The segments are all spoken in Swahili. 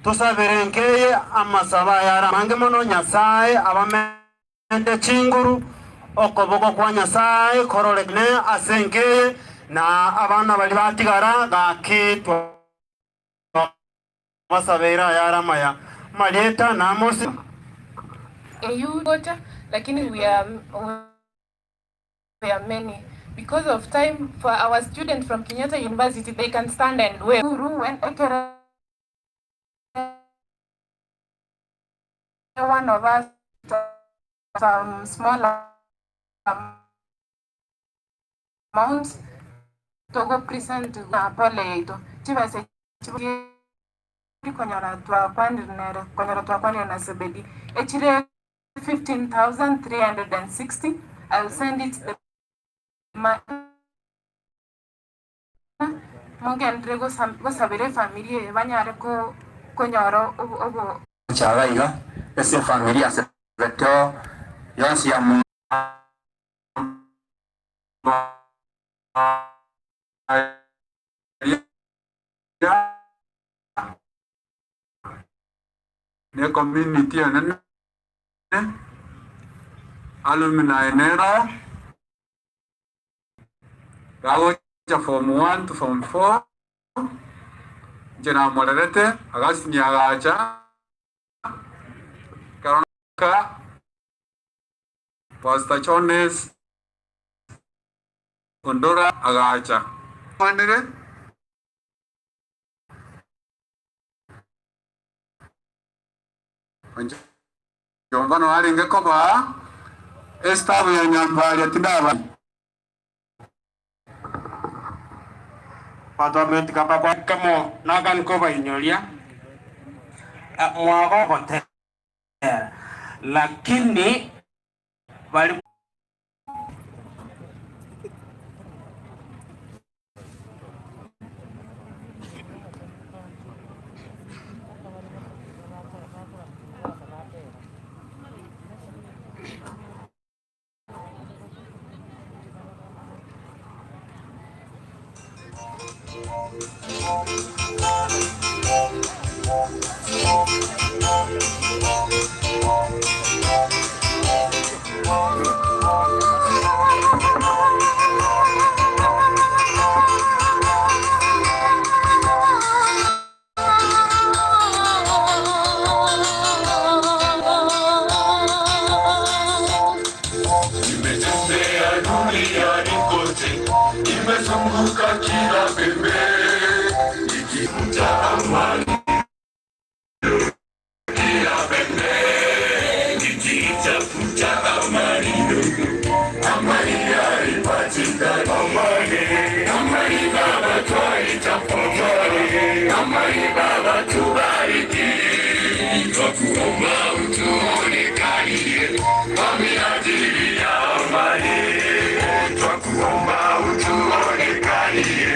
tusaberengeye amasaba yara mange mono Nyasaye abamende chinguru okoboko kwa Nyasaye kororekne asengeye na abana bali batigara gakitwa masabera yara maya maleta na mosi water, lakini we are many. Because of time, for our students from Kenyatta University, they can stand and wave. One of us, some smaller amounts to go present to Apole. Chivase konyora twapani na sebedi. Actually 15,360. I'll send it to Mungu andrego sabere familia banyare ko konyoro obo chagaiga ese familia se veto yasi ya mu ne community anan alumni nera gawo form 1 to form 4 jena moderate agasi ni agacha karonka Pastor Chones Ondora agacha manere Jombano alinge koba estabu ya nyambali atidaba Patomenti kapapa kamo nagan ko ba inyolia mwako kote lakini bali imezunguka kila pembe ikivuta amani kila pembe ikitafuta amani amani haipatikani amani baba twaitafakari amani baba tubariki twakuomba utuonekanie kwa minajili ya amani twakuomba utuonekanie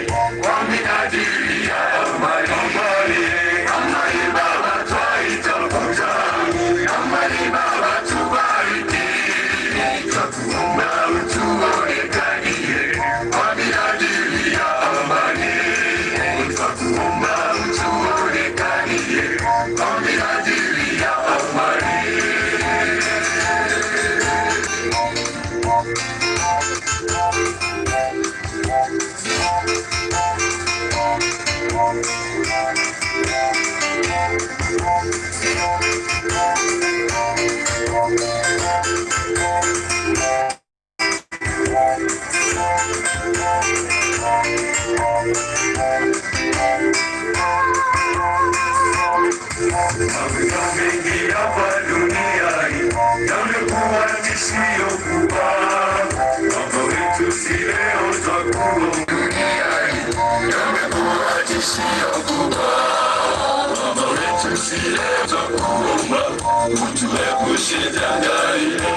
kwa minajili ya amani amani baba twaitafuta amani baba tubariki twakuomba utuonekanie kwa minajili ya amani twakuomba utuonekanie kwa minajili ya amani mengi hapa duniani yamekuwa yasiyokuwa. Mambo yetu si leo twakuwa duniani yamekuwa yasiyokuwa. Mambo yetu si leo twakuomba utuepushe janga hilo.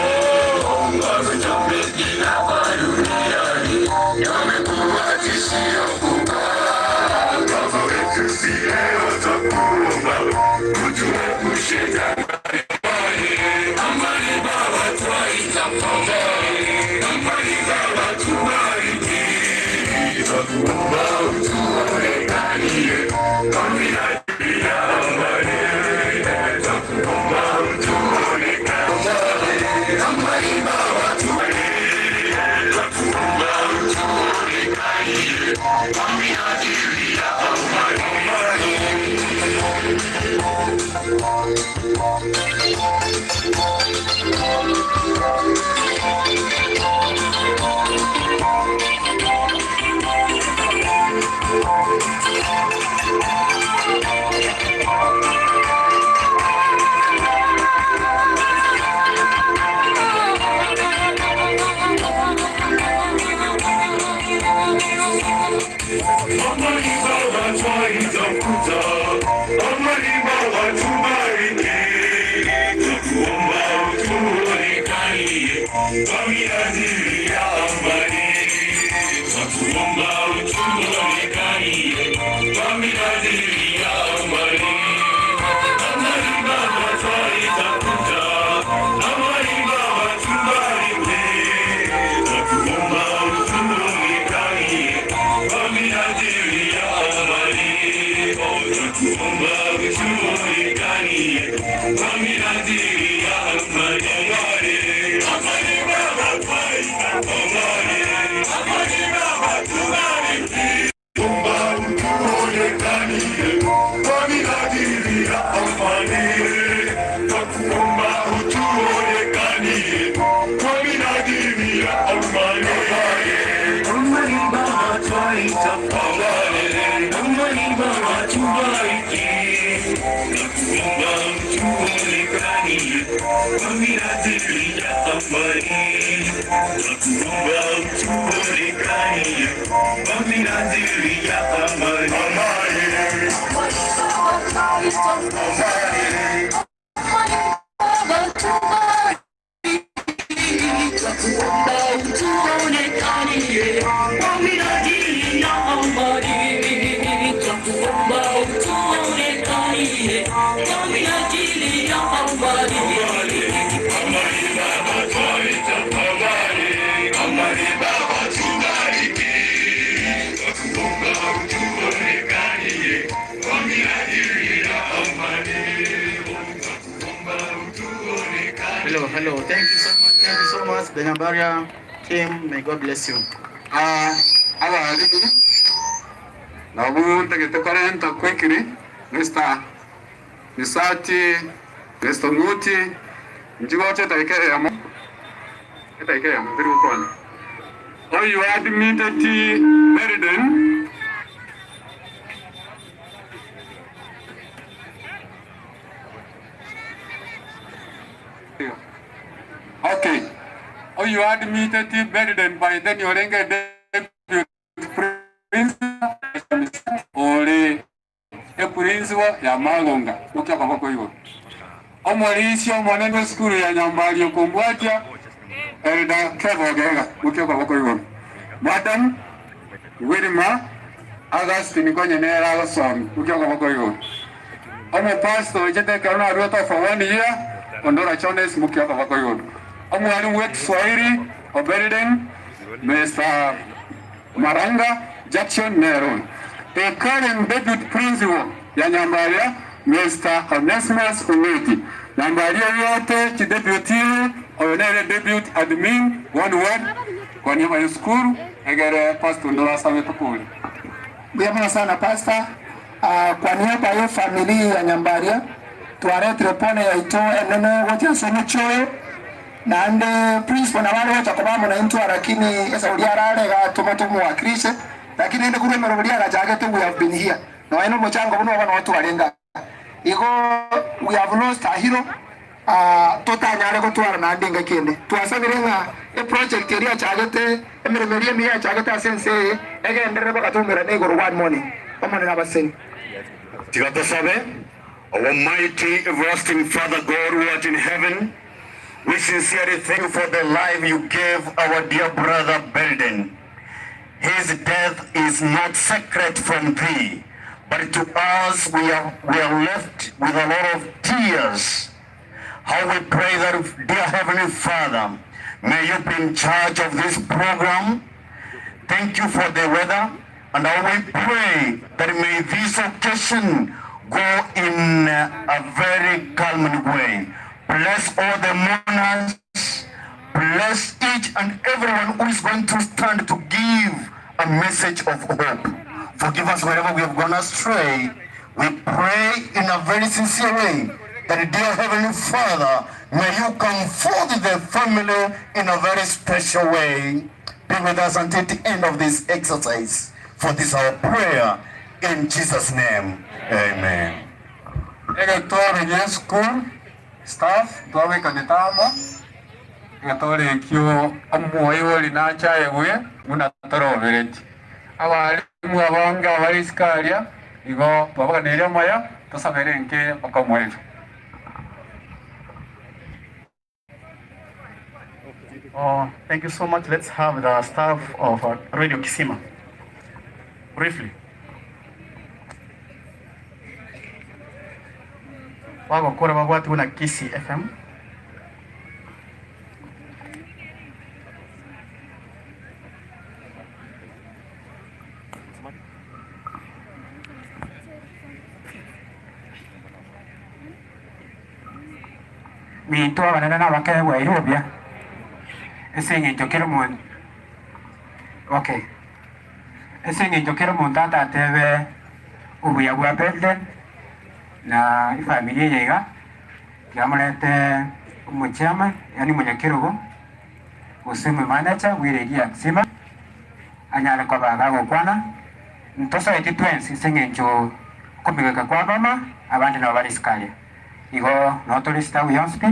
Mambo mengi hapa duniani yamekuwa yasiyokuwa. Mambo yetu si leo twakuomba utuepushe janga amani baba twaitafakari amani baba tubariki twakuomba utuonekanie Hello. Thank you so much. Thank you so much, the Nyambaria team. May God bless you. Mr. Nisati, Mr. Muti, Njigote Taikeyamo, Taikeyamo, very good. Oh, you admitted BELDEN. Okay. Oh, you admitted BELDEN by then you're going to Prince Ole. Principal ya Malonga ukiwa kwa kwa hiyo omwalishi omwanendo school ya Nyambali okumbwatia elda kevogega ukiwa kwa kwa hiyo madam Wilma Augustine konye nera asomi ukiwa kwa kwa hiyo omo pastor jete kana rota for 1 year ondora chones ukiwa kwa kwa hiyo omwalimu wetu Swahili BELDEN Mr. Maranga Jackson Neron. The current deputy principal ya Nyambaria, Mr. Onesimus Committee. Nyambaria yote kideputy onere deputy admin one word kwa niaba ya school egere pastor ndola sawe tukuli. Biyamana sana pastor kwa niaba ya familia ya Nyambaria tuarete repone ya ito enene wote somucho na ande principal na wale wote kwa na intu lakini esa uliarale ga tomatomo wa Krishe lakini ende kule merobulia na jagete we have been here no eno mochango buno bana watu walenga iko we have lost a hero totanyare ko twara na ndinga kende twasabirenga e project area jagete emeremeria miya jagete asense ege endere bakatumira nego one morning kama na baseni Tigatosabe, our mighty everlasting Father God who art in heaven, we sincerely thank you for the life you gave our dear brother BELDEN. His death is not secret from thee, but to us we are left with a lot of tears. How we pray that, dear Heavenly Father, may you be in charge of this program. Thank you for the weather, and how we pray that may this occasion go in a very calming way. Bless all the mourners. Bless each and everyone who is going to stand to give a message of hope. Forgive us wherever we have gone astray. We pray in a very sincere way that, dear Heavenly Father, may you comfort the family in a very special way. Be with us until the end of this exercise. For this our prayer In Jesus' name, amen. School staff, Getamutamu, kyo omuoyo linacha yewe muna toroverenti. Abalimu abanga bali Sigara igo babaga neria maya tosaberenke bakomwero. Oh, thank you so much. Let's have the staff of Radio Kisii briefly. Wako kora watu na Kisii FM. Minto abanana n'abakaya bwa Irobya esenge njokero mon okay esenge njokero mon tata tebe ubuya bwa BELDEN na familia yega yamulete umuchama yani munyakirugo useme manager wiregia sima anyala kwa bagago kwana ntosa etitwensi esenge njo komigeka kwa mama abandi na bali Sigara igo notolista uyonspi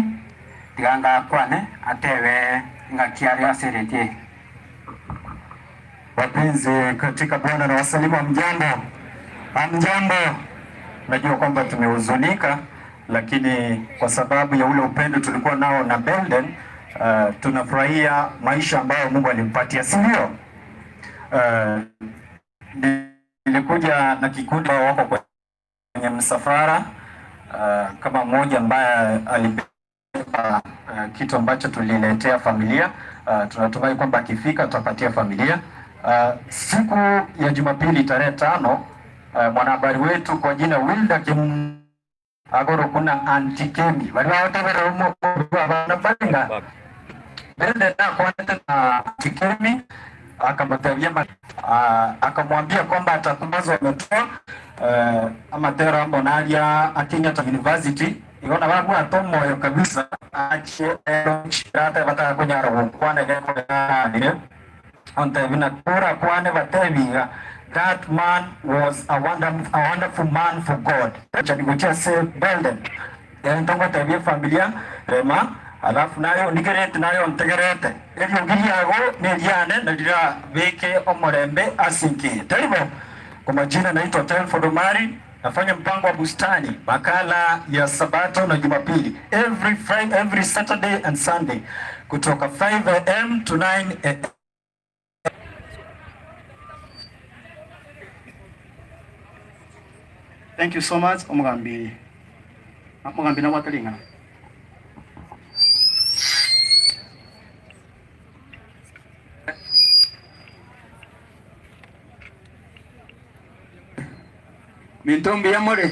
tiganga kwane atebe Nyagetiara asereje. Wapenzi katika Bwana na wasalimu mjambo. Amjambo. Najua kwamba tumehuzunika, lakini kwa sababu ya ule upendo tulikuwa nao na BELDEN, tunafurahia maisha ambayo Mungu alimpatia, si ndio? Nilikuja na kikundi wako kwenye msafara kama mmoja ambaye alibeba kitu ambacho tuliletea familia. Tunatumai kwamba akifika tutapatia familia. Siku ya Jumapili tarehe 5, mwanahabari wetu kwa jina Wilda agoro kuna antikemi wale wote wanabaringa BELDEN na kwa antikemi akamwambia kwamba atakumbazwa ametoa amatera ambo nalia Kenyatta University igona babu atomoyo kabisa ache shirata bataka kunyara kwana ngene onta bina kura kwane batebiga. That man was a wonderful man for God. Acha nikucha se BELDEN ntongo tabia familia rema alafu nayo nigerete nayo ntegerete ebyo giriago nediane nadira beke omorembe asinki taribo. Kwa majina naitwa Telford Omari, nafanya mpango wa bustani makala ya Sabato na Jumapili every Saturday and Sunday kutoka 5 AM to 9 AM. Thank you so much. Omugambi na watalinga. Mintombi ya more.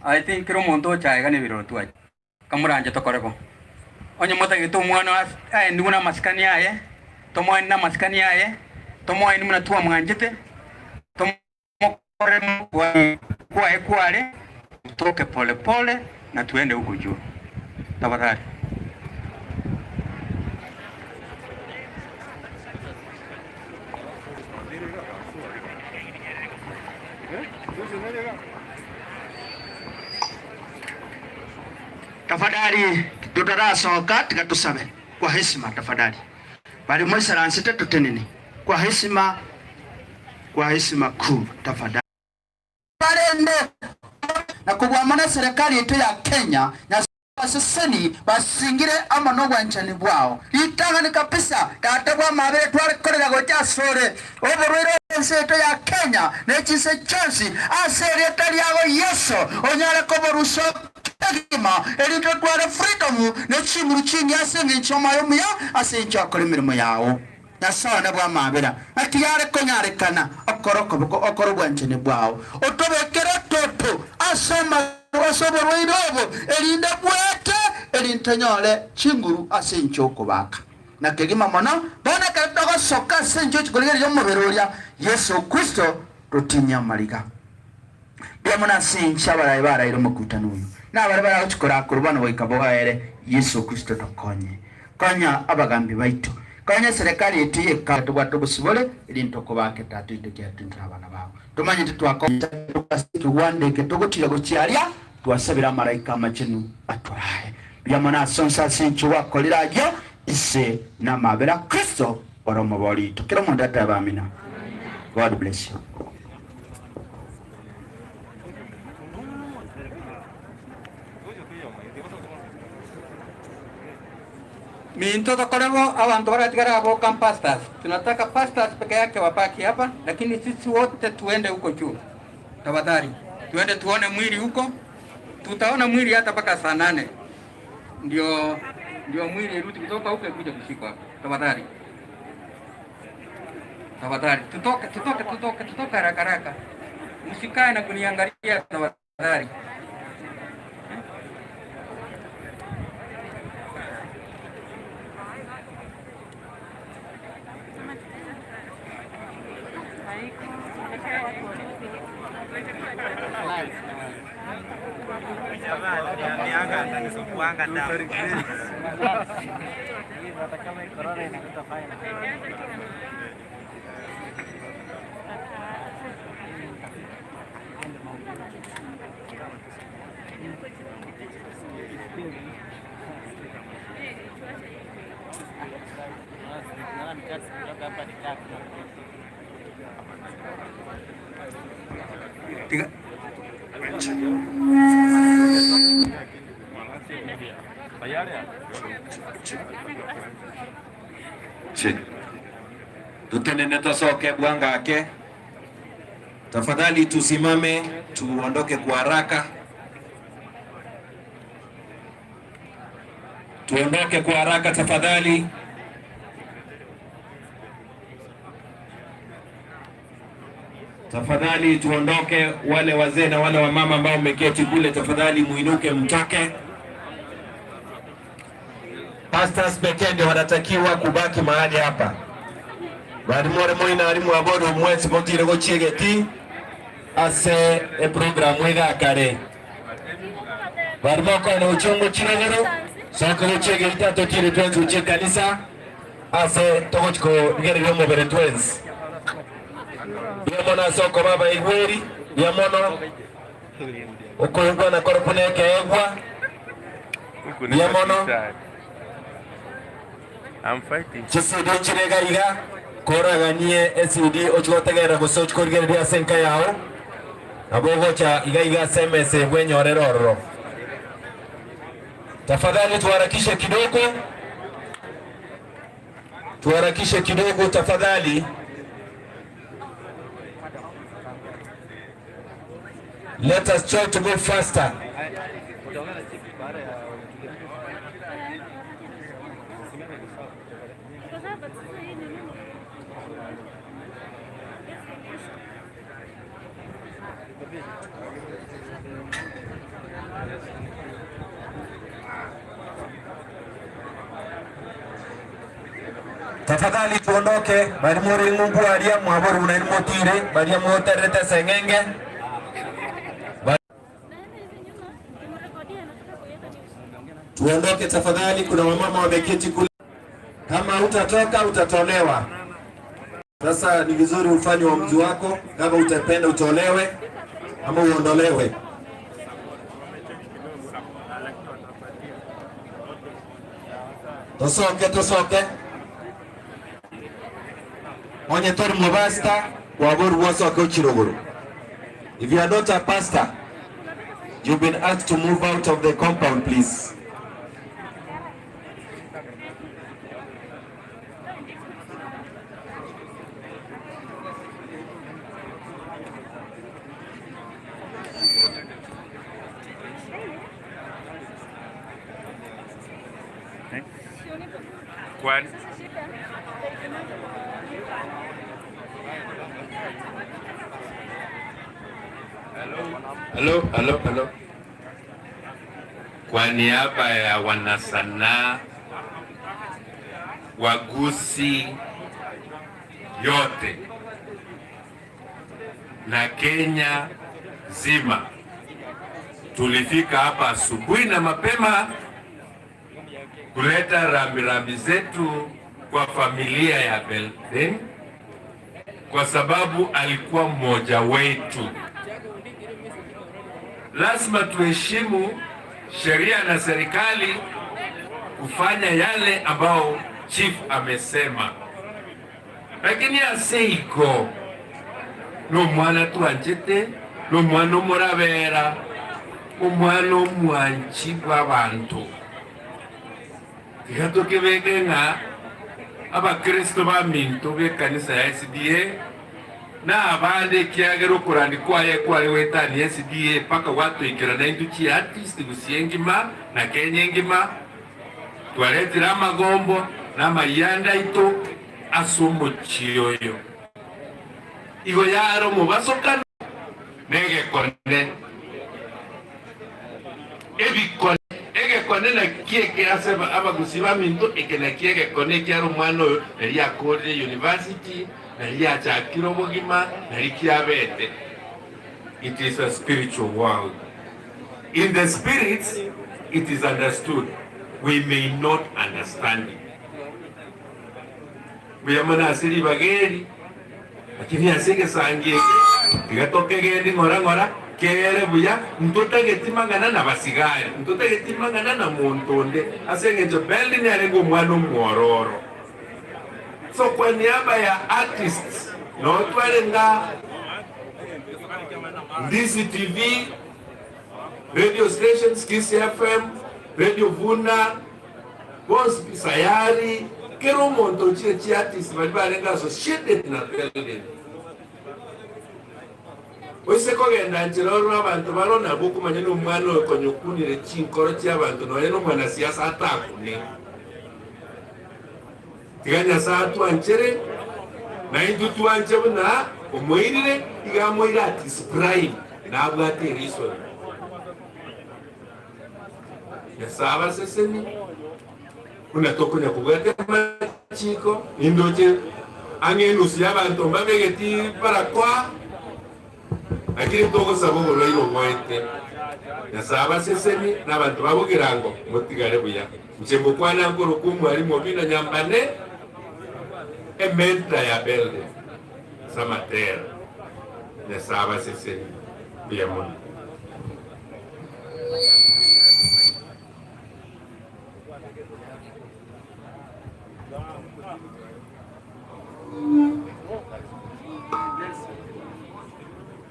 I think kiro monto chaiga ni biro tuaj. Kamuranja tokoreko. Onye mota gitu mwana nduna maskani yaye. Tomo ina maskani yaye. Tomo ina mna tuwa mwanjete. Tomo kore kwa ekwale. Toke pole pole na tuende huko juu. Tafadhali. Tafadhali tutarasoka tukatusabe kwa heshima tafadhali. Bali mwesa lansite tutenene kwa heshima kuu tafadhali. Balende na kubwamana serikali yetu ya Kenya na baseseni basingire amanogo nchani bwao litangani kabisa katabwa mabere twalikorera gocha sore oborwero enseto ya Kenya nechise chansi aseretari yago Yesu onyala koboruso kagima elito twale freedom nechimuru chini asenge nchoma yomuya asencho akolemirimo yawo nasana bwa mabera atiyale konyarekana okorobwa nchani bwao otobekera toto asoma wasoborwa irobo elinda bwete elintanyole chinguru asencho kubaka na kegima mono bona katoka soka asencho chikolegere yo muberoria Yesu Kristo rotinya mariga bya mona asencha bara iro mukutano uyu na bara uchikora kurubana boikaboga ere Yesu Kristo tokonye konya abagambi baitu kanya serikali etiye katu watu busibole ili ntoko bake tatu itekia tuntu abana bao tumanye titwakomita tuwande ketogotira gochiaria twasabira malaika amachenu atwarahe byamana sonsa sinchu wakolirajo ise na mabera Kristo oromo boli tukira mondata bamina. God bless you. Minto tokolemo abantu wanatikara abo pastors. Tunataka pastors peke yake wapaki hapa, lakini sisi wote tuende huko juu. Tafadhali. Tuende tuone mwili huko. Tutaona mwili hata mpaka saa 8. Ndio mwili irudi kutoka huko kuja kushikwa. Tafadhali. Tafadhali. Tutoka haraka. Msikae na kuniangalia tafadhali. Tutenene tosoke bwanga ake. Tafadhali tusimame tuondoke kwa haraka. Tuondoke kwa haraka tafadhali. Tafadhali tuondoke, wale wazee na wale wamama ambao mmeketi kule tafadhali muinuke mtoke. Pastors pekee ndio wanatakiwa kubaki mahali hapa. Barimore moina arimu abodo mwezi motire gochegeti ase program wega kare. Barimoko na uchungu chiragero soko gochegeti atotire twenzi uche kanisa ase togochko ngerero mobere twenzi. Yamona soko baba igweri yamono ukoyungwa na koropuneke egwa yamono I'm fighting. Chisidi chirega iga koraganie SUD ochotegera gosoch korgeria senka yao abogocha iga semese bwenyoreroro. Tafadhali tuharakishe kidogo tafadhali. Let us try to go faster. Tafadhali tuondoke. Barimuri mungu alia mwaboru unaimotire baria moterete sengenge. Tuondoke tafadhali, kuna wamama wameketi kule. Kama utatoka utatolewa. Sasa ni vizuri ufanye uamuzi wako, kama utapenda utolewe ama uondolewe. Tosoke. Onye tori mubasta waboru wosoke uchirogoro. If you are not a pastor, you've been asked to move out of the compound, please. One. Hello. Kwa niaba ya wanasanaa wa Gusii yote na Kenya zima, tulifika hapa asubuhi na mapema kuleta rambirambi zetu kwa familia ya BELDEN kwa sababu alikuwa mmoja wetu. Lazima tuheshimu sheria na serikali kufanya yale ambao chief amesema, lakini aseiko no mwana tuanjete no mwana murabera umwana omwanchi w'abantu ikatokebekeng'a abakristo baminto b'ekanisa ya SDA n'abandi ekiagera okurandikwaye kwari wetani SDA paka watwikira na induki artist Gusii engima na Kenya engima twaletera amagombo n'amayanda ito asomochi oyo igo yaro mubasokana negekone ebikone egekone na kieke aseba Abagusii baminto ekena kiegekone kyaro mwana oyo nari akore university nari achakira obogima nari kiabete. It is a spiritual world. In the spirits it is understood. We may not understand it. Buyamana asiri bageri lakini asige sangie igatoke gendi ngora kere buya mtoto getimangana na basigari mtoto getimangana na montonde asenge jo BELDEN yarengo mwana mwororo. So kwa niaba ya artists no twalenga NDIZI TV, radio stations, Kisii FM, radio Vuna, Boss Sayari, kero monto chi artists balenga associated na BELDEN. Wese kogenda nchiroro abantu barona buku manyene umwana okonyokunire chinkoro cy'abantu no reno mwana siasa atakune. Tiganya saa tuanchere na indu tuanche na omoirire igamoira ati spray na abwate riso. Yasaba seseni unatokonya kubwate machiko indoje angenusi y'abantu mbabegeti para kwa akiri toko sabo roliro mwete yasaba seseni n'abantu babugirango mutigare buya mchembo kwana ngoro kumwari mobina nyambane ementa ya BELDEN samater yasaba seseni biyamoni.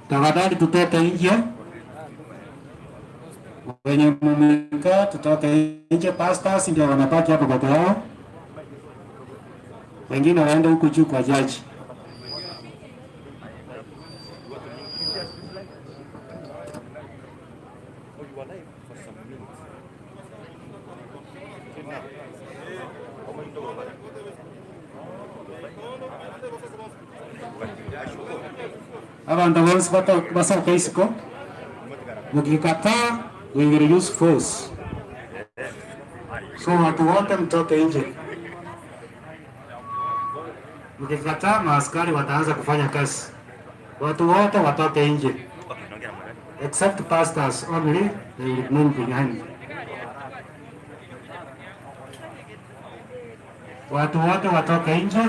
Tafadhali tutoke nje, wenye mumika tutoke nje. Pastors ndio wanapaki hapo kwa yao, wengine waende huko juu kwa jaji. Abantu bose basohoka isiko, mukikataa we will use force. So watu wote mtoke nje. Mukikataa maaskari wataanza kufanya kazi. Watu wote watoke nje. Except pastors only, they will remain behind. Watu wote watoke nje.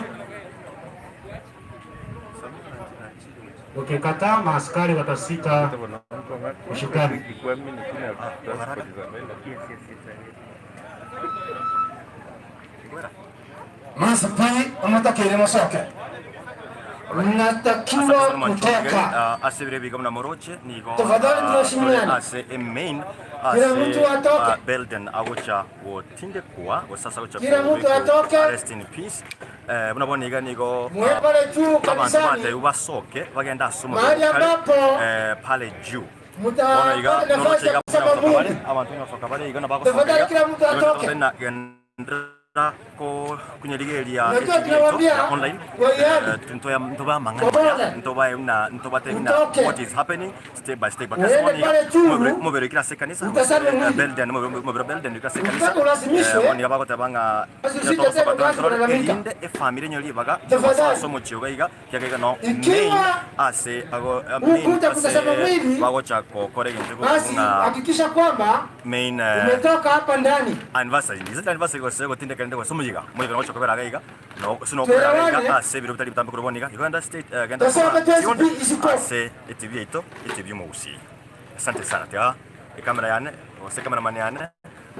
Ukikataa maaskari watasita ushukani. Masapai amatakere masoke. Unatakiwa kutoka. Asibire biga mna moroche nigo. Tafadhali tunashimiana. Ase main kila mtu atoke. BELDEN agocha wotinde kwa sasa agocha. Kila mtu atoke. Rest in peace. Mnabona iga nigo. Mwepale juu kabisa. Abantu bate ubasoke bagenda asoma. Mahali ambapo pale juu. Mutapata nafasi ya kusema Mungu. Abantu basoka bale iga nabako. Tafadhali kila mtu atoke. Ko kunyeligelia online ntoba mangana ntoba tena what is happening step by step because mobere kila sekanisa BELDEN mobere BELDEN kila sekanisa oni abako tabanga inde e family nyoli baga somo chiuga iga kyagega no ase ago bago chako korege basi hakikisha kwamba main umetoka hapa ndani anniversary is it anniversary kwa sego tinde kende kwa sumujiga muri kana chokobera agaiga no sino kwa agaiga ase biro bitari bitambe kuruboniga Uganda state genda ase TV ito TV Gusii. Asante sana tia kamera yane ose cameraman yane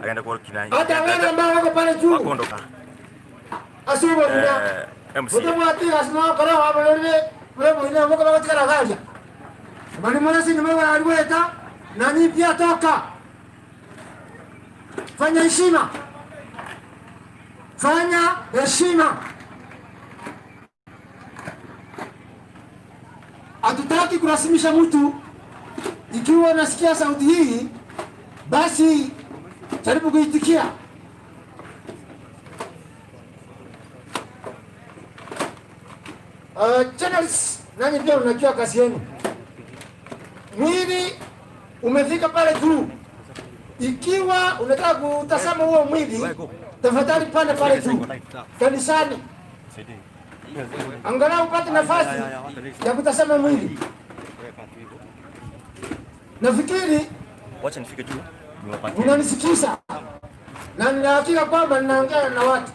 agenda kwa kina hata wale ambao wako pale juu wakondoka asubo ndio MC utamwati asma kara wewe mwenyewe mko kama tika gaja bali mwana si nimewa aliweta nani pia toka fanya heshima. Fanya heshima. Hatutaki kurasimisha mtu. Ikiwa nasikia sauti hii, basi jaribu kuitikia. Channels, nani pia unajua kazi yenu. Mwili umefika pale juu. Ikiwa unataka kutazama huo mwili, tafadhali pande pale juu kanisani, angalau upate nafasi ya kutazama mwili. Nafikiri wacha nifike juu unanisikiza na ninahakika kwamba ninaongea na watu.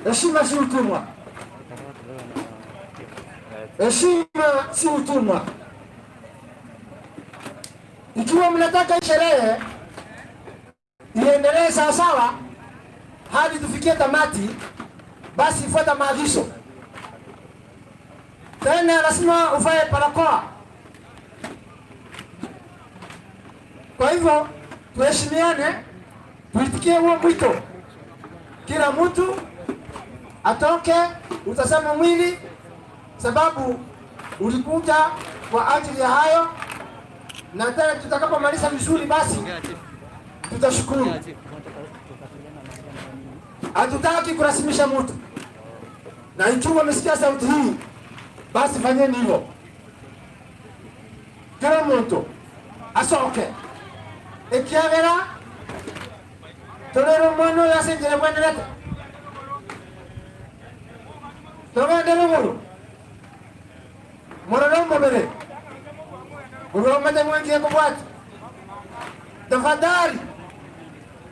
Heshima si utumwa. Heshima si utumwa. Ikiwa mnataka sherehe iendelee sawa sawa hadi tufikie tamati, basi fuata maagizo. Tena lazima uvae barakoa. Kwa hivyo tuheshimiane, tuitikie huo mwito. Kila mtu atoke utazama mwili, sababu ulikuja kwa ajili ya hayo. Na tena tutakapomaliza vizuri basi tutashukuru. Hatutaki kurasimisha mtu. Na ikiwa umesikia sauti hii, basi fanyeni hivyo. Kemunto asoke. Ekiagera tolero mwana yasenjere bwenderete. Togende ngoro. Mororo mbere. Unaomba mwengi yako bwati. Tafadhali,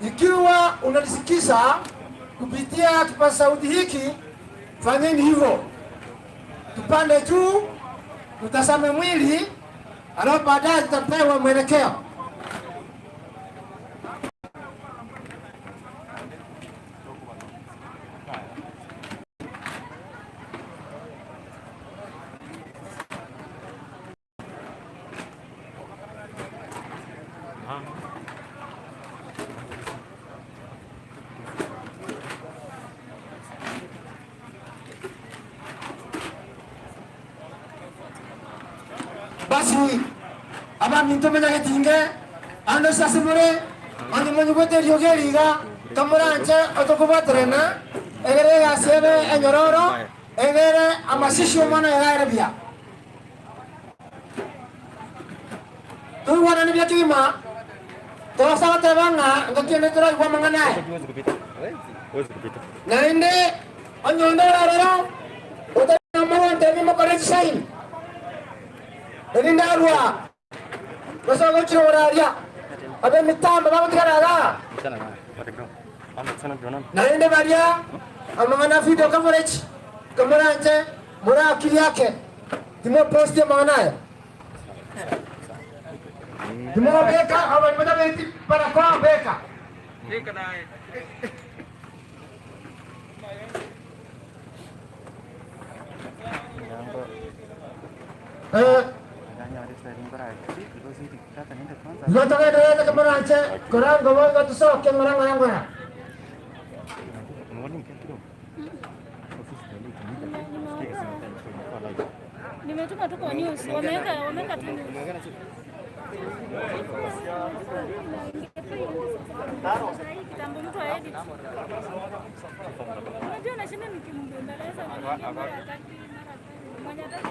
ikiwa unanisikiza kupitia kipaza sauti hiki, fanyeni hivyo. Tupande juu, tutazame mwili, alafu baadaye tutapewa mwelekeo. Basi aba minto Nyagetiara ando sasimure ando monyugote ryogeriga kamuranche otokubatrena egere gasebe enyororo egere amasisho mwana yarebia tu wana ni byakima to sawa tabanga ngakene tora kwa manganae na inde onyondera rero utana mawante ni makoreji saini Elinda arua, basa ngochiro wararia, abe mitamba bago tikaraga. Na inde baria, amangana video coverage, kameranje, mura akili yake, timo post ya manganaye. Timo beka, awe mada beti para kwa beka. Beka nae. Zote wewe kameranje, korango wanga tusoke mrango yangu ya. Nimetuma tu kwa news, wameweka tu news. Kitambo mtu aedit. Unajua nashinda nikimgongeleza na mwenye ataka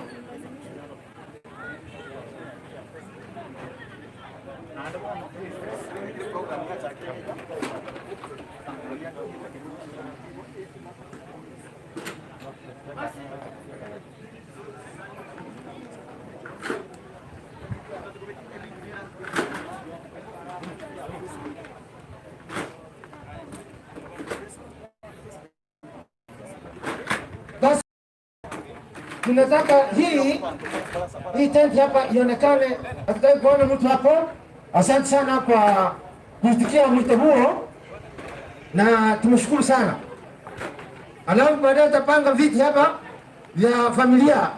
tunataka hii tent hapa ionekane, hatutaki kuona mtu hapo. Asante sana kwa kuitikia mwito huo na tumeshukuru sana. Alafu baadaye tutapanga viti hapa vya familia,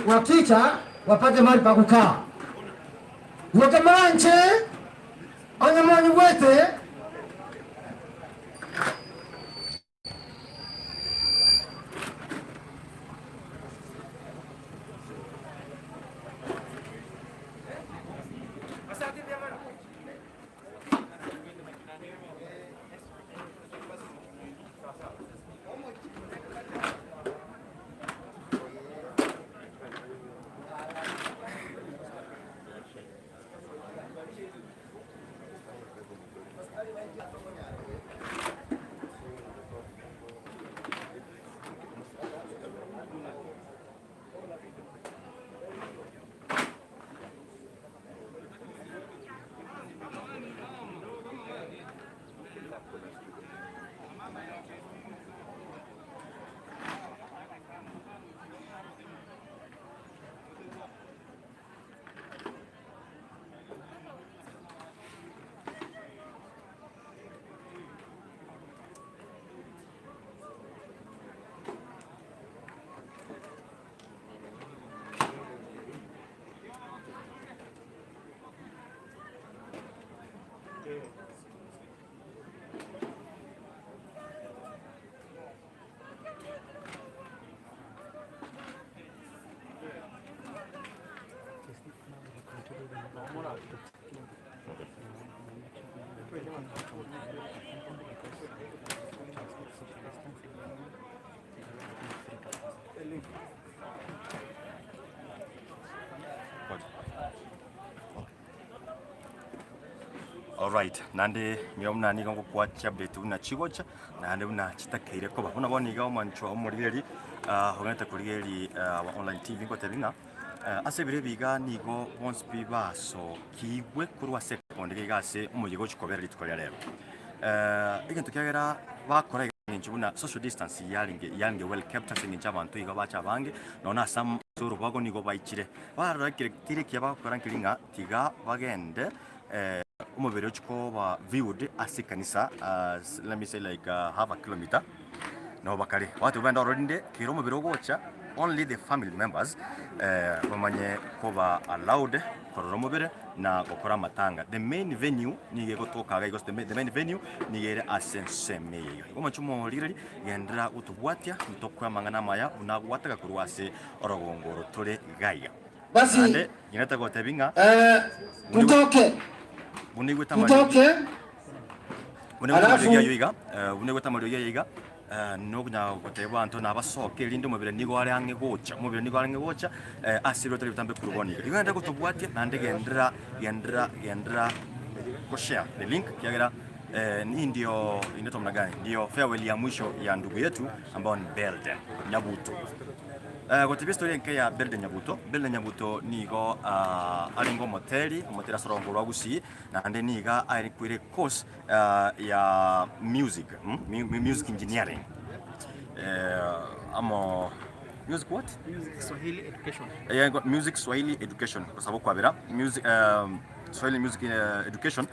wakita wapate mahali pa kukaa. Wakamanje anyamani wete Alright, nande nyomna niga ngukwacha update una chigocha nande una chitakeire koba una boni ga omanchwa omurigeri hongete kurigeri wa online TV ko tebinga asebire biga nigo once biba so kiwe kurwa second gigase umuyigo chikobera litukolya lero ikintu kyagera bakora njibuna social distance yalinge well kept asinge abantu iga bacha bange nona sam suru bago nigo baichire bara kire kyabakora nkiringa tiga bagende umubiri uchiko wa viewed asikanisa let me say like half a kilometer no bakari watu benda orinde kiro umubiri gocha only the family members bamanye koba allowed korora umubiri na gukora matanga. The main venue ni gotoka ga the main venue ni yere asenseme yo goma chumo liriri gendera utubwatia mtokwa mangana maya unagwataga kurwase orogongoro tole gaya basi ande inata go tebinga tutoke unegweta mario yiga nognya goteba anto nabasoke linde mubire nigo ari ange gocha mubire nigo ari ange gocha asiro tari bitambe kuruboni igenda gutubwatia nande gendera ko share the link kiagera ni ndio inatomna gani ndio farewell ya mwisho ya ndugu yetu ambao ni BELDEN NYABUTO. Gotibe story nke ya BELDEN NYABUTO nigo alingo moteri sorongo rwa Gusii na ande niga ari kwire course ya music engineering amo music what Swahili education music Swahili education kwa sababu kwa bera music Swahili music education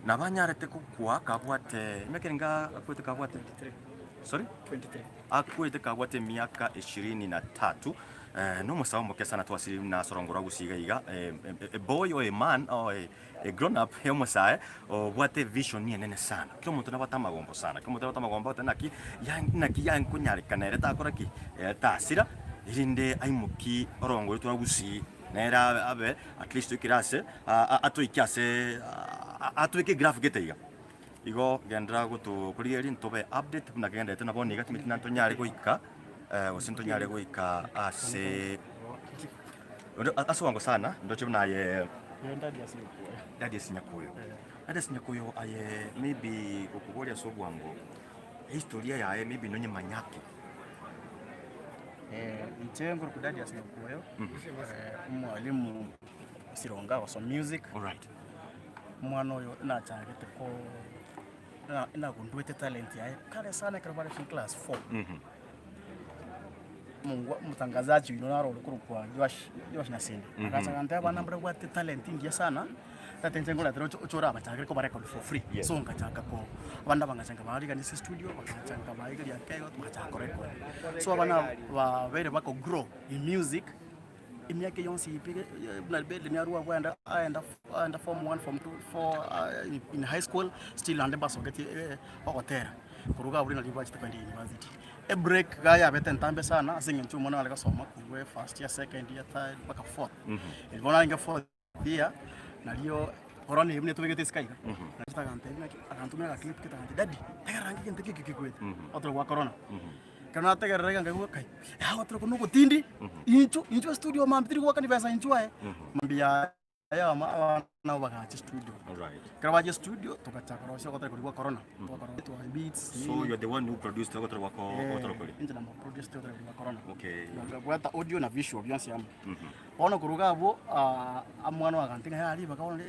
na banyarete kukwa kabwate mekenga kwete kabwate sorry 23 akwete kabwate miaka 23 no musaba muke sana twasiri na sorongora gusiga iga a boy or a man or a grown up he musae o bwate vision ni nene sana kyo muntu nabata magombo sana kyo muntu nabata magombo tanaki yankunyare kanere takora ki tasira irinde aimuki orongo twa Gusii nera abe at least ukirase atoikiase atuike graph geteiga igo gendra gutu kurigeri ntobe update na genda tena boni gatimiti nanto nyari goika osinto nyari goika ase wango sana ndocho naye dadi sinyakuyo aye maybe okugolia sobwango historia yae maybe nonye manyaki Mchengo kudadi sinyakuyo mwalimu sironga wa music. Alright. Mwana oyo nachagete ko ina gundwete talent yae kale sana karabara fin class 4. mtangazaji unaro kwa Josh Nasindi akaanza kanta bana mbona kwa talent ingia sana tatenze ngola tero chora abachaka ko bareka for free so ngachaka ko abanda bangachanga bari kanisa studio bakachanga bari ya kego tukachaka record so abana ba very bako grow in music imiake yonsi ipige na BELDEN ni arua kwenda aenda form 1 form 2 for in high school still ande baso geti okotera kuruga buri na university kwenda university a break gaya beten tambe sana asinge nchumo na alika soma kuwe first year second year third baka fourth ilibona inga fourth year na lio corona ibne tubegete sky nataka antena akantumia ka clip kita daddy tega rangi kente kikwete otro wa corona kana tega rega ngago kai ya otro kuno kutindi incho studio mambitiri kwa kani pesa inchwae mambia aya na bakachi studio alright karawaje studio tukachaka rosho kwa kulikuwa corona to beats so you're the one who produced otro wako otro kuli inja na producer otro kwa corona okay ngabwata audio na visual byansi yamu ono kuruga abo amwana wakantinga yali bakaona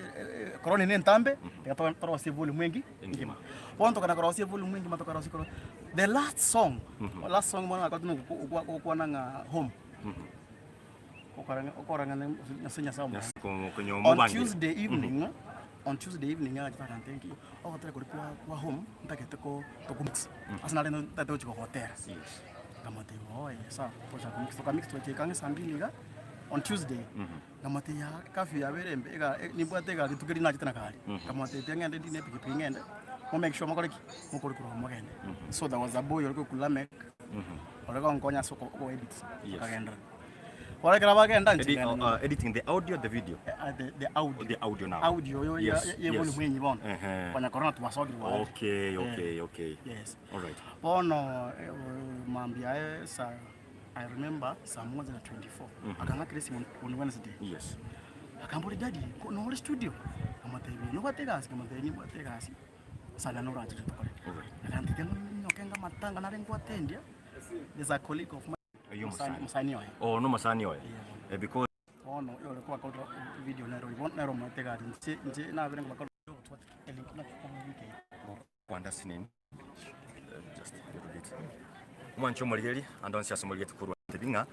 corona ni ntambe tukatoa si volume mwingi ngima ponto kana corona si volume mwingi matoka rosi corona the last song mwana akatuna kwa nanga home okoranga nasenya samu on Tuesday evening akitaka ntenki okotera kulikuwa home ntakete ko tokumix asinale no tato chiko hotel kamate oye sa pocha kumix to chekanga sambiliga on Tuesday kamate ya kafi ya berembe ega nibwate ga kitukiri na kitana kali kamate tengende dine piki ngende mo make sure mukore kuro mogende so there was a boy oliko kulamek oliko ngonya soko ko edit kagenda wala kala bagenda editing the audio the video the audio now audio yo volume mwenyi bona kwa corona tumasogi wala okay yes all right bono mambia sa I remember saa 1:24 akanga Chris on Wednesday yes akambori daddy no studio kama TV no bategasi kama TV bategasi sala no raje tukore akantitema nyokenga matanga na rengo atendia there's a colleague of Musani oyo. Oh no Musani oyo. Because no yole kwa video nero matega nje na birengo bakolo link na communicate. Kwanda sinini. Just a little bit. Mwancho muliyeli andonsi asomoliye tukuru tebinga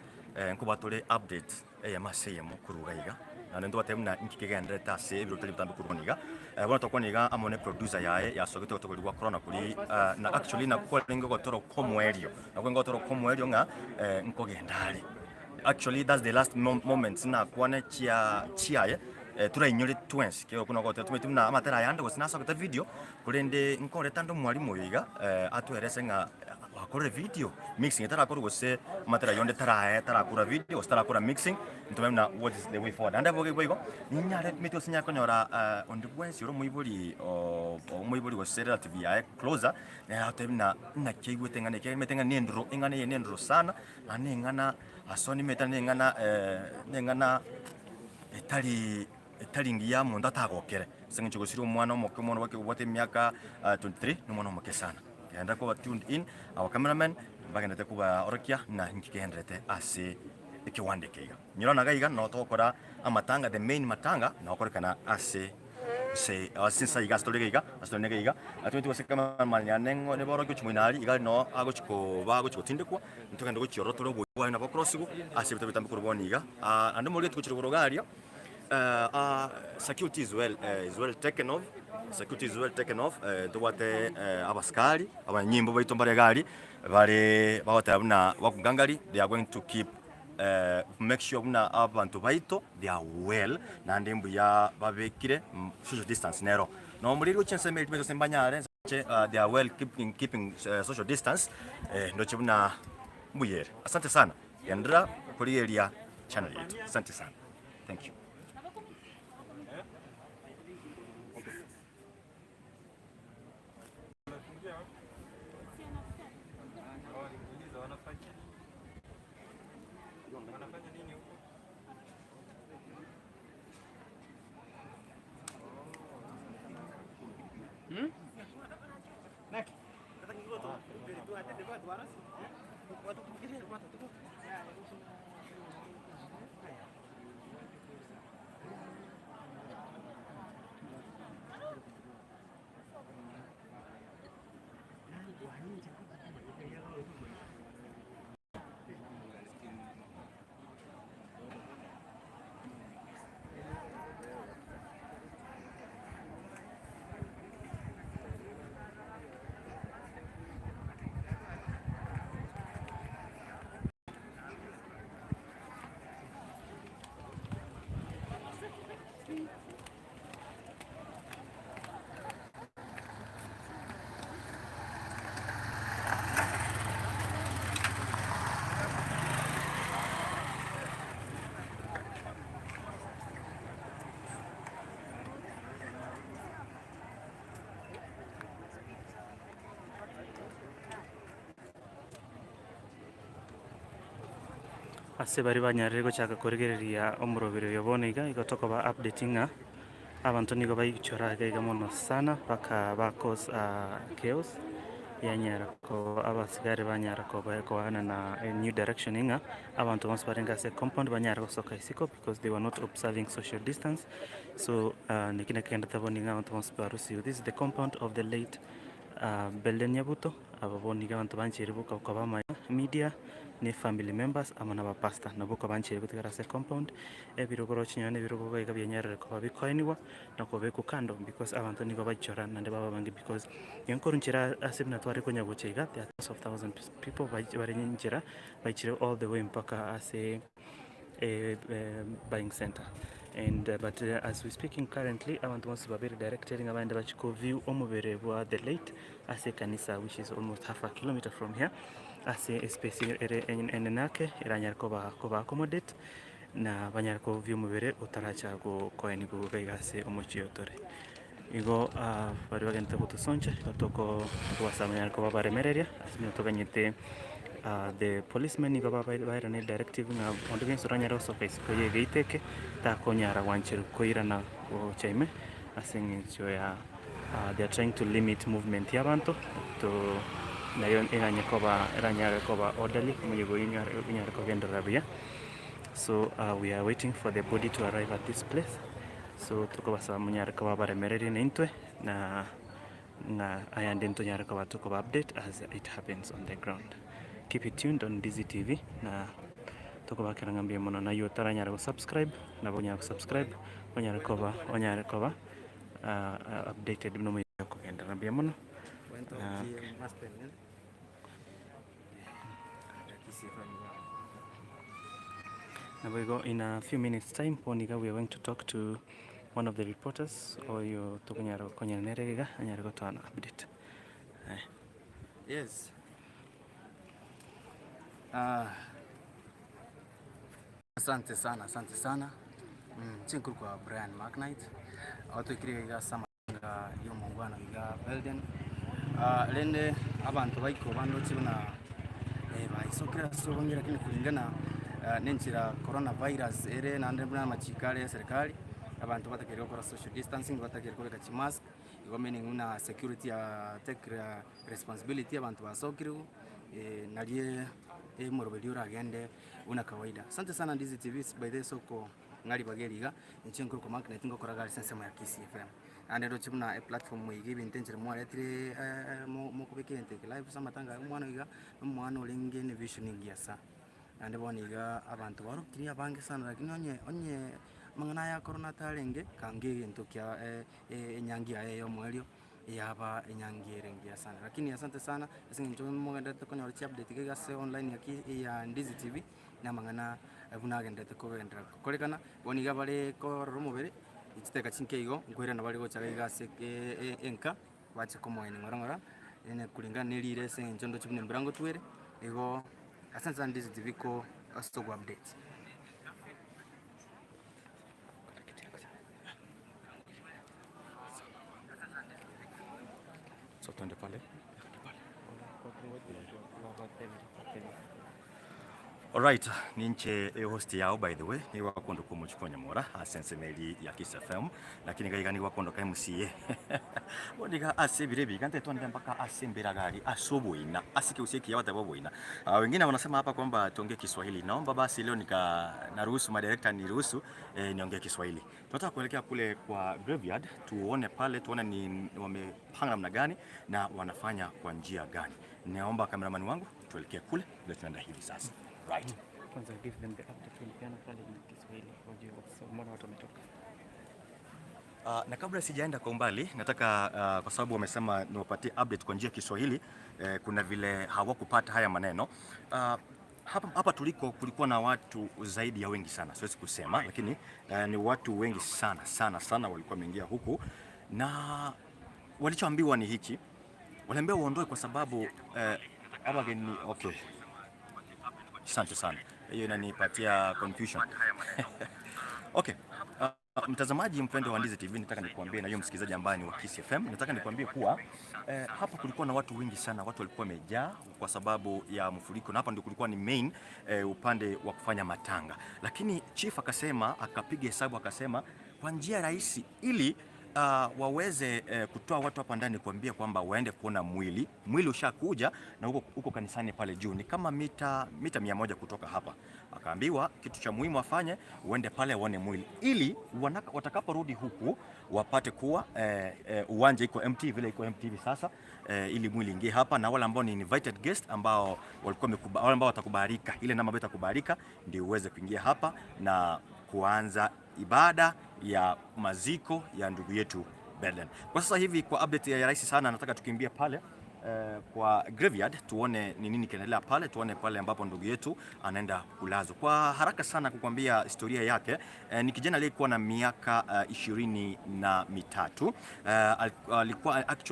nkuba tole update maseyemo kurugaiga nando batemna nkikegendre tase ibiro tele bitambe kuruniga bona tokoniga amone producer yae yasogete otokolwa corona kuri na actually na kwa lengo gotoro komwelio na kwa ngotoro komwelio nga nkogendale actually that's the last moment na kwane chiaye turainyore twins kyo kuna gote tumetumna amatera yande gosina sogete video kurende nkore tando mwalimu yiga atwerese nga akore video mixing etara akore gose matera yonde tara kura video stara kura mixing ntumemna what is the way forward anda boge boigo ninyare metio sinya konyora on the points yoro muibori muibori gose relative ya closer na atemna na kigwete ngane kemetenga nendro ingane yenendro sana anengana asoni metane ngana etali ngiya munda tagokere sengi gusiri umwana omoke wake wote miaka 23 n'umwana omoke sana and ko tuned in our cameraman bagenda te kuba orokia na nkikendrete ase ekiwande keiga nyirona gaiga no tokora amatanga the main matanga na okorekana ase say since iga story gaiga astone gaiga atwenti wase cameraman ya nengo ne boro kuchumuinali iga no agochiko tindekwa ntokenda gochioro toro bwa na bokrosigo ase bitambe kurboniga ando muri tukuchiro borogario security is well taken off. Security is well taken off. Tuwate abaskari, abanyimbo baito mbaregari, bale bawatabuna wakugangari. They are going to keep make sure na abantu baito they are well. Na ndembu ya babekire social distance nero. No muri ruchense meto sembanyare they are well keeping social distance. Ndoche buna mbuyere. Asante sana. Yandra kuri area channel yetu. Asante sana. Thank you. ase bari banyarire gochaka korigereria omurobero yoboniga igotoka ba updatinga abantu nigo bayichora gaiga mono sana paka bakos chaos yanyara ko abasigare banyara ko bakoana na a new direction inga abantu once barenga se compound banyara ko soka isiko because they were not observing social distance. So nikina kenda taboninga abantu once barusi. This is the compound of the late BELDEN NYABUTO ababoniga abantu banchiribuka ko bama media ni family members amana ba pastor nabuko banchiri kutigara se compound ebirogoro chinyane birogo baiga byanyara ko babikoiniwa nako beku kando because abantu nigo bachora nande baba bangi because yonkoro nchira asibna twari ko nyabuchega there are thousands of thousands of people bari nchira baichire all the way mpaka ase buying center. And but as we're speaking currently, I want to be directing about the view omubere the late as a kanisa, which is almost half a kilometer from here. As a space in Nake, Iranyarkova accommodate na Banyarko view mubere utaracha go koeni go vegas omochiotore. Igo Parivagenta Soncha, Toko Wasamanyarkova Baremeria, as Minotoganyete. The policemen nigo babaira ne directive na ondogen soranyara office ko yegeiteke ta konyara wanchiru koirana o chaime asing choya they are trying to limit movement yabantu to nayon iranya koba orderly muyigo inyara ko gendo rabia. So we are waiting for the body to arrive at this place. So tuko basa munyara ko baremereri nintwe na ayandento nyara ko batuko update as it happens on the ground. Keep it tuned on NDIZI TV na toko bakira ngambia mono na yo taranyara go subscribe na bonya go subscribe onyara koba updated no mo ko enda ngambia mono now we go in a few minutes time poniga we are going to talk to one of the reporters or yo tokonyara konyanerega anyara go tana update. Yes. Asante sana chinkuru kwa Brian Magnite watu kiriga sama yo mungwana ga BELDEN lende abantu baiko bando chibona baisokira sobongira kini kulingana nenchira coronavirus ere nande buna machikale ya serikali abantu batakiriwa kwa social distancing batakiriwa kwa mask igo meaning una security take responsibility abantu basokiriwa nalie morobelio agende una kawaida. Asante sana NDIZI TV by the soko ngali bageriga nchinkuru kwa mark netingo koraga lisense ya Kisii FM ande ro chibuna platform mwigi bintenjere mwaletire mo kubekente live samatanga umwana iga umwana olinge ne vision ngiasa ande boniga abantu barukiri abange sana lakini onye mangana ya corona talenge kange ntokia enyangi ayo mwelio yaba enyangire ngia sana lakini asante sana asinjo mwagenda tokonya update gase online ya NDIZI TV na mangana bunagenda tokogendera kolekana boniga bale ko rumubere iteka chinkeigo ngwera na bale gochaga gase enka bache komoene ngorongora ene kulingana nelire senjo ndo chibune mbirango twere ego asante sana NDIZI TV ko astogo update. So twende pale. Alright, ninche host yao by the way ni wakondo kumuchikonya mora asense meli ya Kisii FM lakini gaiga ni wakondo ka MCA bodiga asebire bigante twandika mpaka asembera gari asoboina asike usiki ya wataboboina. Wengine wanasema hapa kwamba tuongee Kiswahili. Naomba basi leo naruhusu madirector niruhusu niongee Kiswahili. Tunataka kuelekea kule kwa graveyard tuone pale tuone ni wamepanga namna gani na wanafanya kwa njia gani. Naomba cameraman wangu tuelekee kule ndio tunaenda hivi sasa. Right. Kwanza give them the update tulipiana pale in Kiswahili wajue mbona watu wametoka. Na kabla sijaenda kwa umbali nataka kwa sababu wamesema niwapatie update kwa njia ya Kiswahili kuna vile hawakupata haya maneno. Hapa tuliko kulikuwa na watu zaidi ya wengi sana, siwezi kusema lakini ni watu wengi sana walikuwa wameingia huku na walichoambiwa ni hiki. Waliambiwa waondoe kwa sababu abageni okay. Asante sana. Hiyo inanipatia confusion. Okay. Mtazamaji mpendwa wa NDIZI TV, nataka nikuambie na hiyo msikilizaji ambaye ni wa Kisii FM, nataka nikuambie kuwa hapa kulikuwa na watu wengi sana, watu walikuwa wamejaa kwa sababu ya mfuriko, na hapa ndio kulikuwa ni main upande wa kufanya matanga. Lakini chief akasema, akapiga hesabu akasema kwa njia rahisi ili waweze kutoa watu hapa ndani kuambia kwamba waende kuona mwili ushakuja na huko kanisani pale juu ni kama mita 100 kutoka hapa. Akaambiwa kitu cha muhimu afanye, uende pale waone mwili ili watakaporudi huku wapate kuwa uwanja iko empty vile iko empty hivi sasa, ili mwili ingie hapa, na wale ambao ni invited guest ambao wale ambao watakubarika, ile namba itakubarika ndio uweze kuingia hapa na kuanza ibada ya maziko ya ndugu yetu BELDEN. Kwa sasa hivi kwa update ya rahisi sana, nataka tukimbia pale kwa graveyard tuone ni nini kinaendelea pale, tuone pale ambapo ndugu yetu anaenda kulazwa. Kwa haraka sana kukwambia historia yake, ni kijana aliyekuwa na miaka 23.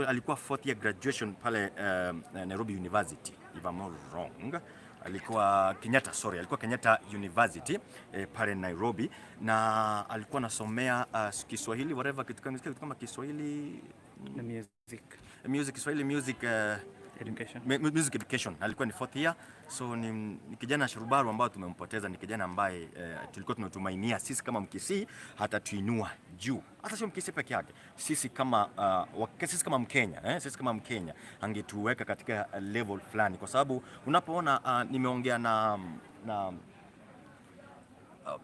Alikuwa fourth year graduation pale Nairobi University, if I'm not wrong. Alikuwa Kenyatta University pale Nairobi, na alikuwa anasomea Kiswahili, whatever kitu kama Kiswahili na music education. Alikuwa ni fourth year, so ni kijana shurubaru ambao tumempoteza. Ni kijana ambaye tulikuwa tunatumainia sisi kama Mkisii hata tuinua juu, hata sio Mkisii peke yake, sisi kama Mkenya, sisi kama Mkenya angetuweka katika level fulani, kwa sababu unapoona nimeongea na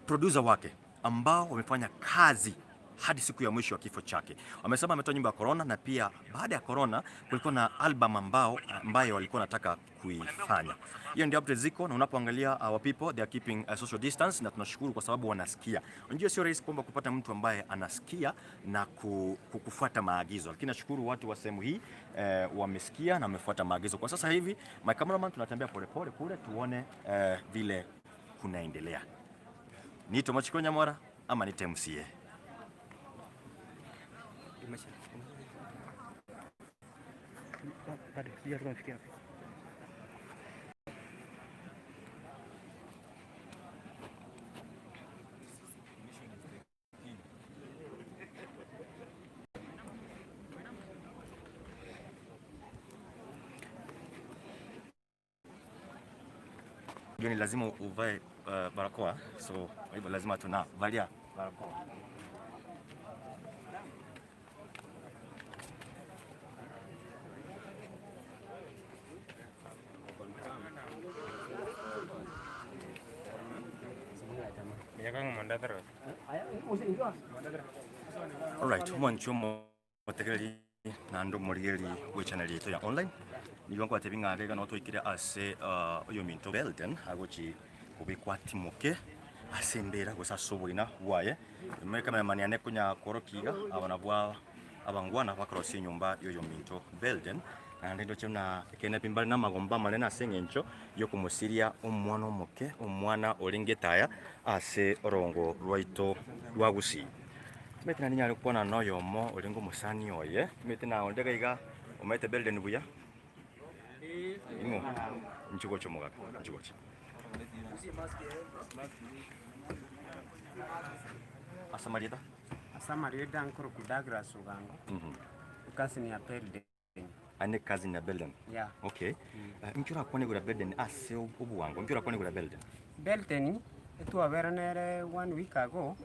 producer wake ambao wamefanya kazi hadi siku ya mwisho wa kifo chake. Wamesema ametoa nyimbo ya corona, na pia baada ya corona kulikuwa na album ambayo walikuwa nataka kuifanya. Hiyo ndio update ziko, na unapoangalia our people they are keeping a social distance, na tunashukuru kwa sababu wanasikia. Unajua sio rahisi kwamba kupata mtu ambaye anasikia na kufuata maagizo, lakini nashukuru watu wa sehemu hii wamesikia na wamefuata maagizo. Kwa sasa hivi my cameraman tunatembea polepole kule tuone vile kunaendelea. Nito Machiko Nyamora ama ni TMCA. Ni lazima uvae barakoa, so hivyo lazima tunavalia barakoa. Alright, mwanchomo wategeli na ndo morigeli we channel yetu ya online. Nigongo atebinga rega no toikire ase oyo minto BELDEN agochi kubikwati moke asembera gosasobulina waye meka memani ane kunya korokiga abana bwa abangwana bakrosi nyumba yoyo minto BELDEN, na ndo chona kene pimbali na magomba manena asengencho yo kumusiria omwana omoke omwana olingetaya ase orongo rwaito rwa Gusii. Metina ninyale kuona noyo mo olingo musani oye metina ondega iga omete BELDEN buya ingo nchugocho mogaka nchugocho Asamarieta nkoro kudagra sugango ukasi ni ya BELDEN ane kazi na BELDEN. Yeah. Okay. Mchura kone gura BELDEN ase obuwango mchura kone gura BELDEN etu aberanere 1 week ago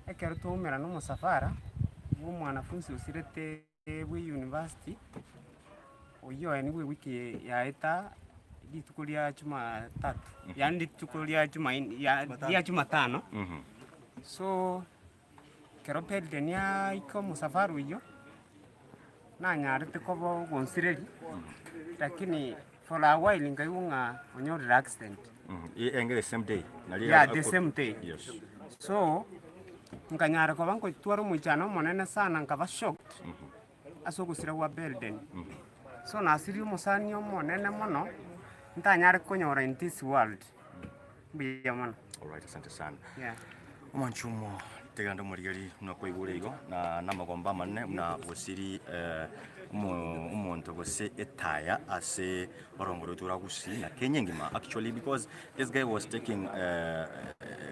ekero tumera no musafara w'umwanafunzi usirete bwi university oyo ni wiki ya eta ditukulia Jumatatu, yani ditukulia Jumatano. So kero BELDEN ya iko musafaru iyo na nyarite kobo gonsireri, lakini for a while ngayunga onyorira accident. Engere same day. Yeah, the same day. Yes. So nganyara ko banko twaro muchano monene sana nkaba shocked asogusira wa BELDEN. So nasiri musani monene mono ntanyare konyora in this world. Biya mono. All right, asante sana. Yeah. Omanchumo teganda murigali nakoigurigo na namagomba manne na wasiri umuntu bose etaya ase orongoro tura Gusii na Kenya ngima actually because this guy was taking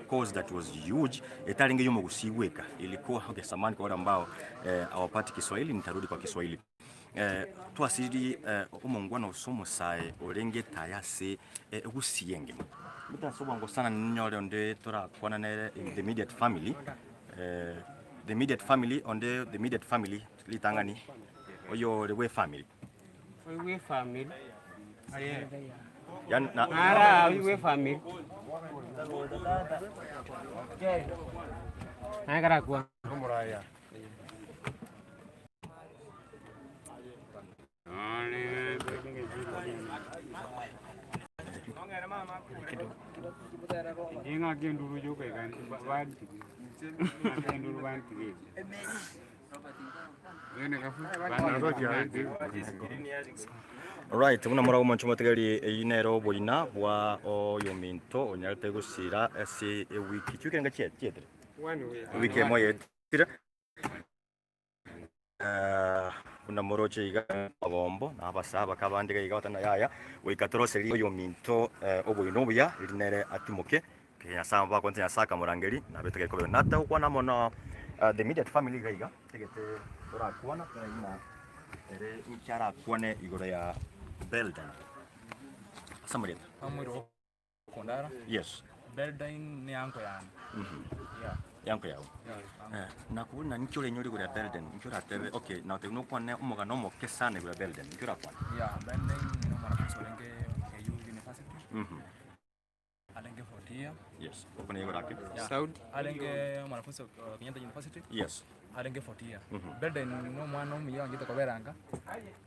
course that was huge etalinge yomo Gusii weka ilikuwa okay samani kwa wale ambao hawapati Kiswahili nitarudi kwa Kiswahili twasiri umongwana usomo sae orenge tayase Gusii ngima mutasoba ngo sana nyore onde tora kwana na the immediate family the immediate family onde the immediate family litangani oyo the way family yan na ara we family agara kwa muraya Inga genduru juga kan bantu. Genduru bantu. Alright, una mora umancho mategari inero boina bwa oyo minto onyarte gusira ese wiki cyukenga cyetre. Wiki moye tira. Una moroche iga abombo na abasaba kabandi iga batana yaya wikatorose oyo minto oboinobuya irinere atimoke ya samba kwa ntya saka morangeri na beteke ko nata kwa namona the immediate family gaiga tegete ora kuona ina ere ichara kuone igora ya BELDEN samarieta amuro kondara yes BELDEN ni yanko yana yeah yanko yao na kubona nichore nyori gura BELDEN nichora tebe okay na tegno kwane umoga no moke sana gura BELDEN nichora kwa yeah BELDEN no mara kusolenge KU University alenge 40 yes open yego rake Saudi alenge mwanafunzi Kenyatta University yes alenge 40 BELDEN no mwana umiya ngito koberanga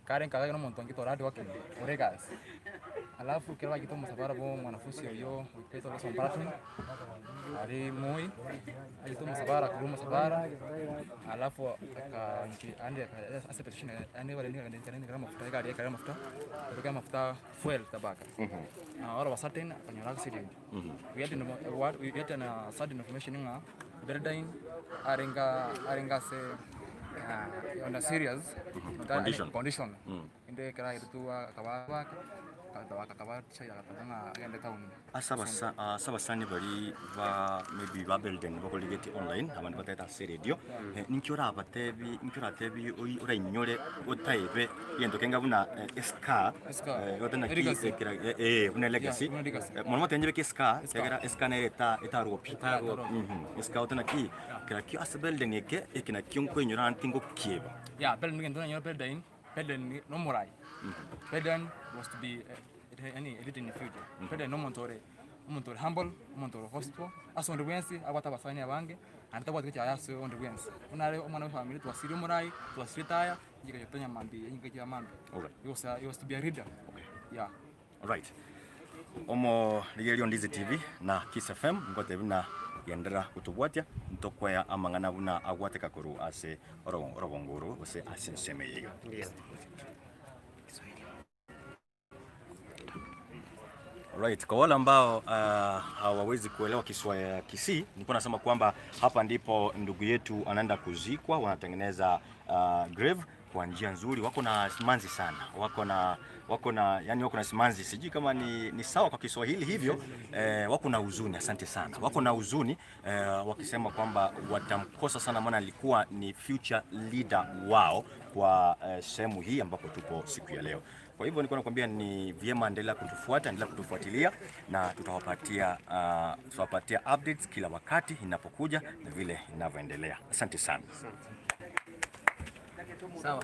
karen kaga no monto ngito radi wake oregas alafu kila kitu msafara bo mwanafunzi yo uketo kwa comparative ali moi alito msafara kwa msafara alafu ande ase petition ande wale ni kama mafuta gari kama mafuta kwa mafuta fuel tabaka all of a sudden on your accident we get a sudden information nga BELDEN arenga se on a serious condition inde kara itu kawa asaba sani bari ba maybe ba BELDEN bako ligeti online abantu batata se radio ninkora abatebi ninkora tebi ora inyore otaibe yendo kenga buna ska odana ki kira una legacy mama tenje ke ska tegera ska na eta ropi ska odana ki kira ki as BELDEN yake ekina kyonko inyora antingo kieba ya BELDEN ngendo nyora BELDEN no morai BELDEN was to be any elite in the future. BELDEN no montore humble, montore hospital. As on the Wednesday, I was abasani abange, and that was what I asked on the Wednesday. When I was family to a Siri Morai, to a retire, you get your Mambi, you get your Mambi. It was to be a reader. Okay. Yeah. All right. Omo Ligerion NDIZI TV na Kiss FM ngote bina yendera kutubwatia ntokwa ya amangana buna agwate kakuru ase orogonguru ose asinseme yiga. Yes. Right, kwa wale ambao hawawezi kuelewa Kiswahili ya Kisii, nilikuwa nasema kwamba hapa ndipo ndugu yetu anaenda kuzikwa, wanatengeneza grave kwa njia nzuri. Wako na simanzi sana. Wako na simanzi. Sijui kama ni sawa kwa Kiswahili hivyo. Wako na huzuni, asante sana. Wako na huzuni wakisema kwamba watamkosa sana maana alikuwa ni future leader wao kwa sehemu hii ambapo tupo siku ya leo. Kwa hivyo nilikuwa nakwambia ni vyema endelea kutufuatilia na tutawapatia updates kila wakati inapokuja na vile inavyoendelea. Asante sana. Sawa.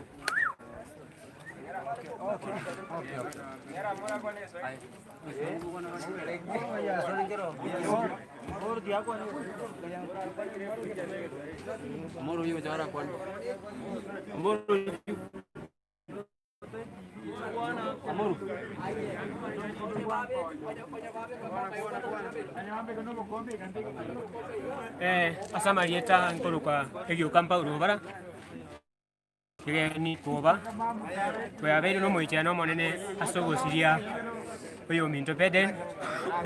Asama lieta nkoluka egyo kampa urubara ni koba kwa abere no moichano monene asogosiria oyo minto BELDEN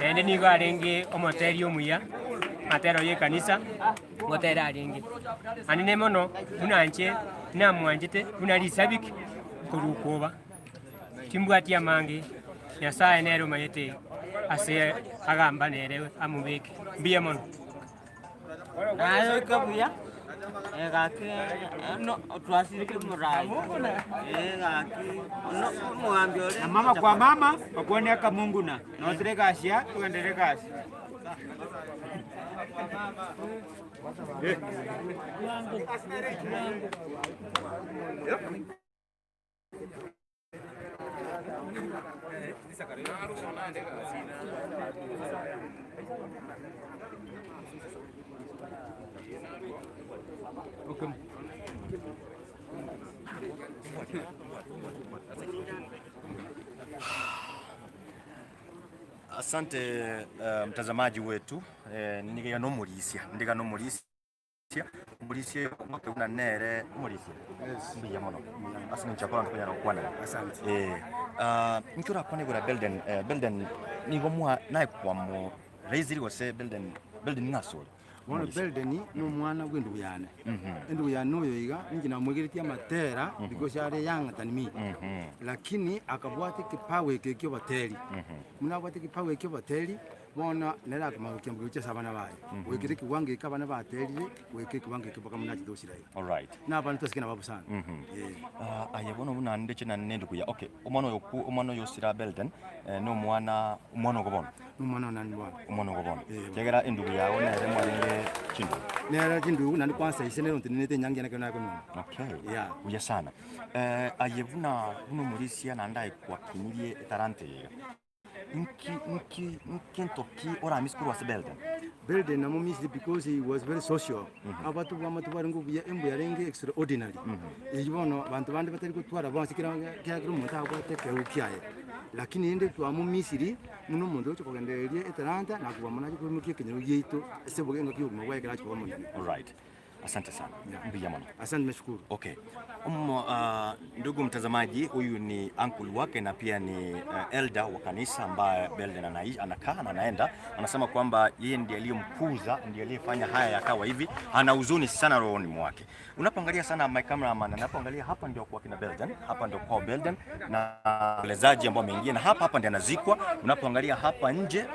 ende ni garenge omoteri omuya atero ye kanisa gotera ringi anine mono unanje na mwanjite unalisabik kurukoba timbwatia mangi Nyasaye nero mayete ase agamba nere amubeke biya mono ayo kabuya egake no twasirike murai egake no muambio mama kwa mama bakone aka Mungu na notiregasia tuendere kasi Okay. Asante mtazamaji wetu ndiga no mulisia mwaka una nere mulisia mbiya mono asini nchakora ntukunya nokwana asante nkura kwane gura BELDEN nigo mwa nae kwa mu raisiri gose BELDEN ngasoro Mwana BELDEN no mwana gwendu yana endu yana oyo iga ngina mwegeritia matera because yare yanga tanimi lakini akabwate kipawe kekyo bateri muna bwate kipawe kekyo bateri bona nera kamarukia mbuche sabana baye wekire kiwange kabana bateri wekire kiwange kiboka muna kidoshirai all right na abantu tosikina babu sana ayabona buna ndece na nendu kuya okay umwana yosira BELDEN no mwana gobona umwana nani bwana umwana gobona kegera endu yawo nere mwalenge chindu nera chindu nani kwanza isene ntinete nyangi na kana kono okay yeah uya sana ayebuna buno mulisia na ndai kwa kinilie tarante Ntoki ora miskuru wa BELDEN na mumisi because he was very social. Abatu bamatu baringo biya embu yarenge extraordinary. Yibono abantu bandi batari gutwara basikira kyagiro umuntu agwateke ukiyaye. Lakini ende twa mumisiri muno mundu cyo kugendererie etaranta na kuba manaje ko mukiye kenyo yito esebo ngo kiyo mwaye kira cyo bamunene. All right. Asante sana. Mbiya mwana. Asante nashukuru. Okay. Ndugu mtazamaji, huyu ni uncle wake na pia ni elder wa kanisa ambaye BELDEN anakaa na anaenda. Anasema kwamba yeye ndiye aliyemkuza, ndiye aliyefanya haya yakawa hivi. Ana huzuni sana rohoni mwake. Unapoangalia sana my cameraman, anapoangalia hapa ndio kwa kina BELDEN, hapa ndio kwa BELDEN na walezaji ambao wameingia na hapa ndio anazikwa. Unapoangalia hapa nje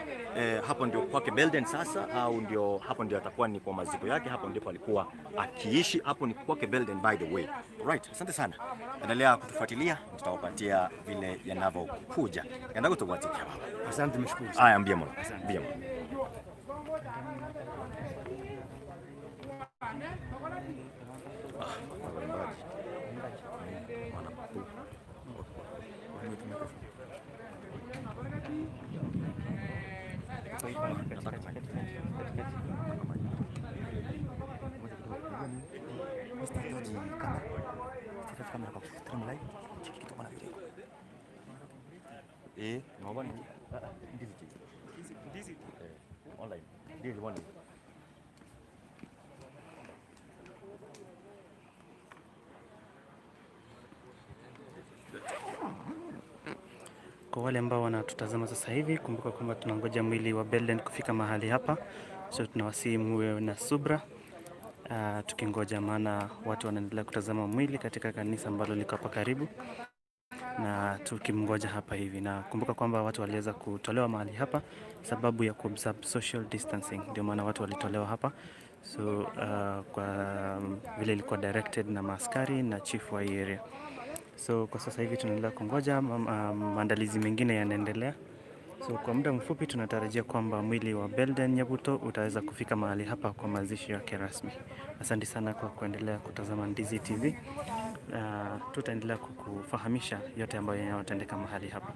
hapo ndio kwake BELDEN sasa, au ndio hapo ndio atakuwa ni kwa maziko yake, hapo ndipo alikuwa akiishi, hapo ni kwake BELDEN by the way. Right, asante sana. Endelea kutufuatilia, tutawapatia vile yanavyokuja. Endelea kutufuatilia baba. Asante mshukuru. Haya mbia mwana. Mbia mwana. Ngomong NDIZI online dia di mana? Kwa wale ambao wanatutazama sasa hivi, kumbuka kwamba tunangoja mwili wa BELDEN kufika mahali hapa, so tunawasihi muwe na subra tukingoja, maana watu wanaendelea kutazama mwili katika kanisa ambalo liko hapa karibu, na tukimngoja hapa hivi. Na kumbuka kwamba watu waliweza kutolewa mahali hapa sababu ya kuobserve social distancing, ndio maana watu walitolewa hapa. So kwa vile ilikuwa directed na maaskari na chief wa area. So kwa sasa hivi tunaendelea kungoja, maandalizi mengine yanaendelea. So kwa muda mfupi tunatarajia kwamba mwili wa BELDEN NYABUTO utaweza kufika mahali hapa kwa mazishi yake rasmi. Asante sana kwa kuendelea kutazama NDIZI TV. Tutaendelea kukufahamisha yote ambayo yanayotendeka mahali hapa.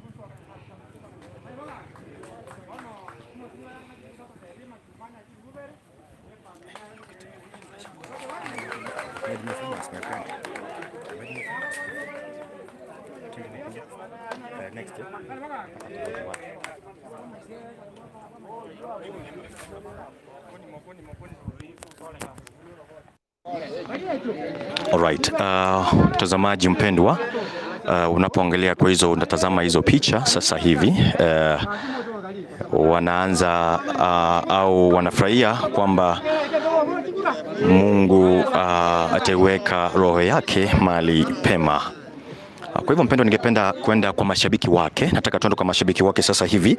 Next year. Alright, mtazamaji mpendwa, unapoangalia kwa hizo, unatazama hizo picha sasa hivi, wanaanza au wanafurahia kwamba Mungu ataiweka roho yake mahali pema. Kwa hivyo mpendo, ningependa kwenda kwa mashabiki wake. Nataka tuende kwa mashabiki wake sasa hivi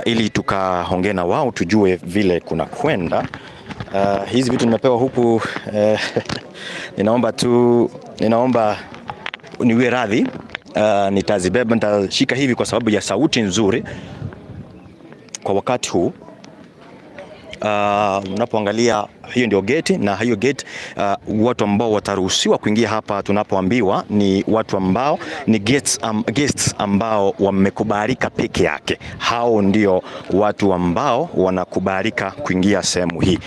ili tukaongee na wao tujue vile kuna kwenda. Hizi vitu nimepewa huku ninaomba niwe radhi. Nitazibeba, nitashika hivi kwa sababu ya sauti nzuri kwa wakati huu. Unapoangalia hiyo ndio gate, na hiyo gate watu ambao wataruhusiwa kuingia hapa tunapoambiwa ni watu ambao ni guests ambao wamekubalika peke yake. Hao ndio watu ambao wanakubalika kuingia sehemu hii.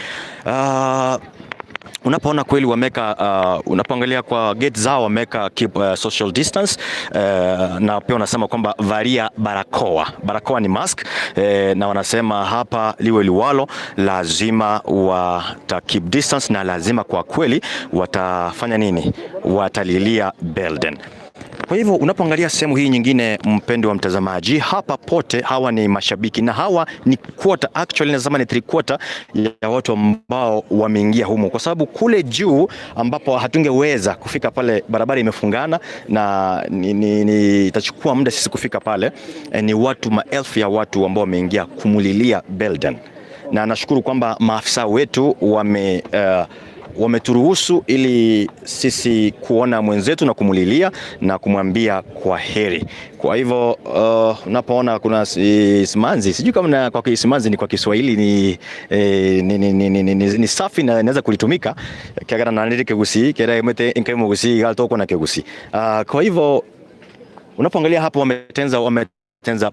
Unapoona kweli wameka unapoangalia kwa gate zao wameka keep social distance, na pia wanasema kwamba valia barakoa. Barakoa ni mask, na wanasema hapa liwe liwalo lazima wata keep distance, na lazima kwa kweli watafanya nini? Watalilia BELDEN. Kwa hivyo unapoangalia sehemu hii nyingine, mpendo wa mtazamaji, hapa pote hawa ni mashabiki, na hawa ni quarter, actually nasema ni 3/4 ya watu ambao wameingia humo, kwa sababu kule juu ambapo hatungeweza kufika pale, barabara imefungana na itachukua muda sisi kufika pale. Ni watu, maelfu ya watu ambao wameingia kumulilia BELDEN, na nashukuru kwamba maafisa wetu wameturuhusu ili sisi kuona mwenzetu na kumulilia na kumwambia kwa heri. Kwa hivyo unapoona kuna simanzi, sijui kama kwa Kisimanzi ni kwa Kiswahili ni safi na inaweza kulitumika kiagana na ndirike Gusii kera imete inkaimu Gusii galtoko na Gusii. Kwa hivyo unapoangalia hapo wametenza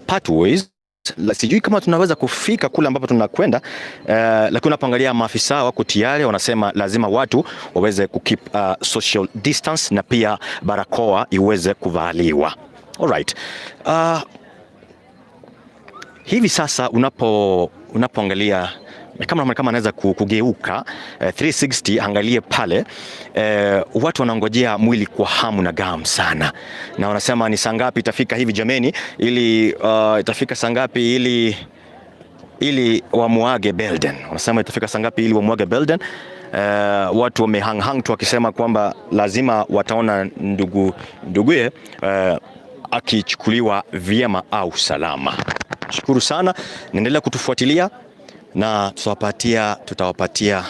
pathways. Sijui kama tunaweza kufika kule ambapo tunakwenda, lakini unapoangalia maafisa wako tayari, wanasema lazima watu waweze kukeep social distance na pia barakoa iweze kuvaliwa. Alright. Hivi sasa unapoangalia kama anaweza kugeuka 360, angalie pale, watu wanangojea mwili kwa hamu na gamu sana, na wanasema ni saa ngapi itafika hivi jameni, ili itafika saa ngapi ili wamuage BELDEN. Wanasema itafika saa ngapi ili wamuage BELDEN. Watu wamehang tu wakisema kwamba lazima wataona nduguye akichukuliwa vyema au salama. Shukuru sana, naendelea kutufuatilia na tutawapatia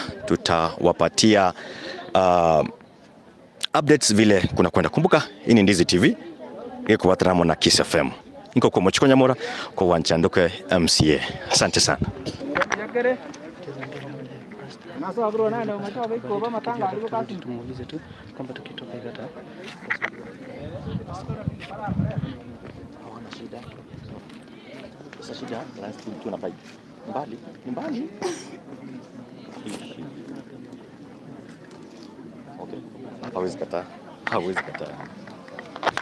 updates vile kuna kwenda. Kumbuka hii ni NDIZI TV, iko wataramo na Kisii FM. Niko kwa Mochiko Nyamora kwa Wanchandoke MCA. Asante sana. Tumuulize tu kwamba tukitoka hata hawana shida. Sasa shida lazima tunafanya mbali. Okay. Hawezi kataa.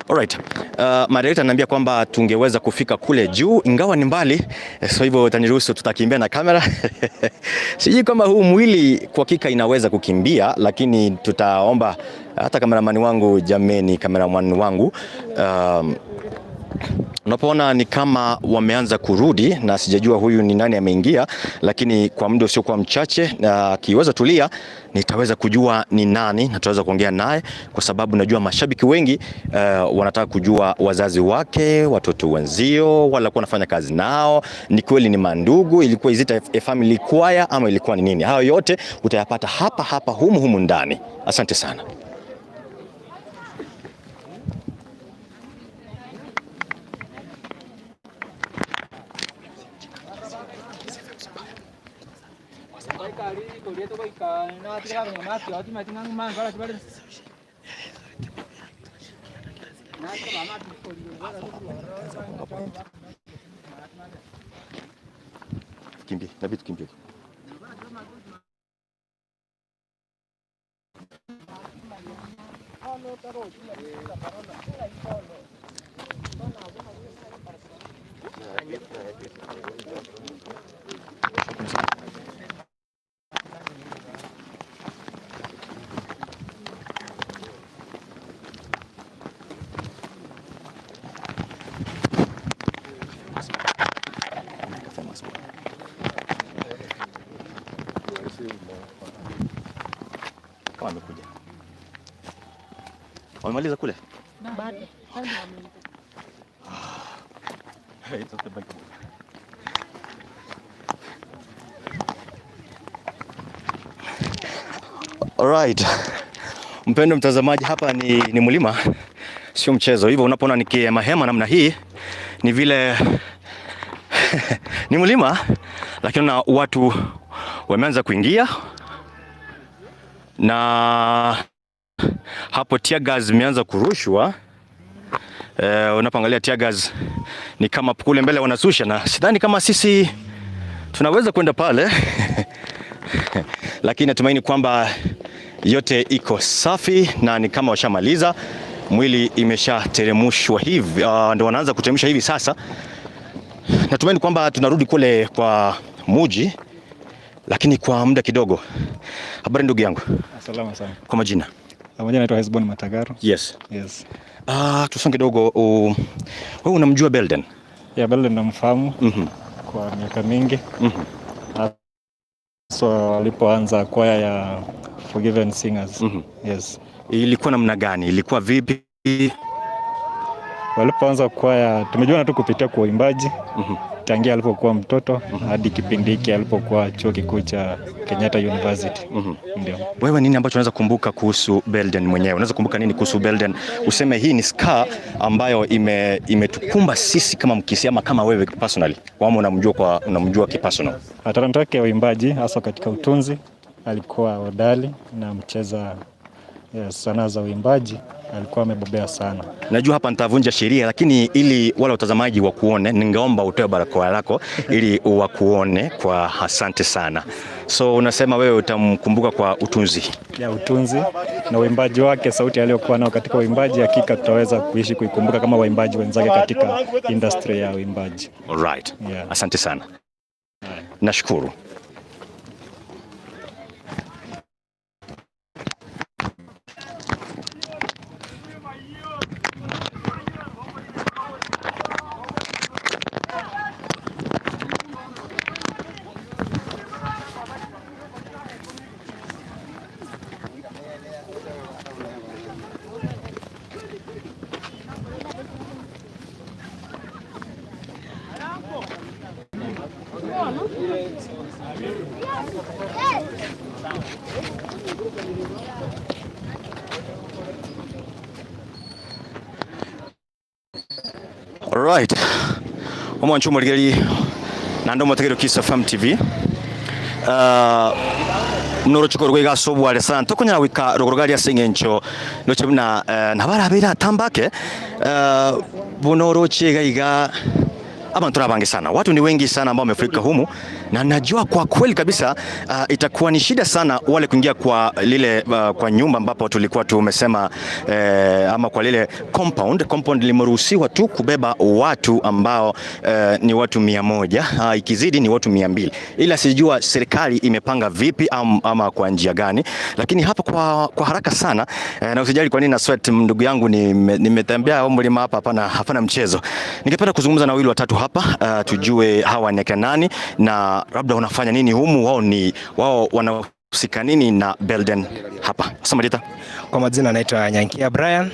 Alright. Moderator ananiambia kwamba tungeweza kufika kule juu ingawa ni mbali. So hivyo utaniruhusu tutakimbia na kamera. Sijui kama huu mwili kwa hakika inaweza kukimbia, lakini tutaomba hata kameramani wangu, jameni kameramani wangu, unapoona ni kama wameanza kurudi, na sijajua huyu ni nani ameingia, lakini kwa muda usio kwa mchache na akiweza tulia nitaweza kujua ni nani na tutaweza kuongea naye, kwa sababu najua mashabiki wengi wanataka kujua wazazi wake, watoto wenzio, wala kwa nafanya kazi nao, ni kweli ni mandugu, ilikuwa izita a family choir ama ilikuwa ni nini. Hayo yote utayapata hapa humu ndani. Asante sana. Kimbia, inabidi kimbia. Wamekuja. Wamemaliza kule? Bado. Hey, it's okay, bye. Alright. Mpendo mtazamaji, hapa ni mlima, sio mchezo. Hivyo unapoona nikihema namna hii ni vile ni mlima, lakini na watu wameanza kuingia na hapo tear gas zimeanza kurushwa. Unapoangalia tear gas ni kama kule mbele wanasusha, na sidhani kama sisi tunaweza kwenda pale lakini natumaini kwamba yote iko safi na ni kama washamaliza. Mwili imeshateremshwa hivi, ndio wanaanza kuteremsha hivi sasa. Natumaini kwamba tunarudi kule kwa muji, lakini kwa muda kidogo. Habari ndugu yangu? Salama sana. Kwa majina? Majina naitwa Hesbon Matagaro. Yes. Yes. Tusonge kidogo. Wewe unamjua Belden? Yeah, Belden namfahamu. Kwa miaka mingi. So alipoanza kwaya ya Forgiven Singers. Yes. Ilikuwa namna gani? Ilikuwa vipi? Walipoanza kwaya tumejuana tu kupitia kwa uimbaji. Tangia alipokuwa mtoto hadi kipindi hiki alipokuwa chuo kikuu cha Kenyatta University. Ndio. Wewe nini ambacho unaweza kumbuka kuhusu Belden mwenyewe? Unaweza kumbuka nini kuhusu Belden? Useme hii ni scar ambayo imetukumba sisi kama Mkisii ama kama wewe personally. Wao unamjua kipersonal. Talanta yake ya uimbaji hasa katika utunzi, alikuwa hodari na mcheza sanaa za uimbaji, alikuwa amebobea sana. Najua hapa nitavunja sheria, lakini ili wale watazamaji wakuone, ningeomba utoe barakoa lako ili wakuone. Kwa asante sana. So unasema wewe utamkumbuka kwa utunzi? Ya utunzi na uimbaji wake, sauti aliyokuwa nao katika uimbaji, hakika tutaweza kuikumbuka kama waimbaji wenzake katika industry ya uimbaji. Alright. Yeah. Asante sana. Nashukuru. Alright. Omwanchu muligeli nando motegero Kisii FM TV. Mnoro chikoro gwa sobwale sana tokonya wika rogorgali asengencho no chebuna nabarabira tambake bunoro chega iga abantu rabange sana. Watu ni wengi sana ambao wamefika humu, na najua kwa kweli kabisa itakuwa ni shida sana wale kuingia kwa lile kwa nyumba ambapo tulikuwa tumesema ama kwa lile compound limeruhusiwa tu kubeba watu ambao ni watu 100, ikizidi ni watu 200. Ila sijua serikali imepanga vipi ama kwa njia gani, lakini hapa kwa haraka sana na usijali kwa nini na sweat ndugu yangu, nimetembea mlima hapana mchezo. Ningependa kuzungumza na wawili watatu hapa tujue hawa ni nani na labda unafanya nini humu, wao wanahusika nini na Belden hapa. Samadita. Kwa majina naitwa Nyanchoka Brian.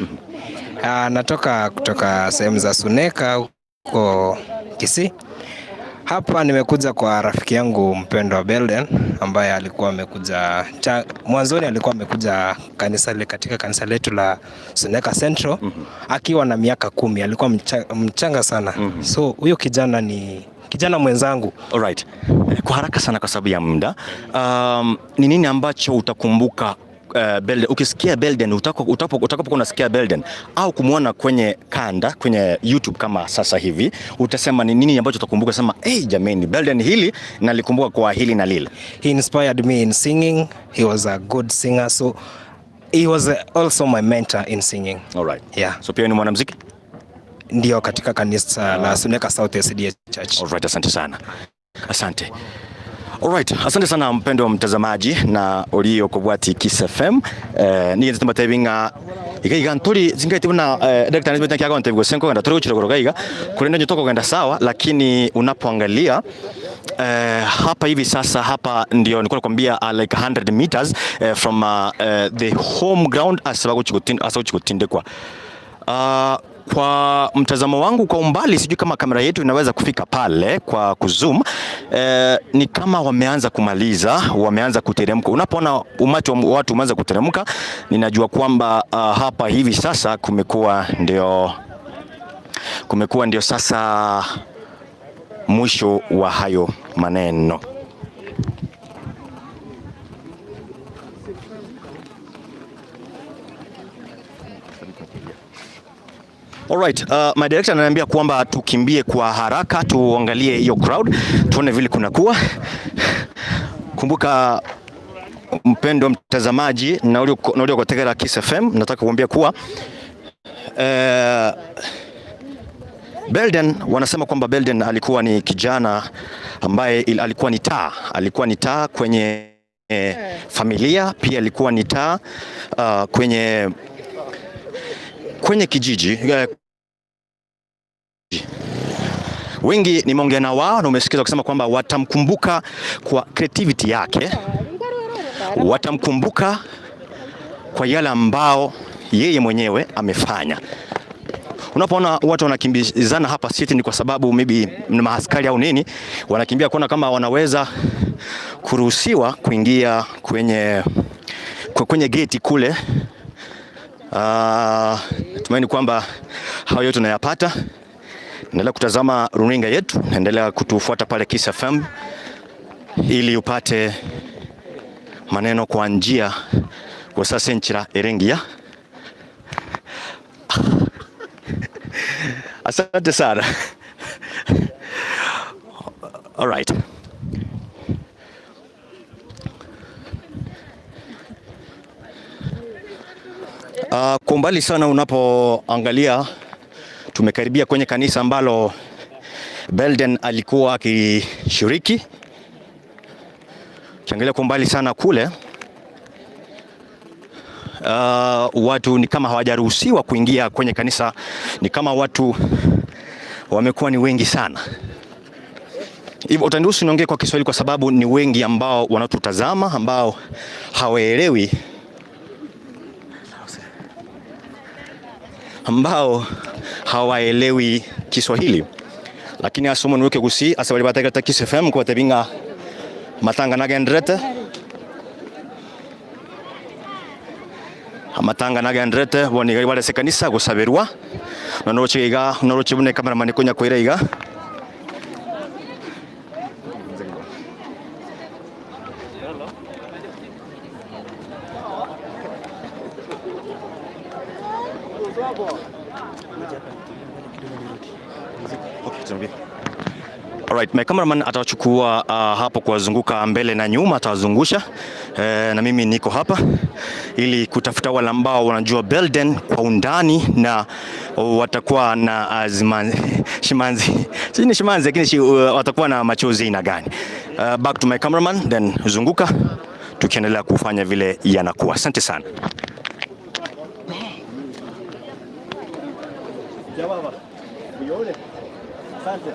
Natoka kutoka sehemu za Suneka huko Kisii. Hapa nimekuja kwa rafiki yangu mpendwa Belden ambaye alikuwa amekuja mwanzoni, alikuwa amekuja katika kanisa letu la Suneka Central akiwa na miaka 10. Alikuwa mchanga sana. So huyo kijana ni kijana mwenzangu. Alright. Kwa haraka sana kwa sababu ya muda, ni nini ambacho utakumbuka Belden? Ukisikia Belden utakapokuwa unasikia Belden au kumuona kwenye kwenye YouTube kama sasa hivi, utasema ni nini ambacho utakumbuka? Sema jamani, Belden hili nalikumbuka kwa hili na lile. He inspired me in singing. He was a good singer, so he was also my mentor in singing. Alright. Yeah. So pia ni mwanamuziki? Ndio, katika kanisa la Suneka South SDA Church. Alright, asante sana. Asante. Alright, asante sana mpendo mtazamaji na ulio kubwati Kisii FM. Ni nzima tabinga iga nturi zingaiti buna director management yako ntabwo senko nganda turi gucira goroga iga kuri ndio toko ganda sawa, lakini unapoangalia hapa hivi sasa, hapa ndio nilikuwa nakwambia like 100 meters from the home ground asabagukutindekwa. Kwa mtazamo wangu kwa umbali, sijui kama kamera yetu inaweza kufika pale kwa kuzoom, ni kama wameanza kumaliza, wameanza kuteremka. Unapoona umati wa watu umeanza kuteremka, ninajua kwamba hapa hivi sasa kumekuwa ndio sasa mwisho wa hayo maneno. Alright, my director ananiambia kwamba tukimbie kwa haraka, tuangalie hiyo crowd, tuone vile kunakuwa. Kumbuka mpendo mtazamaji na ulio kutegea Kiss FM, nataka kuambia kuwa BELDEN, wanasema kwamba BELDEN alikuwa ni kijana ambaye alikuwa ni taa kwenye familia, pia alikuwa ni taa kwenye kijiji. Wengi nimeongea na wao na umesikiza kusema kwamba watamkumbuka kwa creativity yake, watamkumbuka kwa yale ambao yeye mwenyewe amefanya. Unapoona watu wanakimbizana hapa city ni kwa sababu maybe ni maaskari au nini, wanakimbia kuona kama wanaweza kuruhusiwa kuingia kwenye gate kule. Tumaini kwamba hayo yote tunayapata. Endelea kutazama runinga yetu, endelea kutufuata pale Kiss FM ili upate maneno kwa njia kwa sasa nchira erengia. Asante sana. All right. Kwa mbali sana unapoangalia, tumekaribia kwenye kanisa ambalo BELDEN alikuwa akishiriki. Ukiangalia kwa mbali sana kule, watu ni kama hawajaruhusiwa kuingia kwenye kanisa, ni kama watu wamekuwa ni wengi sana. Hivyo utaniruhusu niongee kwa Kiswahili kwa sababu ni wengi ambao wanatutazama ambao hawaelewi Kiswahili. Lakini asumo nuke Gusii asabali batagata Kiss FM kwa tebinga matanga nagendrete. Amatanga nagendrete boni gari wale sekanisa gusaberwa. Noroche bune cameraman konya kwira iga. Alright, my cameraman atachukua hapo kuwazunguka mbele na nyuma, atawazungusha na mimi niko hapa ili kutafuta wale ambao wanajua BELDEN kwa undani na watakuwa na shimanzi lakini watakuwa na machozi aina gani. Back to my cameraman, then zunguka tukiendelea kufanya vile yanakuwa. Asante sana. Asante.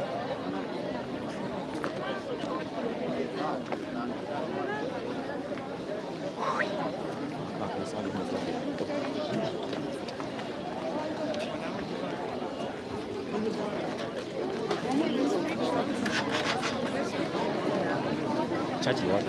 Chaji wapi?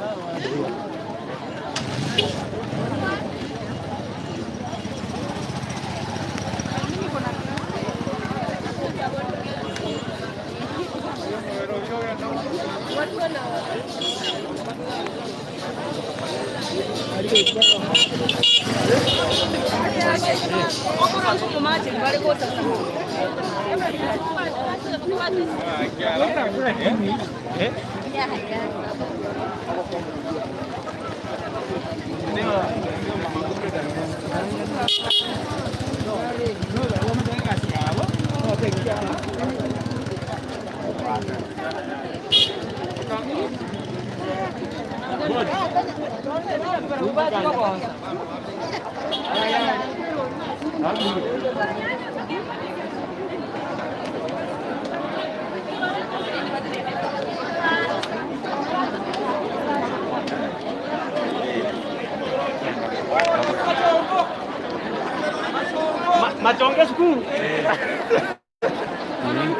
Machonge siku.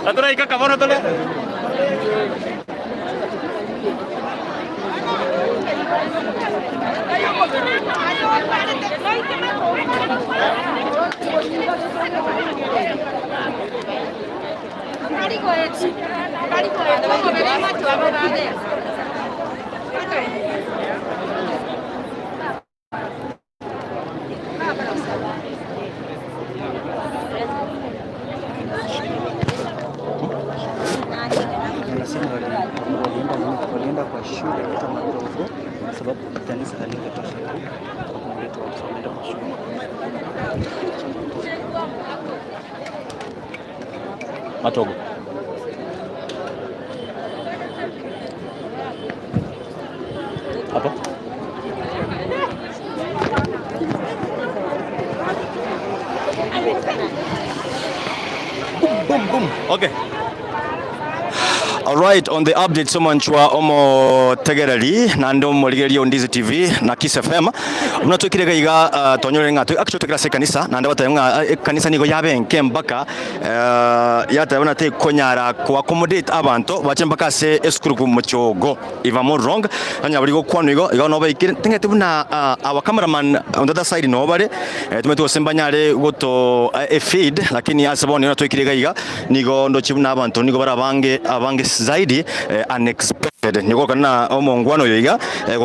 Atura ika kabono tole. Walienda kwa shule hata madogo sababu kanisa halingetosha kumleta wameenda kwa shule. Matogo. Apa? Boom. Okay. Alright, on the update someone chwa omo tegereri na ndo moligerio NDIZI TV na Kisii FM mnatwikirega iga tonyore ngatu actually se kanisa na ndabata nga kanisa nigo yabenke mpaka yatabona te konyara ko accommodate abantu bache mpaka se esukuru ku muchogo if I'm not wrong anya bari go kwano igo no baikire tingete buna our cameraman on the other side no bare tumetu sembanyare goto feed lakini asaboni natwikirega iga nigo ndo chibuna abantu nigo barabange abange zaidi unexpected. Niko kana omongwano yoiga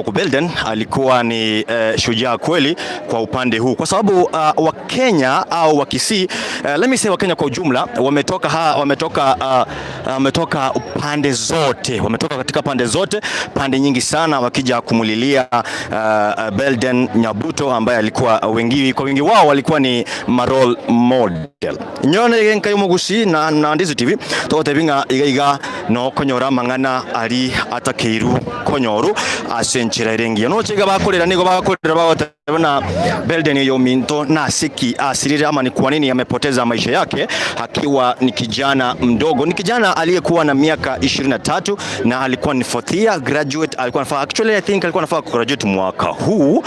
kwa BELDEN alikuwa ni shujaa kweli kwa upande huu, kwa sababu wa Kenya au wa Kisii, let me say wa Kenya kwa ujumla wametoka pande zote, wametoka katika pande zote, pande nyingi sana, wakija kumulilia BELDEN NYABUTO ambaye alikuwa wengi wao walikuwa ni role model. Nyone nkayo Gusii na NDIZI TV tote binga iga no konyora mangana ari atakeiru konyoru asenchira irengia no chiga bakorera nigo bakorera bagotabona BELDEN yo minto na siki asirire ama ni kwa nini amepoteza maisha yake akiwa ni kijana mdogo. Ni kijana aliyekuwa na miaka 23 na alikuwa ni fourth year graduate. Alikuwa anafaa actually I think alikuwa anafaa graduate mwaka huu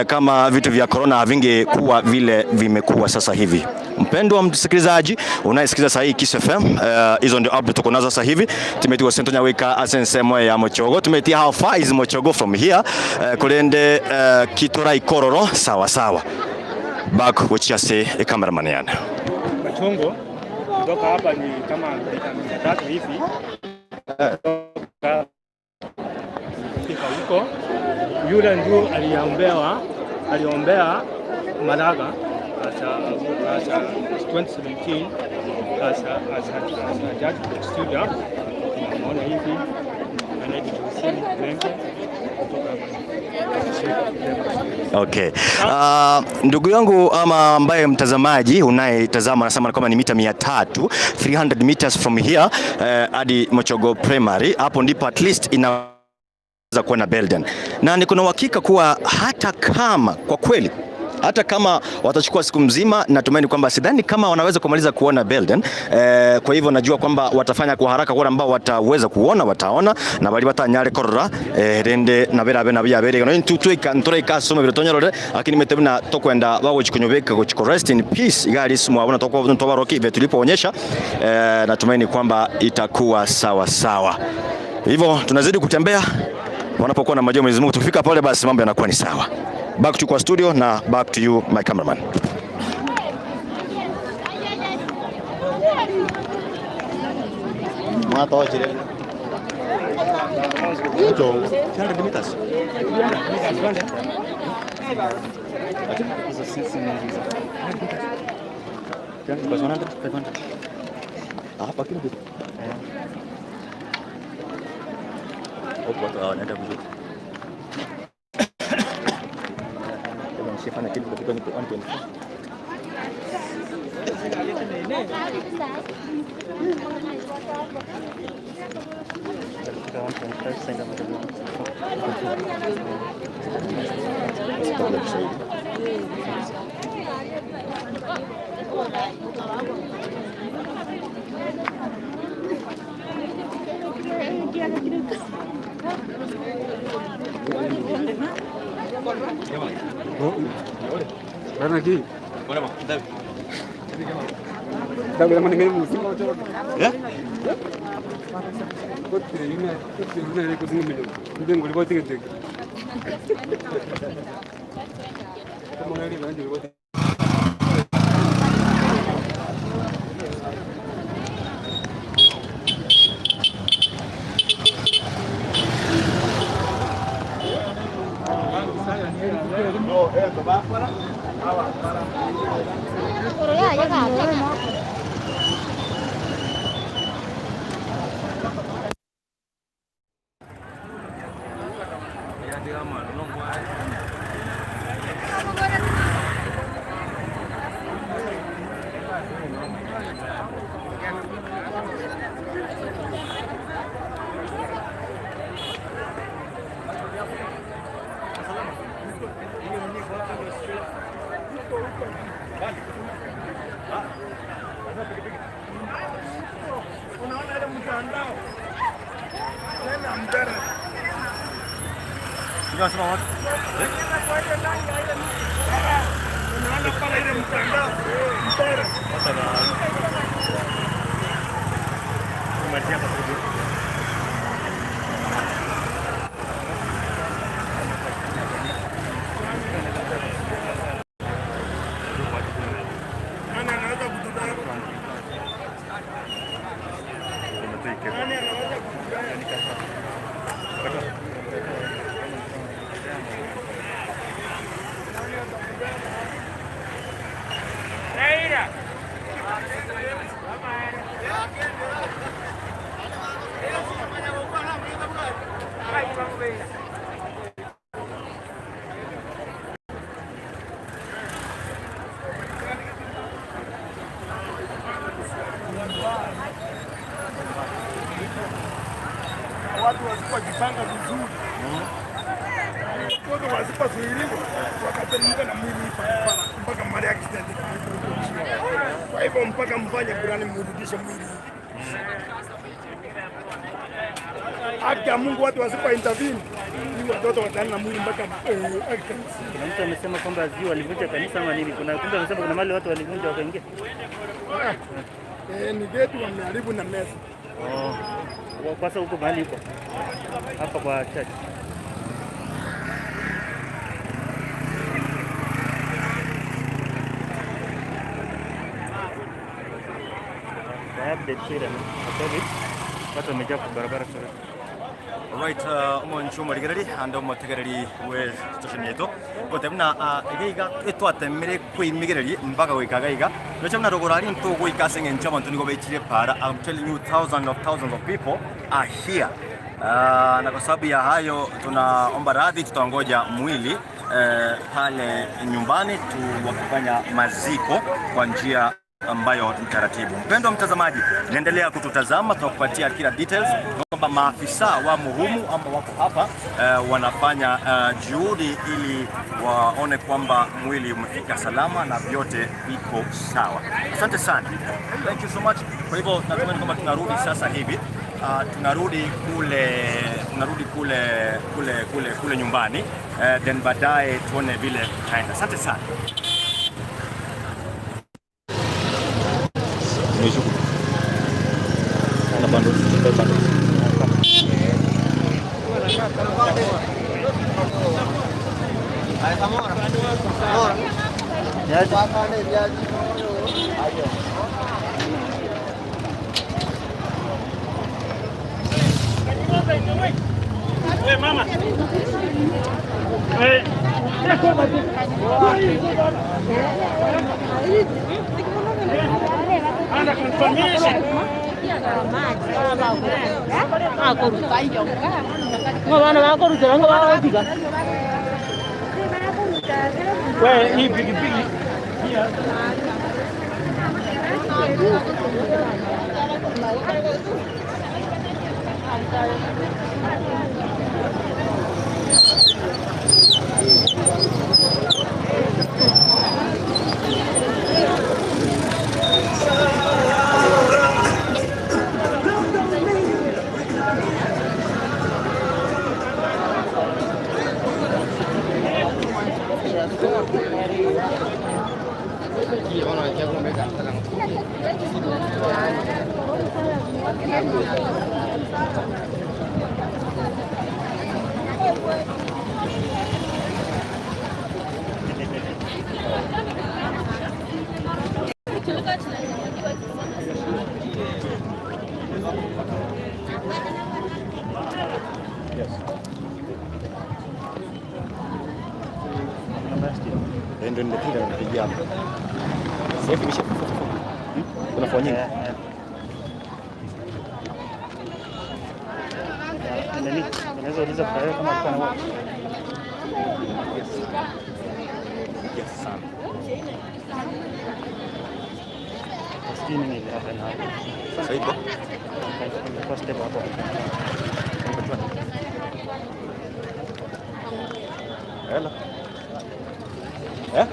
kama vitu vya corona havingekuwa vile vimekuwa sasa hivi. Mpendwa msikilizaji unayesikiza sasa hii Kisii FM, hizo ndio update tuko nazo sasa hivi. Tumetiwa sentonya weka asensemo ya mochogo, tumetia how far is mochogo from here kulende kitora ikororo sawa back uchiase cameraman yana machongo kutoka hapa ni kama tatu hivi kifika huko yule ndio aliombea Malaga as 2017 as a judge student. Tunaona hivi Okay. Ndugu yangu ama ambaye mtazamaji unayetazama nasema kama ni mita 300 meters from here hadi Mochogo Primary, hapo ndipo at least inaweza kuwa na BELDEN. Na niko na uhakika kuwa hata kama watachukua siku mzima, natumaini kwamba sidhani kama wanaweza kumaliza kuona BELDEN. Kwa hivyo najua kwamba watafanya kwa haraka, kwa ambao wataweza kuona wataona na bali batanyare korora rende na berabe na byabere no intutweka ntoreka somo birotonyarore lakini metebuna tokwenda bawo chikonyobeka go chiko rest in peace igali simu abona tokwa ntobaroki ve tulipoonyesha. Natumaini kwamba itakuwa sawa. Hivyo tunazidi kutembea wanapokuwa na majao Mwenyezi Mungu, tukifika pale basi mambo yanakuwa ni sawa. Back to kwa studio na back to you my cameraman. Mwato wajire. Ndio. 100 meters. Apa kitu? Opo naenda vizuri. Sifanya kitu katika niko on 25. Watu wasipojipanga vizuri, watu wasipozuiliwa wakateremka na mwili mpaka mali accident. Kwa hivyo mpaka mfanye burani mrudishe mwili. Haki ya Mungu, watu wasipo intervene ni watoto watani na mwili mpaka accident. Kuna mtu amesema kwamba zio walivunja kanisa ama nini? Kuna mtu amesema kuna mali watu walivunja wakaingia. Ni geti wameharibu na meza. Kwa sasa huko mahali huko hapa kwa church. Watu wamejaa kwa barabara sana. Alright, omoncho morigereri ando motegereri we station yetu gotemna igiga etwatemere kwimigereri mpaka gwikagaiga nochemna rogorari nto gwikasenge nchama ntuni go bechire para. I'm telling you thousands of people are here. Na kwa sababu ya hayo tunaomba radhi, tutangoja mwili pale nyumbani wakifanya maziko kwa njia ambayo ni taratibu. Mpendwa mtazamaji, naendelea kututazama, tunakupatia kila details kwamba maafisa wa muhumu ama wako hapa wanafanya juhudi ili waone kwamba mwili umefika salama na vyote viko sawa. Asante sana. Thank you so much. Kwa hivyo natumaini kwamba tunarudi sasa hivi. Tunarudi kule nyumbani, then baadaye tuone vile tutaenda. Asante sana. Hey mama. Hey. Ana confirmation. Ngobana bakorutira ngo bawatika. Wewe hii pikipiki. Ndio ndio napigia hapo. Sasa hivi unafanya nini? Nani? Unaweza uliza kwa kama alikuwa na watch. Yes sana. Sijui nini ile hapa na. Sasa hivi first step hapo. Hello. Eh?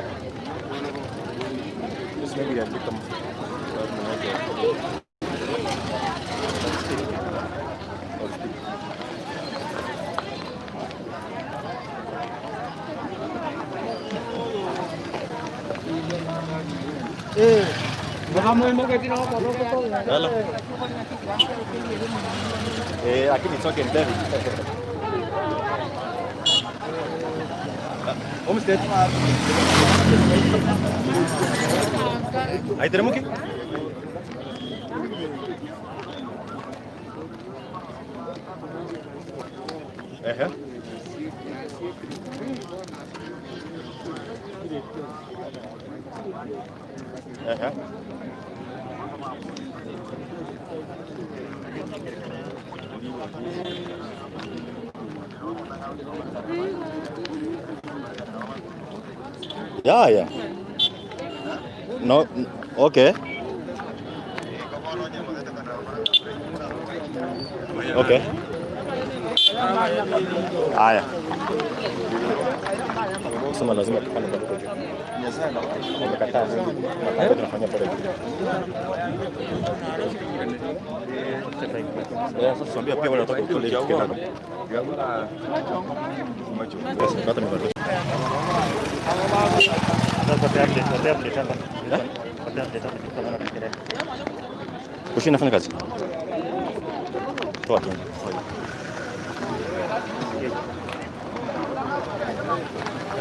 This maybe I become Hello. Lakini it's okay David. Homestead. Ahí tenemos que. Ajá. Ajá. Yeah. No, okay. Okay. Haya. Sema lazima tufanye kwa huko juu. Umekataa. Matatizo tunafanya pale juu. Sasa tuambie pia wale watoto kule kienda. Kushi nafanya kazi. Toa tu.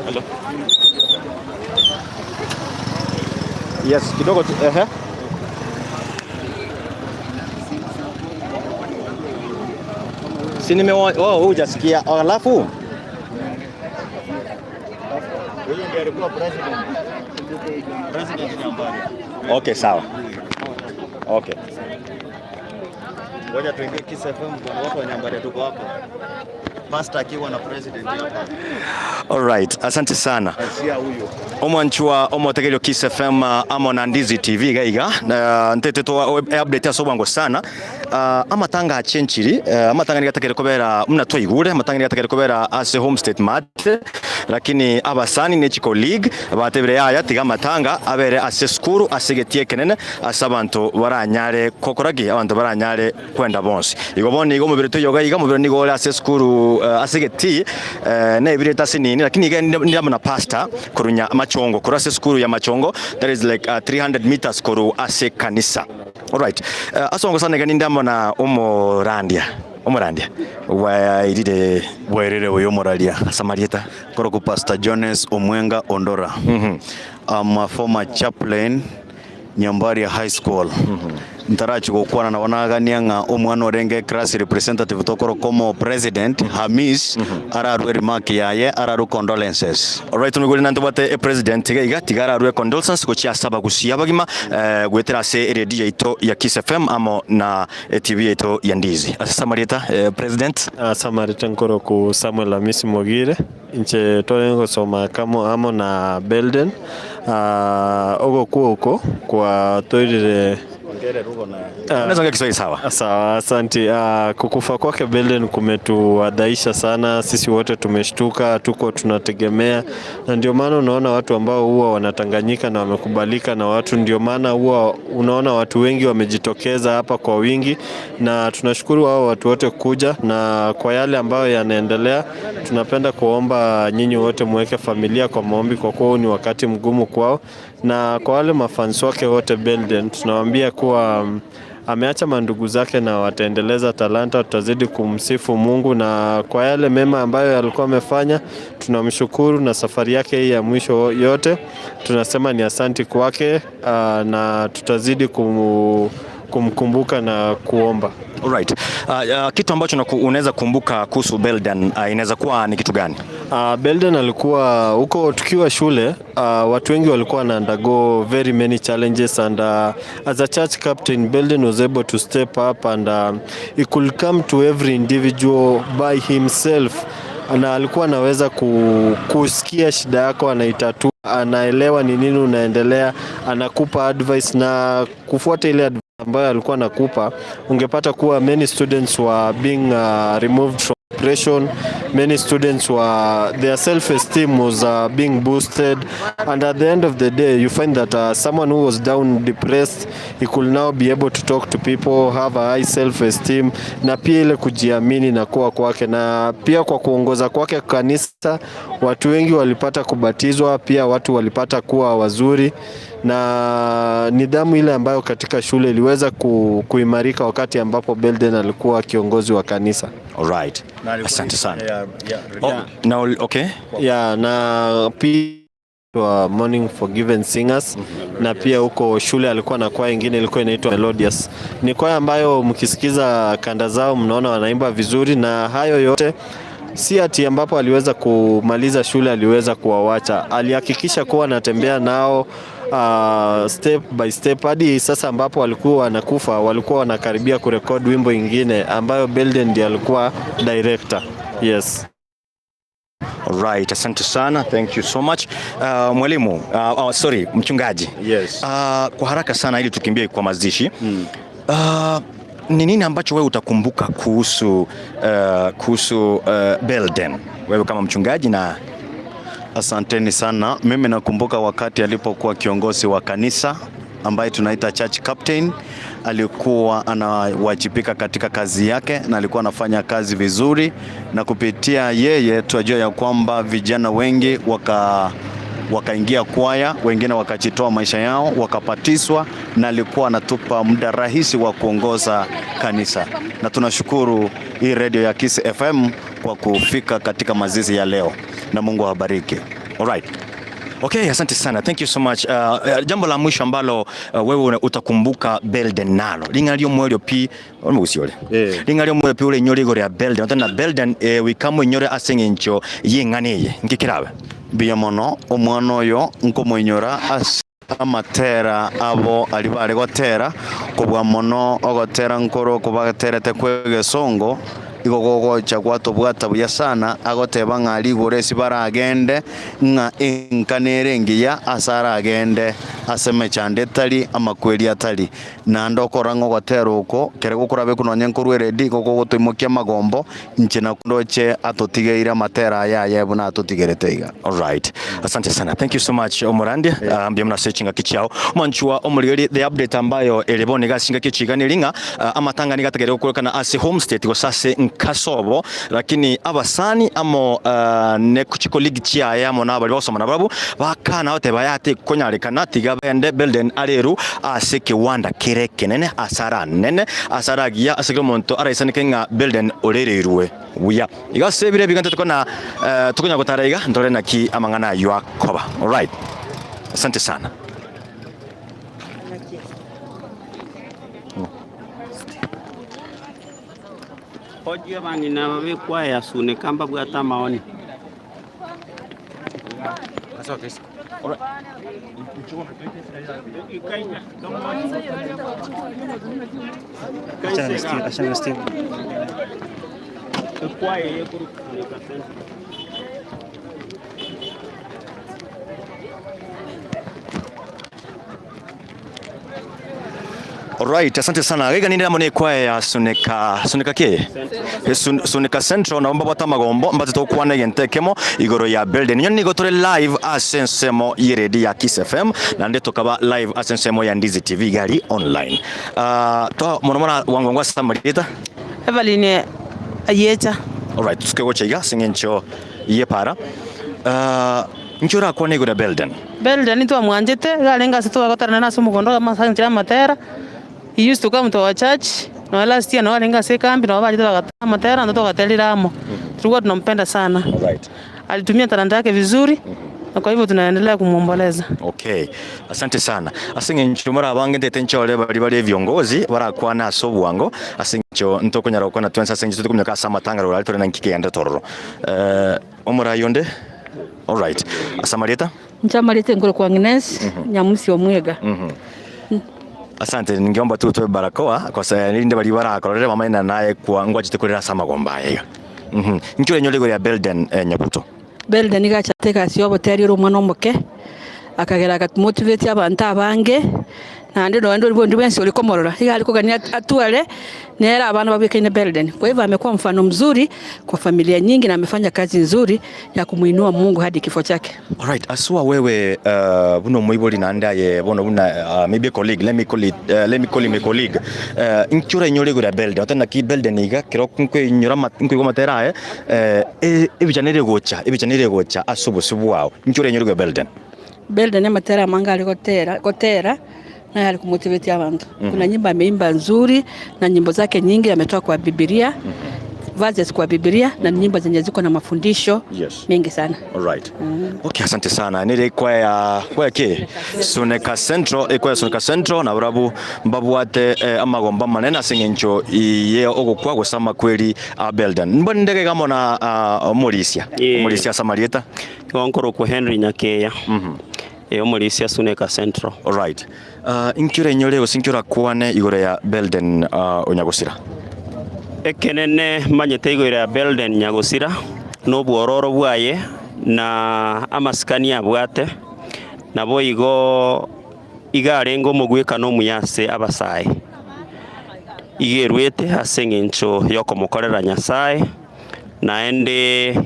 Hello. Yes, kidogo tu. Si nimeona hujasikia. Alafu huyu ndiye alikuwa president Nyambari. Okay, sawa. Okay. Ngoja tuingie Kisii FM kwa watu wa Nyambari tuko hapa. Pastor akiwa na president hapa. All right, asante sana. Asia huyo. Omwanchwa omotegerio Kisii FM amo na NDIZI TV gaiga na ntete to update asobwango sana. Amatanga achenchiri amatanga nigatakere kobera muna toigure amatanga nigatakere kobera as home state mat lakini abasani ne chiko league batebere aya tiga matanga abere ase skuru asegetie kenene asabantu baranyare kokoragi abantu baranyare kwenda bonse igoboni igo mubire toyoga iga mubire nigole ase skuru asegeti na ibire tasinini lakini iga ndamuna pastor kurunya machongo kurase skuru ya machongo that is like 300 meters koru ase kanisa. All right, asongo sana gani ndamona umurandia wairire wairire uyo moralia samarieta koroko Pastor Jones Omwenga Ondora. I'm a former chaplain Nyambari High School. Ntarachi gukwana na wanagania nga omwana orenge class representative tokoro como president Hamis araru remark yaye araru condolences. All right, tumiguri nanto bate president tiga tigara araru condolences ko chia saba Gusii abagima gwetera se radio ito ya Kisii FM amo na TV ito ya NDIZI. Asa Marieta president Samarieta nkoro ku Samuel Amisi Mogire inche tolengo soma kamo amo na BELDEN ogo kuoko kwa toire Unaweza ongea Kiswahili sawa? Sawa, asante. Kukufa kwake Belden kumetuadhaisha sana. Sisi wote tumeshtuka, tuko tunategemea. Na ndio maana unaona watu ambao huwa wanatanganyika na wamekubalika na watu, ndio maana huwa unaona watu wengi wamejitokeza hapa kwa wingi, na tunashukuru hao watu wote kuja. Na kwa yale ambayo yanaendelea, tunapenda kuomba nyinyi wote muweke familia kwa maombi, kwa kuwa ni wakati mgumu kwao. Na kwa wale mafans wake wote Belden, tunawaambia kuwa ameacha mandugu zake na wataendeleza talanta. Tutazidi kumsifu Mungu, na kwa yale mema ambayo alikuwa amefanya tunamshukuru, na safari yake hii ya mwisho yote tunasema ni asanti kwake, na tutazidi kumkumbuka na kuomba. Alright. Kitu ambacho unaweza kumbuka kuhusu Belden inaweza kuwa ni kitu gani? Belden alikuwa huko tukiwa shule, watu wengi walikuwa na undergo very many challenges, and as a church captain Belden was able to step up, and he could come to every individual by himself, na alikuwa anaweza kusikia shida yako, anaitatua, anaelewa ni nini unaendelea, anakupa advice, na kufuata ile advice ambayo alikuwa anakupa, ungepata kuwa many students were being removed from depression. Many students were, their self-esteem was being boosted, and at the end of the day you find that someone who was down, depressed, he could now be able to talk to people, have a high self-esteem, na pia ile kujiamini na kuwa kwake. Na pia kwa kuongoza kwake kanisa, watu wengi walipata kubatizwa, pia watu walipata kuwa wazuri, na nidhamu ile ambayo katika shule iliweza kuimarika wakati ambapo Belden alikuwa kiongozi wa kanisa. Alright. Asante sana. Now, okay. Na pia Morning Forgiven Singers, na pia huko shule alikuwa na kwaya nyingine ilikuwa inaitwa Melodious. Ni kwaya ambayo mkisikiza kanda zao mnaona wanaimba vizuri, na hayo yote si ati ambapo aliweza kumaliza shule aliweza kuwawacha. Alihakikisha kuwa anatembea nao step by step hadi sasa ambapo walikuwa wanakufa, walikuwa wanakaribia kurekodi wimbo ingine ambayo Belden ndiye alikuwa director. Yes. Alright, asante sana. Thank you so much. Mwalimu, mchungaji. Yes. Kwa haraka sana ili tukimbie kwa mazishi. Ni nini ambacho wewe utakumbuka kuhusu Belden, wewe kama mchungaji? Na asanteni sana. Mimi nakumbuka wakati alipokuwa kiongozi wa kanisa ambaye tunaita church captain, alikuwa anawajibika katika kazi yake na alikuwa anafanya kazi vizuri, na kupitia yeye tunajua ya kwamba vijana wengi wakaingia kwaya, wengine wakajitoa maisha yao, wakapatiswa, na alikuwa anatupa muda rahisi wa kuongoza kanisa. Na tunashukuru hii radio ya Kisii FM kwa kufika katika mazishi ya leo, na Mungu awabariki. Alright. Okay, asante sana. Thank you so much. Jambo la mwisho ambalo wewe utakumbuka Belden nalo. Lingalio mwelio pi omusiole. Lingalio mwelio pi ule nyori gore ya Belden. Otana Belden wikamu nyore asengencho yenganiye. Nkikirawe. Biyamono omwana oyo nkomonyora amatera abo alibare gotera kubwa mono ogotera nkoro kubaterete kwegesongo igogogo chagwato bwata buya sana agoteba ng'ali goresi baragende nga inkanerengiya asara agende aseme chande tali amakweli atali na ndokorango gotera uko kere gukurabe kunonye nkurweredi gogo gotoimokia magombo nchina kundoche atotigeira matera ya yebuna atotigerete iga. Alright, asante sana. Thank you so much Omorandi. Mbiamna searching kichao manchua omuliri the update ambayo elebone gasinga kichiganiringa amatanga ni gategere gukoreka as homestate go sase kasobo, lakini abasani amo ne kuchiko ligi chia ya mona bali basoma nababu bakana ote bayate konyarekana tiga bende Belden aleru aseke wanda kireke nene asara nene asaragia Kemunto araisanike nga Belden orereruwe uya igasebire bigante tukona tukonya gotaraiga ndore naki amangana yakoba. Alright, asante sana. Hoji bani na wamekuwa ya sune kamba bwata maoni. Asante. Alright. Acha Steve. Kwa yeye Alright, asante sana. Gega ninde namone kwa ya Suneka ke? Suneka Central na mbaba tamagombo mbaze to kwana yentekemo igoro ya BELDEN. Nyoni gotore live asensemo yiredi ya Kiss FM na nde tokaba live asensemo ya NDIZI TV gari online. To monomona wangongwa samarita. Evaline ayeta. Alright, tuske woche ya singencho yepara. Nchura kwa nego da BELDEN. BELDEN ni to mwanjete galenga situ gotara na sumu kondoga masanjira matera. He used to come to our church. No last year no alenga se kambi no bali to matera ndo tukateliramo. Tulikuwa tunampenda sana. Alright. Alitumia talanta yake vizuri. Na kwa hivyo tunaendelea kumwomboleza. Okay. Asante sana. Asingencho mara bange detencho le bali viongozi barakwa na sobu wango. Asingencho ntokonyara ukona twensa asingencho tukumyaka samatanga ro alito na nkike yanda tororo. Omura yonde. Alright. Asamarita? Nchamarita ngoro kwa Agnes, Nyamusi omwega. Asante, ningeomba tu utoe barakoa kwa sababu nilinde bali barakoa mama ina naye kwa ngwa jitekolera sama gomba yega. Nkyo nyole ya BELDEN Nyabuto. BELDEN igachateka sio boteri ro mwana omoke. Akagera akatmotivate abantu abange. Na ndio ndio bondi bensi ulikomorora. Higa alikogania atuale nera abana babike BELDEN. Kwa hivyo amekuwa mfano mzuri kwa familia nyingi na amefanya kazi nzuri ya kumuinua Mungu hadi kifo chake. Alright, aswa wewe buno muiboli na ndaye bono buna maybe colleague, let me call him a colleague. Inkyura nyole go ya BELDEN. Otana ki BELDEN iga kiro kunkwe nyura nkwe matera ebijanire gocha asubusubu wao. Inkyura nyole go ya BELDEN. BELDEN matera manga alikotera na alikumotivate abantu. Kuna nyimbo ameimba nzuri na nyimbo zake nyingi ametoa kwa Biblia. Verses kwa Biblia na nyimbo zenye ziko na mafundisho mengi sana. Alright. Okay, asante sana. Nile kwa ke Suneka Central, kwa Suneka Central na urabu mbabu wate amagomba manena singencho iye okukwa gusama kweli BELDEN. Mbondege kama na Mulisia Samarieta. Ngonkoro kwa Henry Nyakeya. Mulisia Suneka Central. Alright. Inkure nyole osinkura kwane igore ya BELDEN Onyagusira. Ekenene manyete igore ya BELDEN Nyagusira no bwororo bwaye na amaskania bwate nabo igarengo mugweka no muyase abasaye igerwete asengencho yokomukorera Nyasaye na ende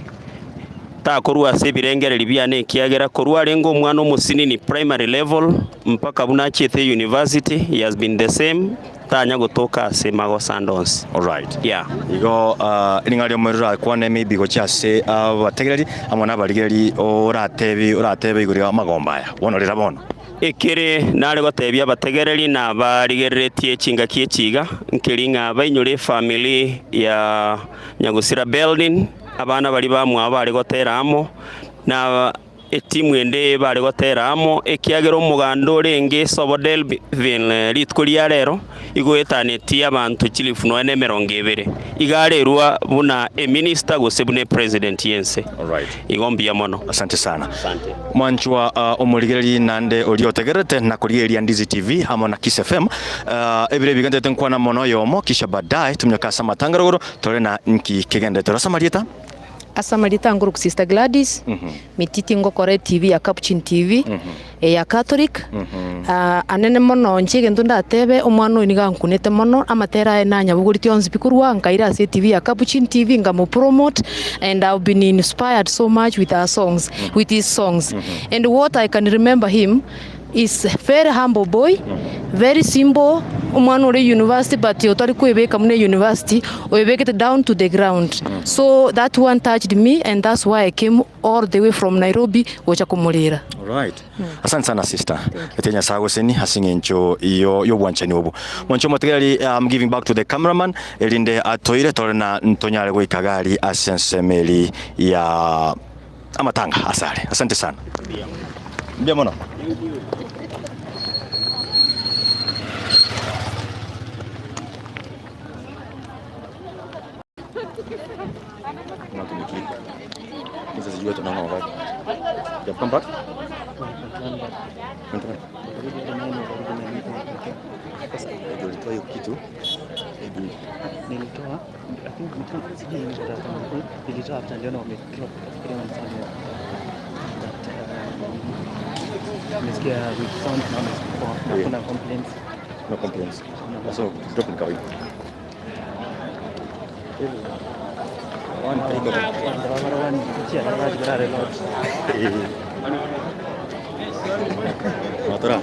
takorwa se birengere libyane kiagera korwa rengo mwana omusini ni primary level mpaka bunachete university. He has been the same tanya gutoka se mago sandons. Alright. Yeah. Igo ningali omurura kwane maybe go chase abategereri amona baligeri oratebe iguri amagombaya wonorera bono ekere nare gotebia abategereri na barigeretie chinga kiechiga nkiringa bainyure family ya Nyagusira BELDEN abana bali bamwa bari goteramo na etimu ende bari goteramo ekiagero mugando renge sobodel vin litkulia rero igoetaneti abantu chilifu no ene 200 igarerwa buna minister gosebune president yense. Alright. Igombia mono. Asante sana. Asante. Mwanchwa omurigereri nande oliotegerete na kurigeria NDIZI TV amo na Kiss FM ebire bigande tenkwana mono yomo kisha baadaye tumnyakasa matangarogoro tole na nki kigende torasa Marieta. Asamarita nguru Sister Gladys. Mititi ngokore TV ya Capuchin TV ya Catholic. Anene mono nchige ndunda atebe omwana oniga nkunete mono amatera na nyabuguriti onzi bikurwa nkaira se TV ya Capuchin TV ngamo promote and I've been inspired so much with our songs, with his songs. And what I can remember him is very humble boy, very simple. Umwana ore university but yotari kuebeka mune university oebeke down to the ground. So that one touched me and that's why I came all the way from Nairobi wacha kumulira. Alright. Asante sana sister. Etenya sago seni asingencho iyo bwanchani obu. Mwancho motegereri I'm giving back to the cameraman elinde atoire torena ntonyale go ikagari asensemeli ya amatanga asale. Asante sana. Mbia mono. You have come back? No complaints. So drop in kawaida. Motora.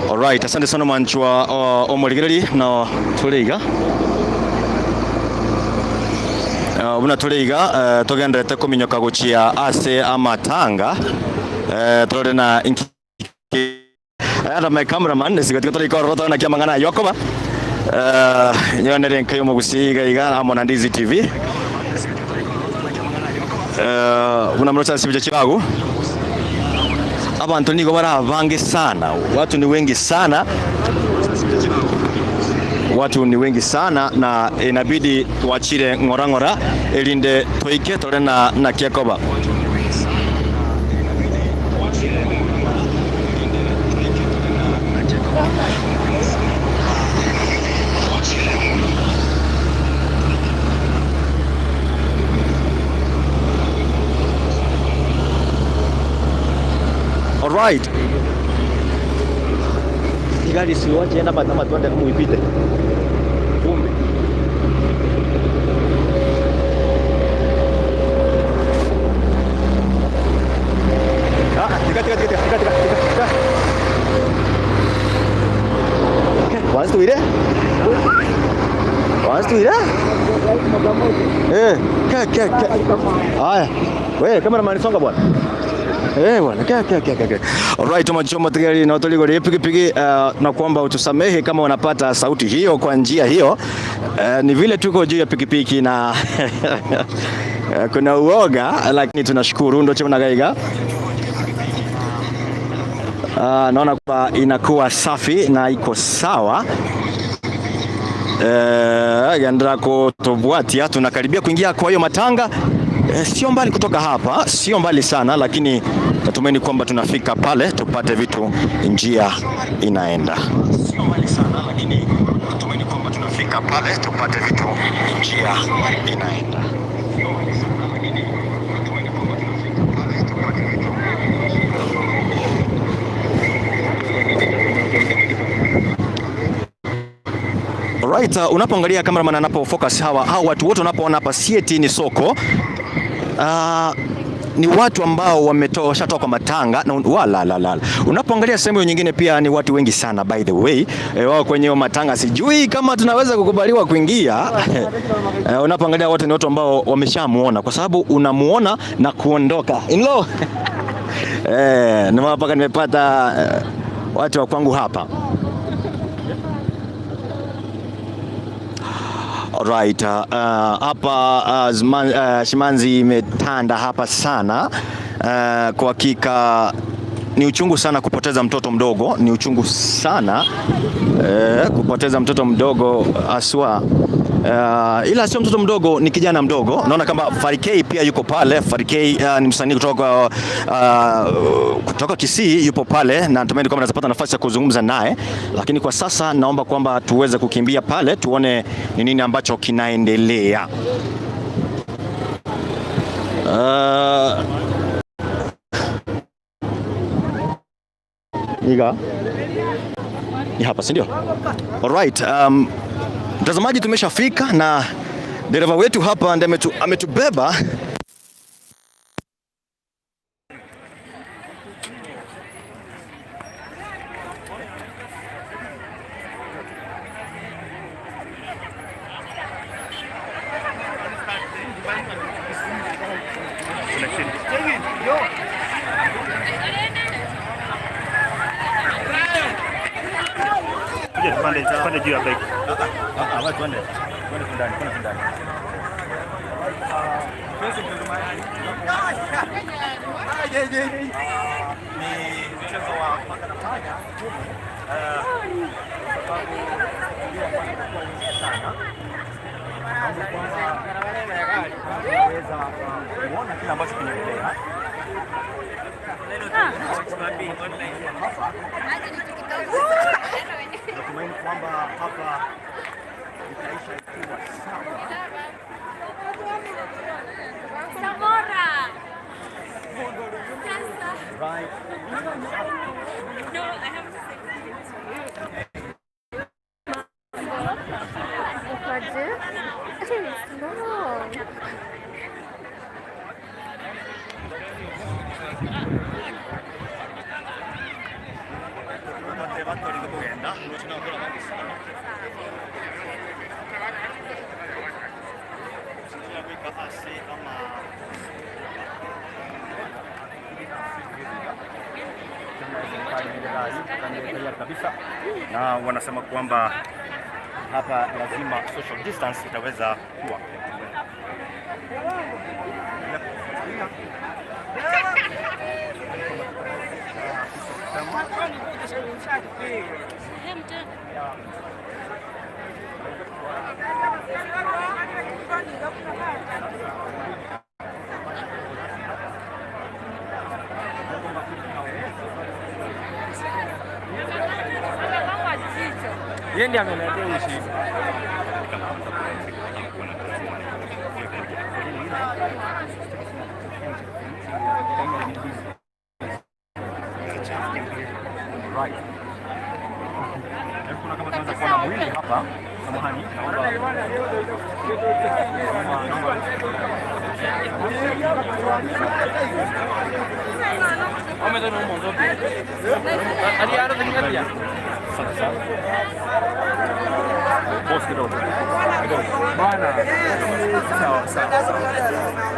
Alright, asante sana manchwa omuligereri na tuliga. Una tuliga tugendete kuminyoka guchia ase amatanga tore na ada my cameraman nesigatika turi korota na kiamangana yokoba nyonere nkayo mu Gusii iga amo na NDIZI TV una mrocha sibije kibago abantu nigo baravange sana, watu ni wengi sana, na inabidi tuachire ngorangora elinde toike tore na kiakoba. All right. Sigara siwache enda batama tuende muipite. Kumbe. Tika. Waanze tuire? Haya. Wewe cameraman songa bwana. Bwana kaka. Alright, tumachomo tayari na tuligo pikipiki na kuomba utusamehe kama unapata sauti hiyo kwa njia hiyo. Ni vile tuko juu ya pikipiki na kuna uoga, lakini tunashukuru ndio chama nagaiga. Naona kwa inakuwa safi na iko sawa. Gandra ko tobwatia tunakaribia kuingia kwa hiyo matanga. Sio mbali kutoka hapa, sio mbali sana, lakini natumaini kwamba tunafika pale tupate vitu njia inaenda. Sio mbali sana, lakini natumaini kwamba tunafika pale tupate vitu njia inaenda. Alright, unapoangalia cameraman anapofocus hawa watu wote unapoona hapa sieti ni soko. Ni watu ambao washatoka kwa matanga na wala. Unapoangalia sehemu nyingine pia ni watu wengi sana by the way. Wao kwenye matanga sijui kama tunaweza kukubaliwa kuingia. Unapoangalia wote ni watu ambao wameshamuona kwa sababu unamuona na kuondoka. Inlo. Nimepaka nimepata watu wa kwangu hapa. Alright, hapa shimanzi imetanda hapa sana. Kwa hakika ni uchungu sana kupoteza mtoto mdogo, ni uchungu sana kupoteza mtoto mdogo aswa. Ila sio mtoto mdogo, ni kijana mdogo. Naona kama Farikei pia yuko pale. Farikei ni msanii kutoka Kisii, yupo pale na natumaini kwamba nazapata nafasi ya kuzungumza naye, lakini kwa sasa naomba kwamba tuweze kukimbia pale tuone ni nini ambacho kinaendelea. Ni hapa, si ndio? Alright, mtazamaji, tumeshafika na dereva wetu hapa ndiye ametubeba. Tuje tupande juu ya bike. Watu twende ndani, twende ndani. Ni mchezo wa paka na panya. Unaweza kuona kile ambacho kinaendelea. Natumaini kwamba hapa itaisha ikiwa sawa. Samora. Right. No, I have to say kabisa, na wanasema kwamba hapa lazima social distance itaweza kuwa. Yeye ndiye ameletea ushindi. Right. Kuna kama tunaweza kuona mwili hapa. Samahani, naomba. Ametoa mmoja. Hadi ara zingalia. Sasa. Boss kidogo. Bana. Sawa sawa.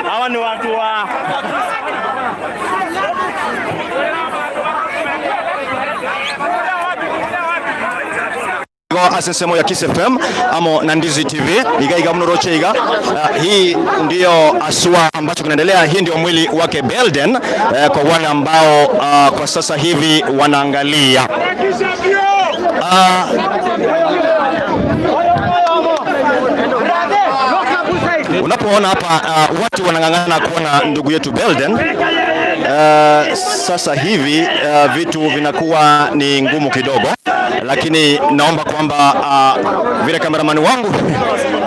Hawa ni watu wa asensemo ya Kisii FM amo na NDIZI TV igaiga mnoroche iga. Hii ndio aswa ambacho kinaendelea. Hii ndio mwili wake BELDEN kwa wale ambao kwa sasa hivi wanaangalia. Unapoona hapa watu wanang'ang'ana kuona ndugu yetu BELDEN, sasa hivi vitu vinakuwa ni ngumu kidogo, lakini naomba kwamba vile kameramani wangu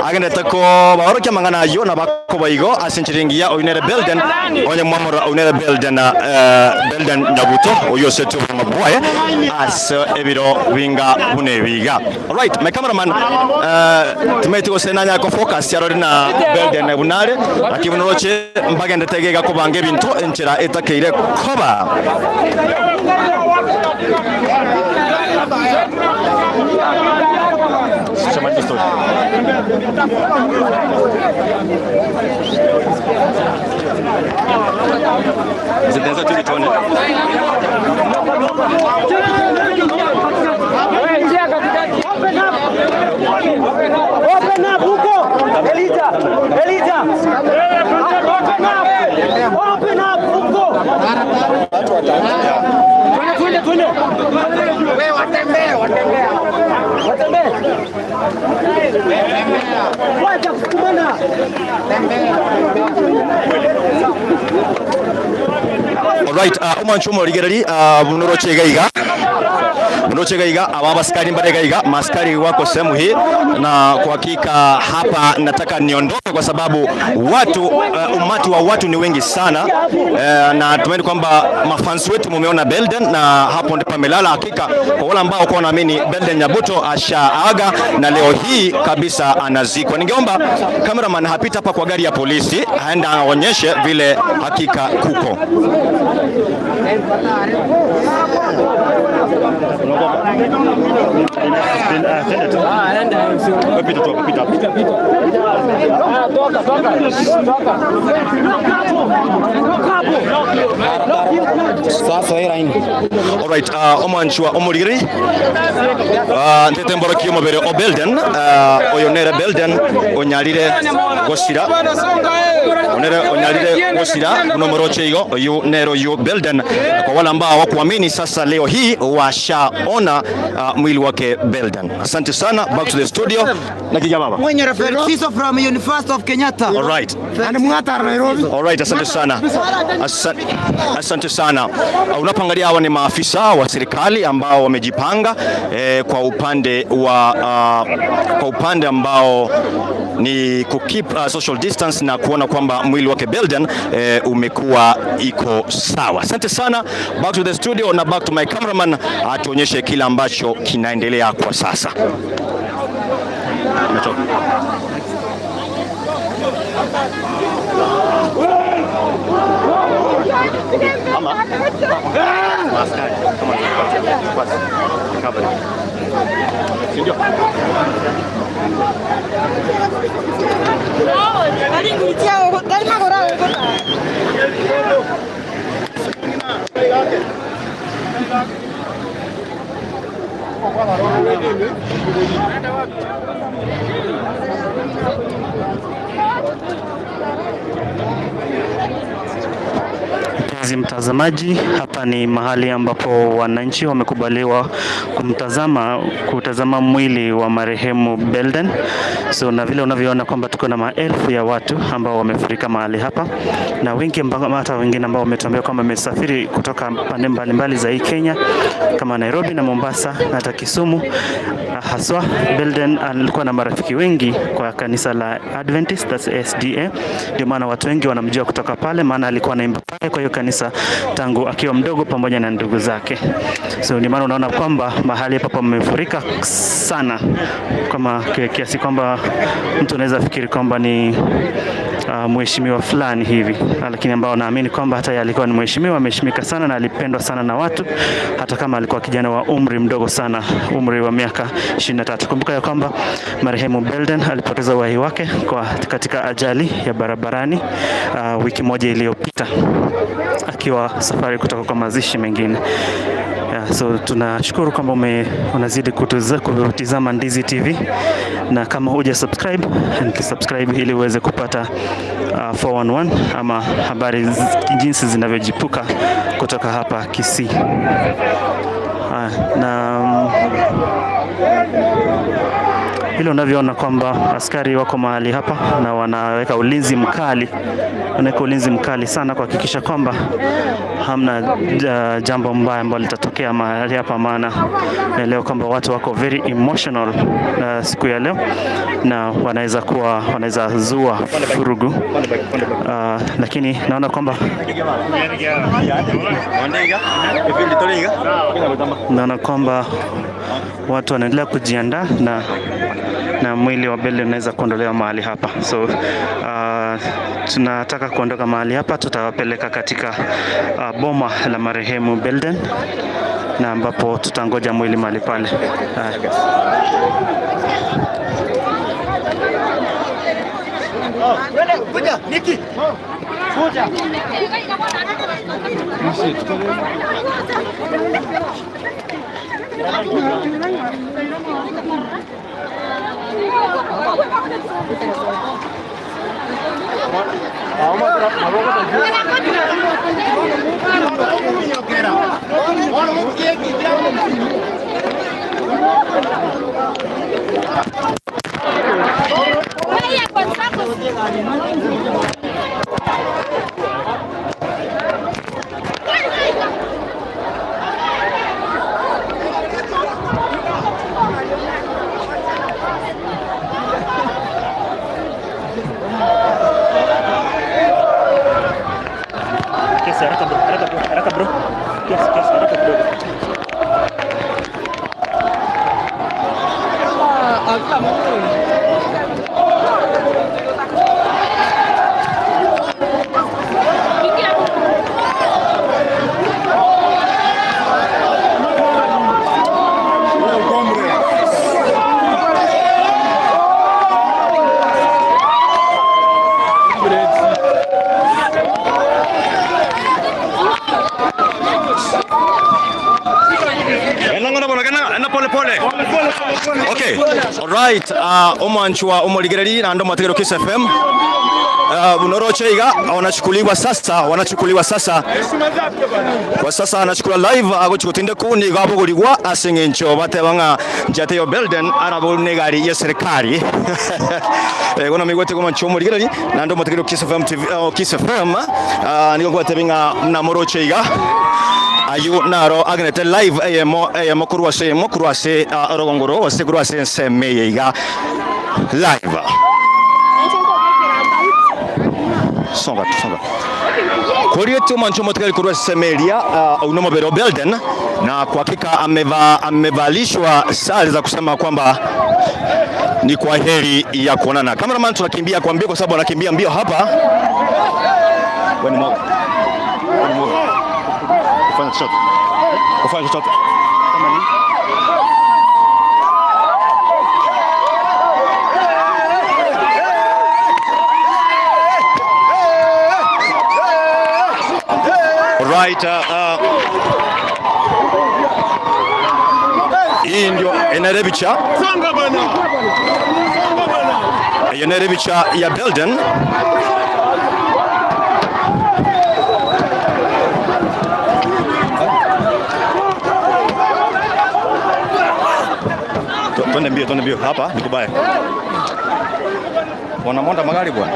agendete ko bahorokia mangana yo na bako baigo asinchiringia oinere BELDEN onye mwamura oinere BELDEN Nyabuto oyo setu mabwaye as ebiro winga bunebiga. Right, my cameraman tumetiko senanya ko focus yarori na BELDEN bunare akibunoche mbagende tegega ko bange bintu enchira etakeire koba. Chamani story. Zidenza tulitone. Open up, Hugo. Elijah. Open up, Hugo. Twende. Wewe watembea. Alright, umanchumo ligerali Munorochegaiga ababaskari mbaregaiga maskari wako sehemu hii, na kwa hakika hapa nataka niondoke kwa sababu watu umati wa watu ni wengi sana, na tumaini kwamba mafans wetu mumeona Belden, na hapo ndipo amelala. Hakika kwa wale ambao kwa naamini Belden Nyabuto ashaaga na leo hii kabisa anazikwa. Ningeomba cameraman hapita hapa kwa gari ya polisi aenda aonyeshe vile hakika kuko. Alright, omanchwa omurigiri ntetembora kiyo mabere o Belden, oyonere Belden onyalire gosira onyalire gosira nomoroche igo oyu nero yu Belden. Kwa wale ambao hawakuamini sasa leo hii washaona mwili wake Belden. Asante sana, back to the studio. Nakija baba mwenye reference from University of Kenyatta. All right, and mwata Nairobi. All right, asante sana. Asante sana. Unapoangalia hawa ni maafisa wa serikali ambao wamejipanga kwa upande ambao ni keep social distance na kuona kwamba mwili wake Belden umekuwa iko sawa. Asante sana, back to the studio na back to my cameraman atuonyeshe kila ambacho kinaendelea kwa sasa. Mpenzi mtazamaji, hapa ni mahali ambapo wananchi wamekubaliwa kutazama mwili wa marehemu Belden. So na vile unavyoona kwamba tuko na maelfu ya watu ambao wamefurika mahali hapa, na wengi ambao hata wengine ambao wametuambia kwamba wamesafiri kutoka pande mbalimbali za hii Kenya kama Nairobi na Mombasa na hata Kisumu. Haswa Belden alikuwa na marafiki wengi kwa kanisa la Adventist, that's SDA. Ndio maana watu wengi wanamjua kutoka pale, maana alikuwa anaimba pale kwa hiyo kanisa tangu akiwa mdogo pamoja na ndugu zake. So ndio maana unaona kwamba mahali hapa pamefurika sana, kama kiasi kwamba mtu anaweza fikiri kwamba ni mheshimiwa fulani hivi, lakini ambao naamini kwamba hata yeye alikuwa ni mheshimiwa, ameheshimika sana na alipendwa sana na watu, hata kama alikuwa kijana wa umri mdogo sana, umri wa miaka 23. Kumbuka ya kwamba marehemu Belden alipoteza uhai wake katika ajali ya barabarani wiki moja iliyopita akiwa safari kutoka kwa mazishi mengine. So tunashukuru kwamba unazidi kutizama NDIZI TV, na kama huja subscribe ili uweze kupata 411 ama habari jinsi zinavyojipuka kutoka hapa Kisii. Na hilo unavyoona kwamba askari wako mahali hapa na wanaweka ulinzi mkali sana kuhakikisha kwamba hamna jambo mbaya ambalo litatokea mahali hapa, maana leo kwamba watu wako very emotional siku ya leo na wanaweza zua furugu, lakini naona kwamba watu wanaendelea kujiandaa na mwili wa Belden unaweza kuondolewa mahali hapa. So tunataka kuondoka mahali hapa, tutawapeleka katika boma la marehemu Belden, na ambapo tutangoja mwili mahali pale. Kuja, Niki. Kuja. haraka bro. Kiasi haraka kidogo. Okay. All right. Omwanchwa omoligereri na ndo mategero Kiss FM. Unorocheiga wanachukuliwa sasa kwa sasa anachukua live agochikotinde kuni gabogoligwa asengencho batebanga njateyo BELDEN arabone gari ya serikali gona migwete goma chomo ligereri na ndo mategero Kiss FM TV Kiss FM niko gwatebinga na morocheiga ayu naro agnete live emo kurwase orogongoro wase kurwase semeiga live songa Korieti mancho motikali kurwase semelia unomo bero BELDEN na kwa hakika amevalishwa sare za kusema kwamba ni kwa heri ya kuonana. Cameraman tunakimbia kwa mbio kwa sababu anakimbia mbio hapa. Wani mo. Kufanya shot. Right, hii ndio Enerebicha. Enerebicha ya BELDEN. Twende mbio hapa ni kubaya. Wanamonda magari bwana.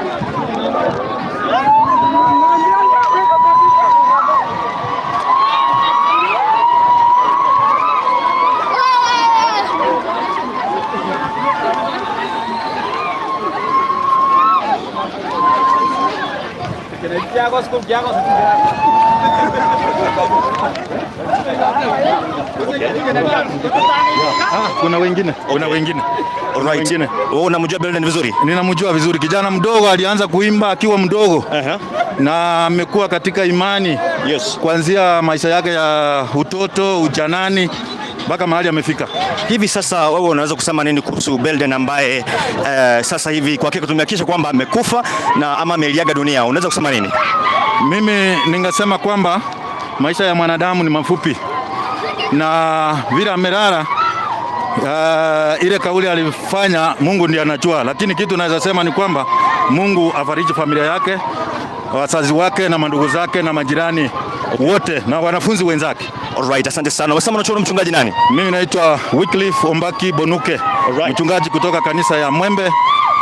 Kuna wengine. Alright. Wewe unamjua BELDEN vizuri? Ninamjua vizuri. Kijana mdogo alianza kuimba akiwa mdogo. Na amekuwa katika imani. Yes. Kuanzia maisha yake ya utoto, ujanani mpaka mahali amefika. Hivi sasa wewe unaweza kusema nini kuhusu BELDEN ambaye sasa hivi kwa hakika tumehakikisha kwamba amekufa na ama ameliaga dunia? Unaweza kusema nini? Mimi ningesema kwamba maisha ya mwanadamu ni mafupi. Na vile amelala ile kauli alifanya Mungu ndiye anajua, lakini kitu naweza sema ni kwamba Mungu afariji familia yake, wazazi wake na mandugu zake na majirani wote na wanafunzi wenzake. Alright, asante sana. Wasema unachora mchungaji nani? Mimi naitwa Wycliffe Ombaki Bonuke. Alright. Mchungaji kutoka kanisa ya Mwembe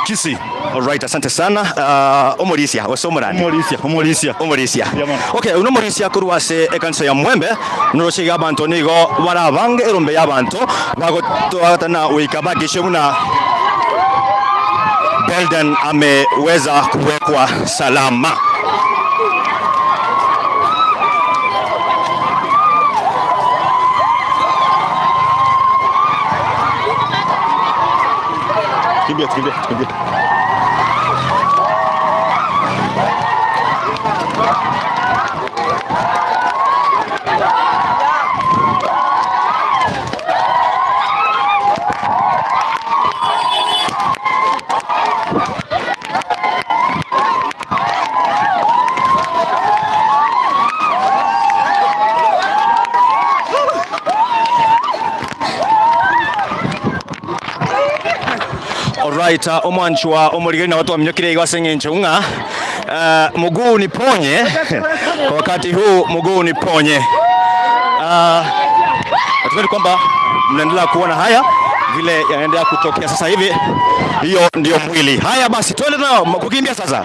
Kisii. Alright, asante sana. Omorisia, wasomorani. Omorisia. Okay, unomorisia kurwase ekanisa ya Mwembe, norochiga abantu nigo barabange erombe y'abantu bagotwatana uikabagishe muna BELDEN ameweza kuwekwa salama. Kimbia. Alright, omwanchwa omorigeri na watu wa mnyokire iwasengenchunga mguu ni ponye kwa wakati huu mguu ni ponye. Natumai kwamba mnaendelea kuona haya vile yanaendelea kutokea sasa hivi. Hiyo ndio mwili. Haya basi twende nao kukimbia sasa.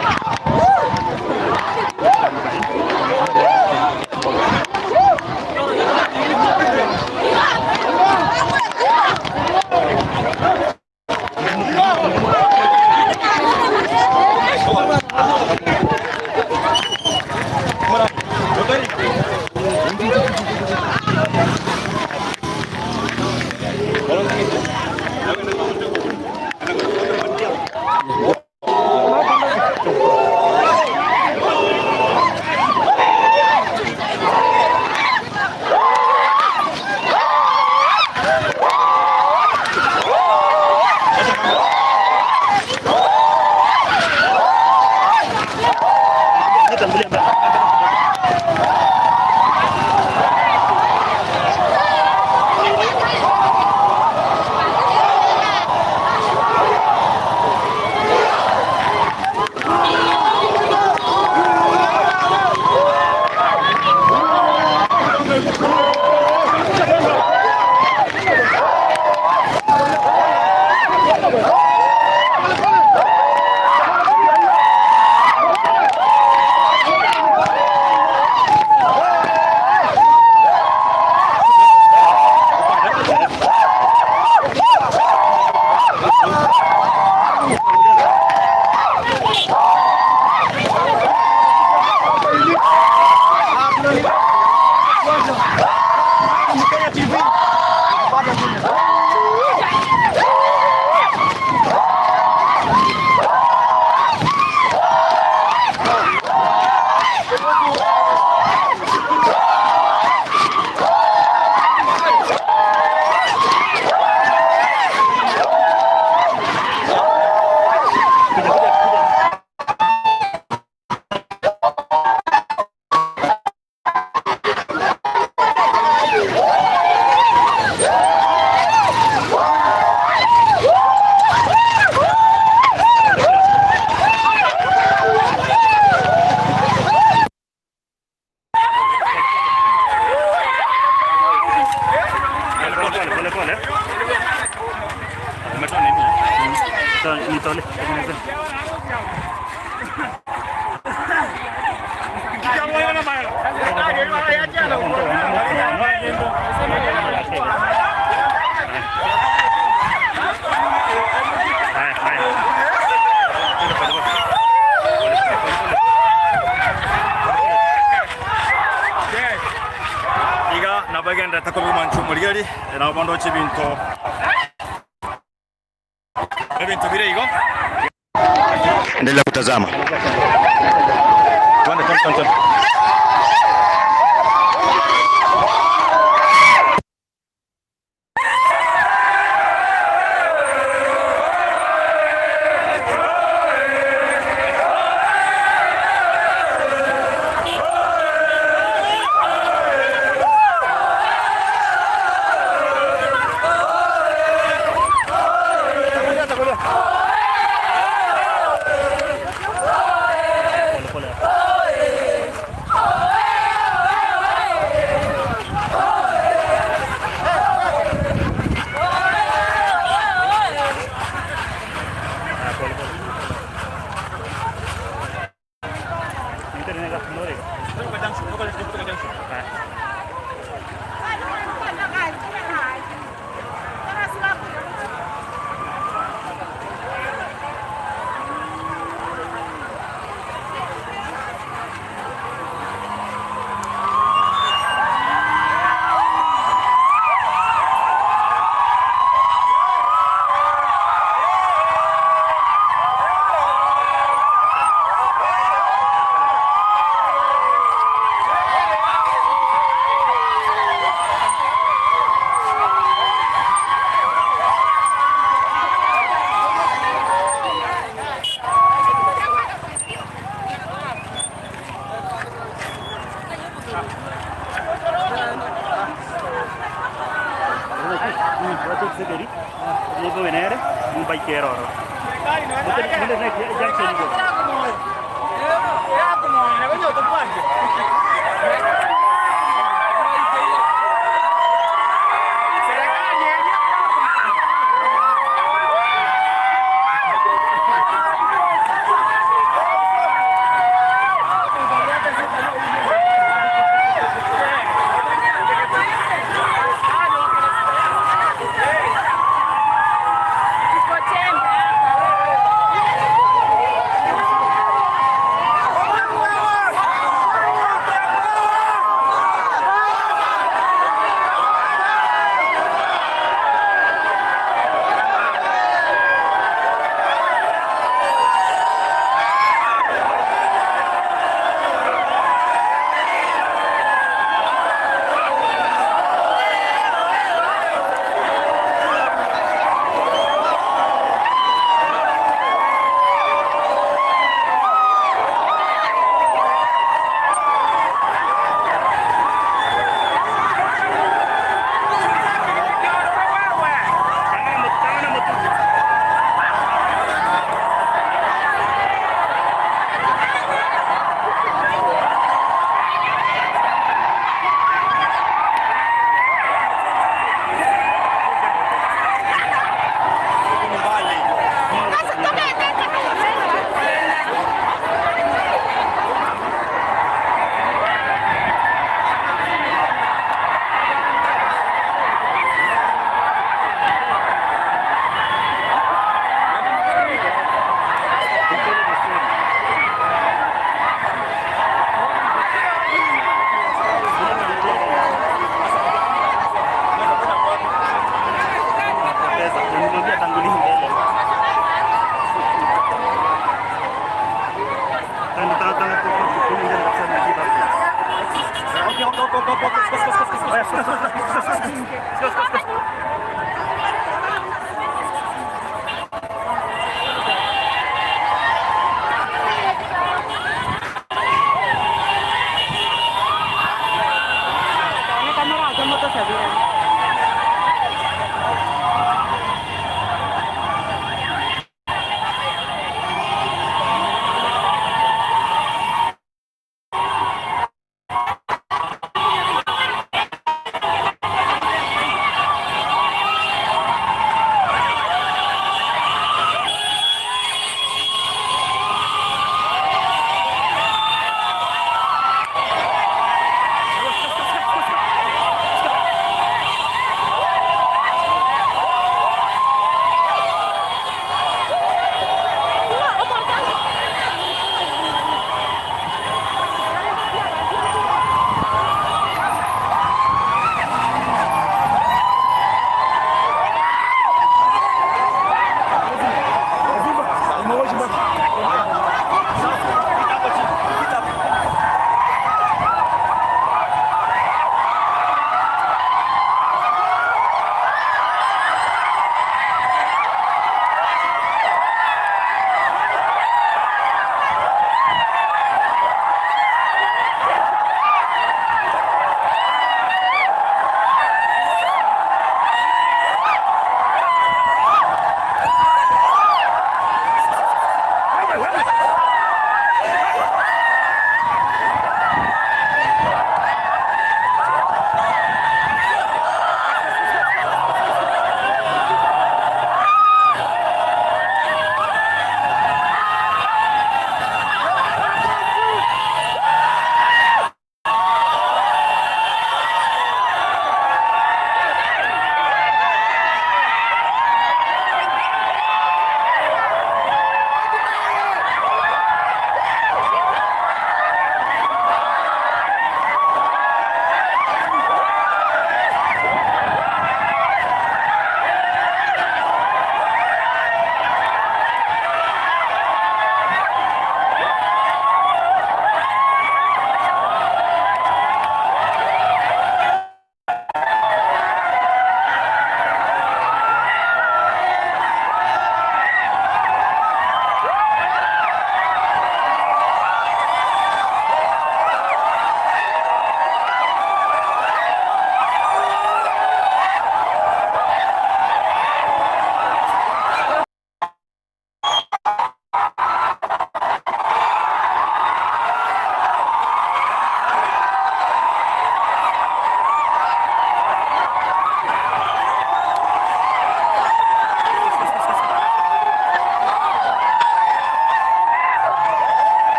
Nabagenda takobi manchu muligari na bondo chibinto birego. Endelea kutazama. Twende.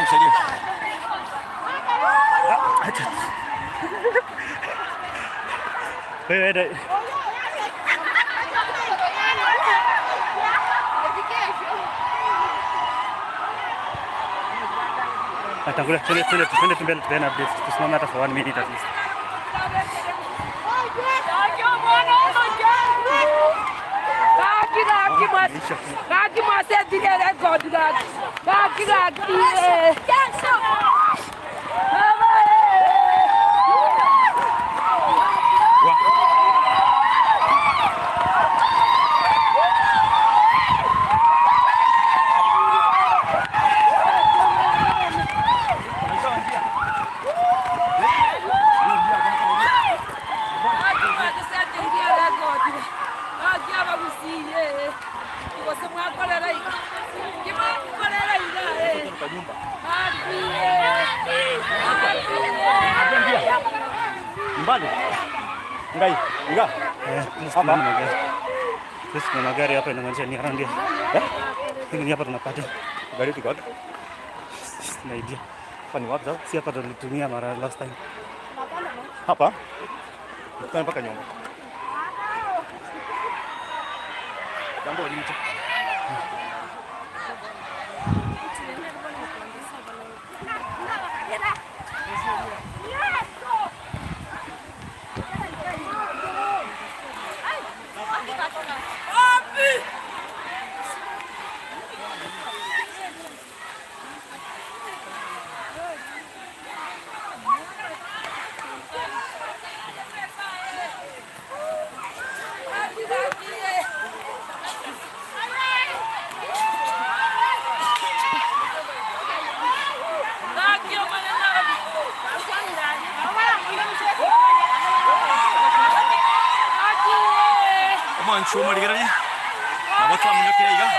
nimsaidie. Wewe Atangulia twende mbele tena update. Tusimame hata for 1 minute at least. Mbali. Ngai, iga. Hapa sisi kuna gari hapa inamaanisha Nyarangi. Hii hapa tunapata. Gari tuko wapi? Na idea. Hapa ni wapi? Si hapa tulitumia mara last time. Hapa? Tutana mpaka nyumba. Jambo licho. Chuo ligari na watu wameniokea higa.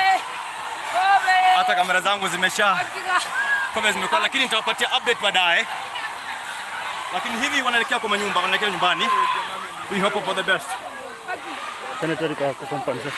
Hata kamera zangu zimekuwa, lakini nitawapatia update baadaye. Lakini hivi wanaelekea kwa manyumba, wanaelekea nyumbani. We hope for the best. Senator kwa compensation.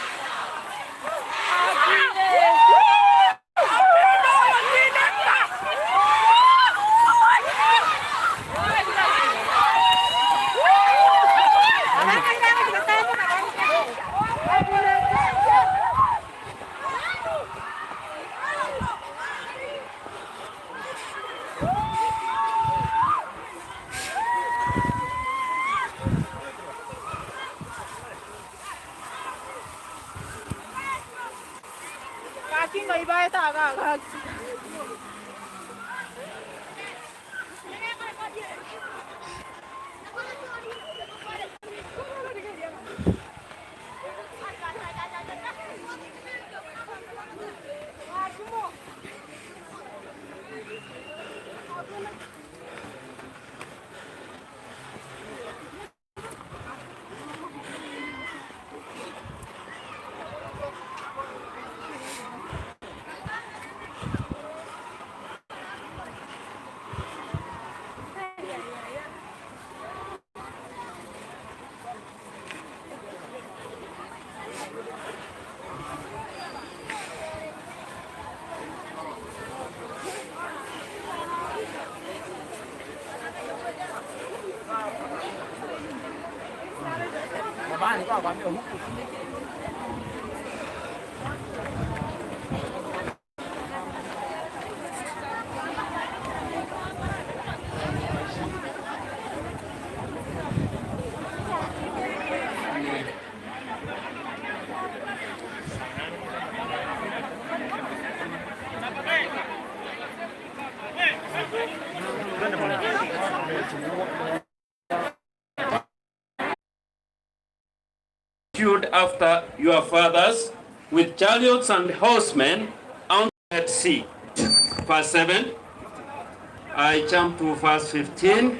After your fathers with chariots and horsemen on the sea. Verse 7. I jump to verse 15.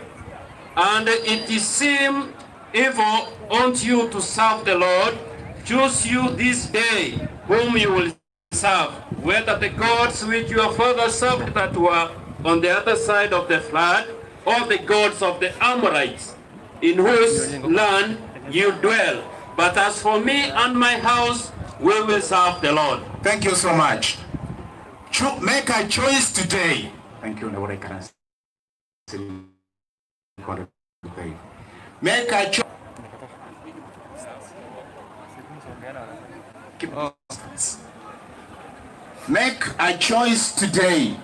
And it seemed evil unto you to serve the Lord. Choose you this day whom you will serve, whether the gods which your fathers served that were on the other side of the flood, or the gods of the Amorites, in whose land you dwell. But as for me and my house, we will serve the Lord. Thank you so much. Make a choice today Thank you. Make a choice. Make a choice today.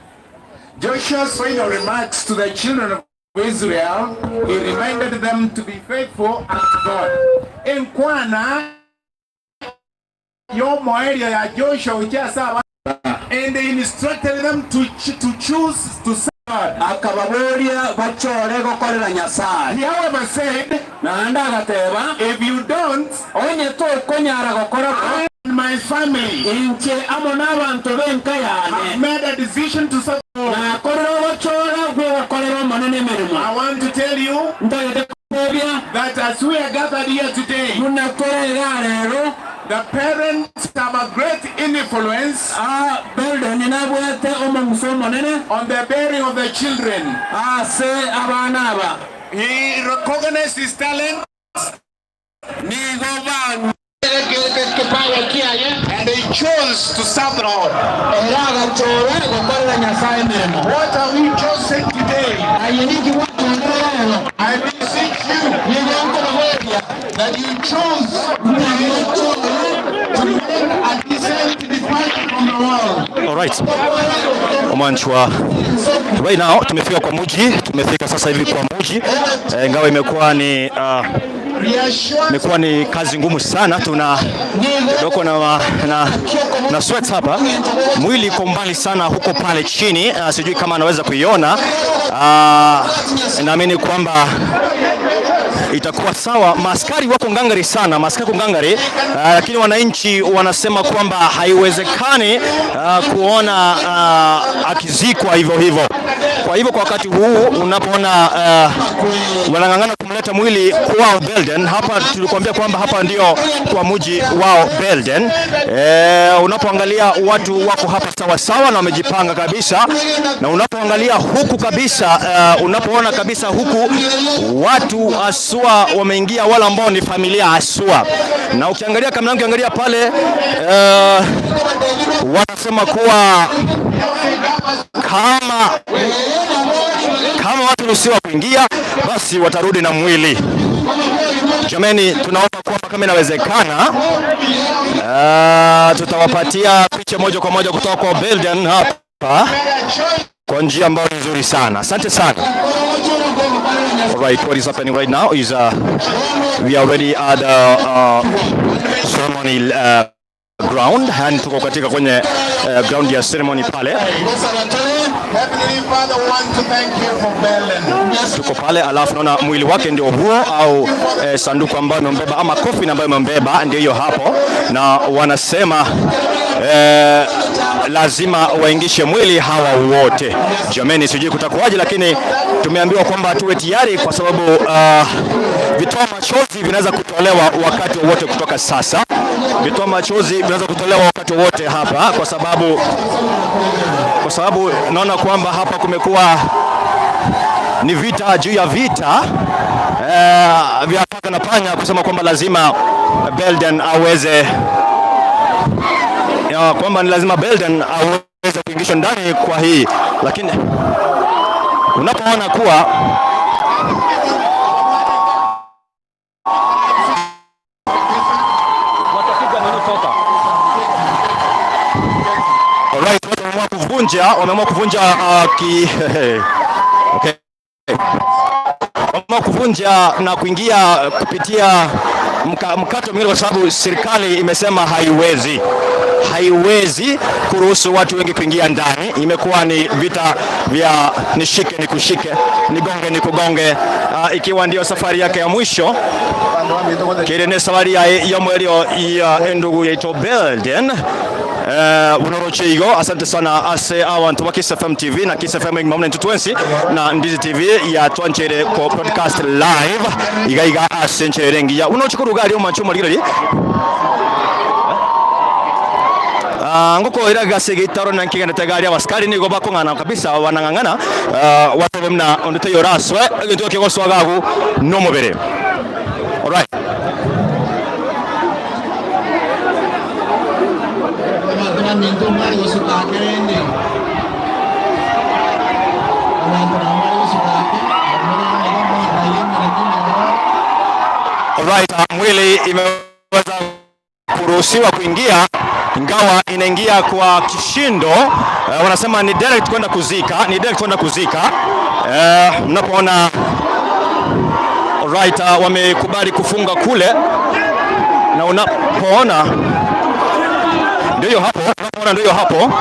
Joshua's final remarks to the children of Israel, he reminded them to be faithful unto God. In Kwana, your area ya Joshua uchasa, and they instructed them to choose to serve God. He however said, if you don't, my family have made a decision to serve God. I want to tell you that as we are gathered here today, the parents have a great influence on the bearing of the children. He recognized his talent and they chose to serve the Lord. What have we chosen today? I beseech you that you choose to make a decent departure from the world. All right. Omanchwa. Right now tumefika kwa mji, tumefika sasa hivi kwa mji. Ingawa imekuwa ni kazi ngumu sana. Tuna doko na sweat hapa. Mwili iko mbali sana huko pale chini. Sijui kama anaweza kuiona. Naamini kwamba itakuwa sawa. Maskari wako ngangari sana, maskari ngangari, lakini wananchi wanasema kwamba haiwezekani kuona akizikwa hivyo hivyo. Kwa hivyo kwa wakati huu unapoona wanangangana kumleta mwili kwao BELDEN, hapa tulikwambia kwamba hapa ndio kwa mji wao BELDEN. Unapoangalia watu wako hapa sawa sawa na wamejipanga kabisa, na unapoangalia huku kabisa, unapoona kabisa huku watu aswa wameingia, wala ambao ni familia aswa, na ukiangalia kama ukiangalia pale wanasema kuwa kama watu ruhusiwa kuingia, basi watarudi na mwili. Jamani, tunaomba kwamba kama inawezekana tutawapatia picha moja kwa moja kutoka kwa BELDEN hapa kwa njia ambayo ni nzuri sana. Asante sana. All right, what is happening right now is we are already at the ceremony ground, and tuko katika kwenye ground ya ceremony pale. Tuko pale, alafu naona mwili wake ndio huo, au sanduku ambayo imembeba ama coffin ambayo imembeba ndio hiyo hapo, na wanasema lazima waingishe mwili hawa wote. Jamani, sijui kutakuwaje, lakini tumeambiwa kwamba tuwe tayari kwa sababu vitoa machozi vinaweza kutolewa wakati wote kutoka sasa. Vitoa machozi vinaweza kutolewa wakati wote hapa kwa sababu naona kwamba hapa kumekuwa ni vita juu ya vita vya paka na panya, kusema kwamba lazima BELDEN aweze kwamba ni lazima BELDEN aweze kuingishwa ndani kwa hii, lakini unapoona kuwa alright, wameamua kuvunja okay. Wameamua kuvunja na kuingia kupitia mkato mwingine, kwa sababu serikali imesema haiwezi kuruhusu watu wengi kuingia ndani. Imekuwa ni vita vya nishike ni kushike, nigonge ni kugonge, ikiwa ndio safari yake ya mwisho. Kirene safari ya mwelio ya ndugu yetu BELDEN. Unorocheigo, asante sana ase awantu wa Kisii FM TV na Kisii FM mamna ntutuensi na NDIZI TV ya twanchere ko podcast live igaiga asenchere rengia unochikuru gari omancho marigari ngoko iraga segitaro na nkigana tagari abaskari nigo bakongana kabisa wanangangana watobemna ondete yoraswe egintu kigoswagagu no mubere. All right. Alright, mwili imeweza kuruhusiwa kuingia, ingawa inaingia kwa kishindo. Wanasema ni direct kwenda kuzika, mnapoona alright, wamekubali kufunga kule, na unapoona ndio hapo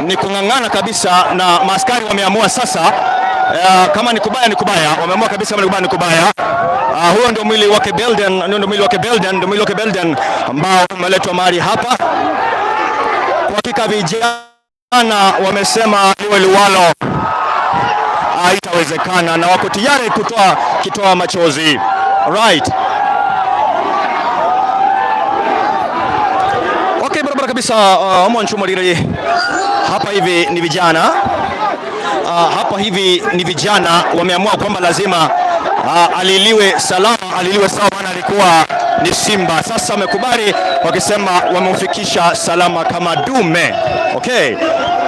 ni kung'ang'ana kabisa, na maaskari wameamua sasa kama ni kubaya, wameamua kabisa kama ni kubaya. Huo ndio mwili wake BELDEN, ndio mwili wake BELDEN ambao umeletwa mahali hapa. Kwa hakika vijana wamesema liwe liwalo, haitawezekana, na wako tayari kitoa machozi. Right. Okay, barabara kabisa. Hapa hivi ni vijana wameamua kwamba lazima aliliwe salama, maana alikuwa ni simba. Sasa wamekubali wakisema wamemfikisha salama kama dume. Okay,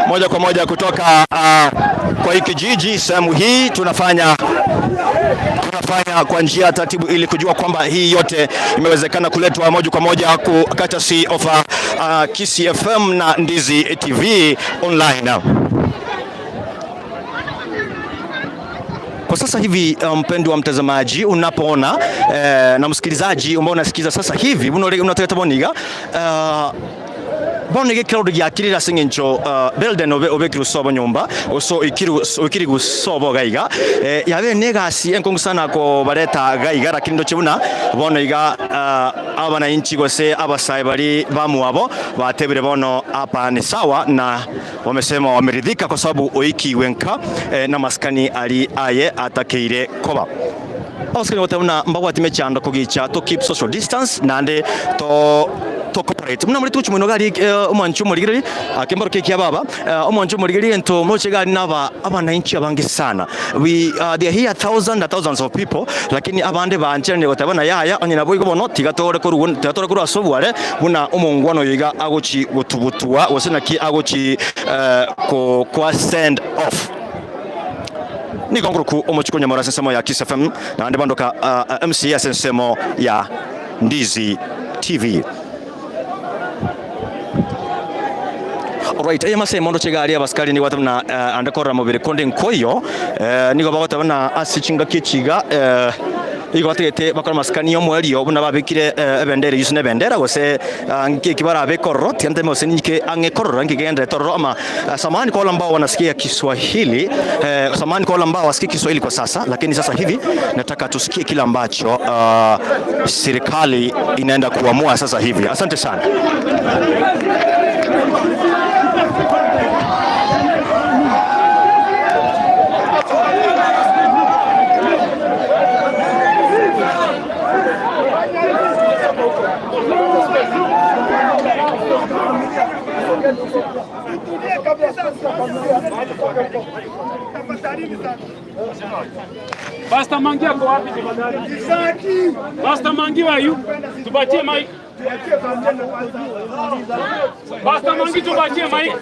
moja kwa moja kutoka kwa hiki kijiji, sehemu hii tunafanya kwa njia taratibu ili kujua kwamba hii yote imewezekana kuletwa moja kwa moja courtesy of Kisii FM na NDIZI TV online. Kwa sasa hivi mpendo wa mtazamaji, unapoona na msikilizaji ambao unasikiza sasa hivi unataka boniga bonege kiraudo gyakirira singencho BELDEN obekiru sobo nyumba oso ikiri gusobo gaiga yabe negasi enkongu sana ko bareta gaiga lakini ndo chibuna bono iga abana inchi gose abasai bari bamuabo batebire bono hapa ni sawa, na wamesema wameridhika kwa sababu oiki wenka na maskani ali aye atakeire koba abaskani watabuna mbagwatime cyando kugicha to keep social distance nande to cooperate muna muri tuchu muno gari umwanchu muri akembaro keke baba umwanchu muri ento moche gari naba abana inchi abangi sana. We they are here thousands of people, lakini abande banchene gotabana yaya onyina boigo bono tigatore ko asobware buna umungwano yiga agochi gutubutua wasena ki agochi ko send off ni konguruku omochiko nyamara sensemo ya Kisii FM na ande bandoka MC sensemo ya NDIZI TV. Alright, aya mase mondo chegari abaskari ni watabna andakora mobile konde nkoyo nigo bagotabana asichinga kichiga igotete bakora maskani yo mweli obuna babikire ebendera yusune bendera gose nkikibara bekorro tiende mose nike angekorro ngigende torro ama samani kwa ambao wanasikia Kiswahili samani kwa ambao wasikia Kiswahili kwa sasa, lakini sasa hivi nataka tusikie kila ambacho serikali inaenda kuamua sasa hivi. Asante sana. Basta Mangi ako wapi tafadhali? Basta Mangi wayu? Tupatie mic. Basta Mangi tupatie mic.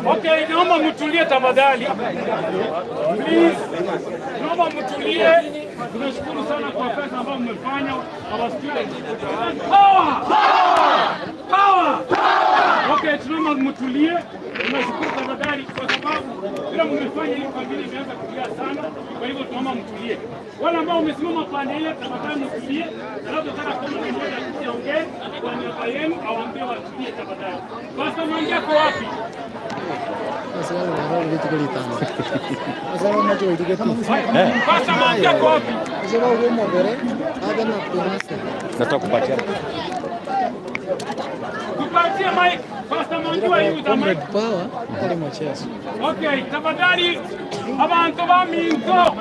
Okay, naomba mtulie tafadhali. Please. Naomba mtulie. Tunashukuru sana kwa kazi ambayo mmefanya our students. Power! Okay, tunaomba mtulie. Tunashukuru tafadhali kwa sababu bila mmefanya hiyo familia imeanza kulia sana. Kwa hivyo tunaomba mtulie. Wale ambao wamesimama pande ile tafadhali mtulie. Alafu nataka kama mmoja asiongee kwa niaba yenu awaambie watulie tafadhali. Basta Mangi yako wapi? Basta Mangi yako wapi? Nataka kupatia. Tupatie mic. Basta Mangi wa yuza mic. Okay, tafadhali abantu baminto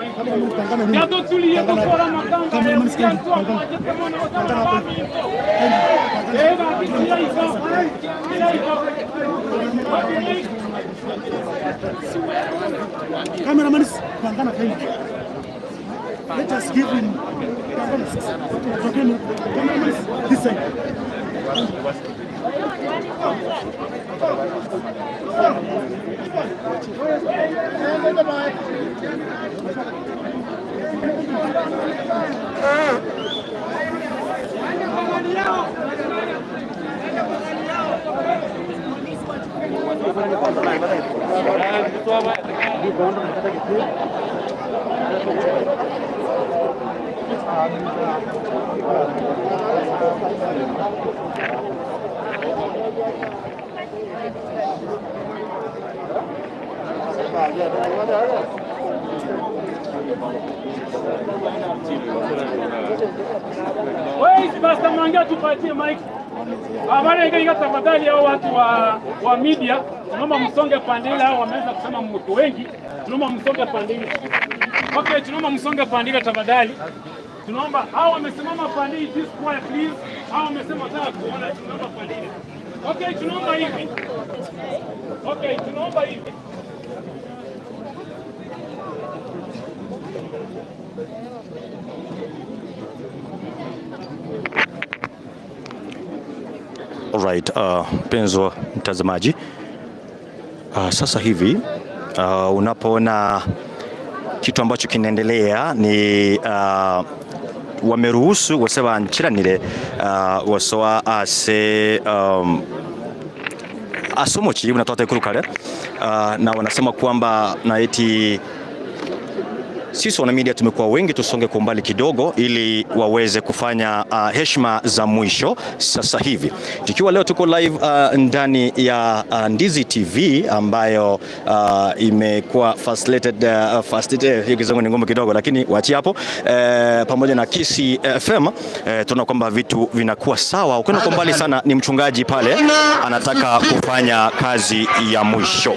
yadotuliye gukora makanga Cameraman, let us give him this side. Wewe basta mwangia tupatie mic. Habari ingia tafadhali hao watu wa media. Tunaomba msonge pandile hao wameweza kusema mtu wengi. Tunaomba msonge pandile. Okay, tunaomba msonge pandile tafadhali. Tunaomba hao wamesimama pandile this quiet please. Hao wamesema sana kuona tunaomba pandile. Okay, tunaomba hivi. Okay, tunaomba hivi. Alright, mpenzi mtazamaji, sasa hivi unapoona kitu ambacho kinaendelea ni wameruhusu waseba nchiranire wasoa ase asomochi unatoa kurukale na wanasema kwamba na eti sisi wana media tumekuwa wengi, tusonge kwa mbali kidogo ili waweze kufanya heshima za mwisho. Sasa hivi tukiwa leo tuko live ndani ya NDIZI TV ambayo imekuwa facilitated hiyo kizungu ni ngumu kidogo, lakini wachi hapo pamoja na Kisii FM tunaona kwamba vitu vinakuwa sawa. Ukienda kwa mbali sana ni mchungaji pale anataka kufanya kazi ya mwisho.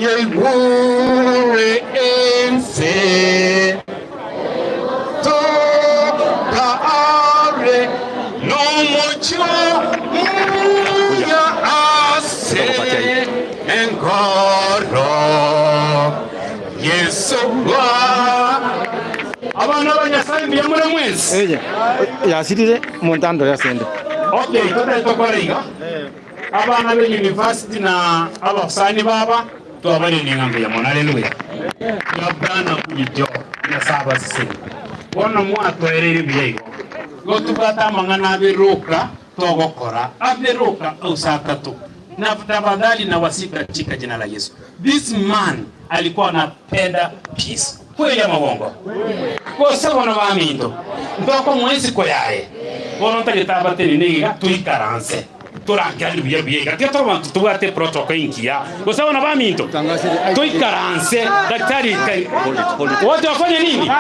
Abana banyasandi yamure mwezi yasirire montando yasende. Okay, tutaitokorega abana be university na abasani baba twabane ningambe ya mona. Haleluya. Yabana kujyo na saba sisi bona mwato erere biyego gotubata mangana aberuka togokora aberuka usakatu na tafadhali na wasika katika jina la Yesu. This man alikuwa anapenda peace. Kweli ya mabongo. Kwa sababu na waamindo. Ndoko mwezi kwa yae. Bona ntakitaba teni niga tuikaranse. Turangali biye. Katika watu tuwate protocol inkia. Kwa sababu na waamindo. Tuikaranse daktari kai. Wote wafanye nini?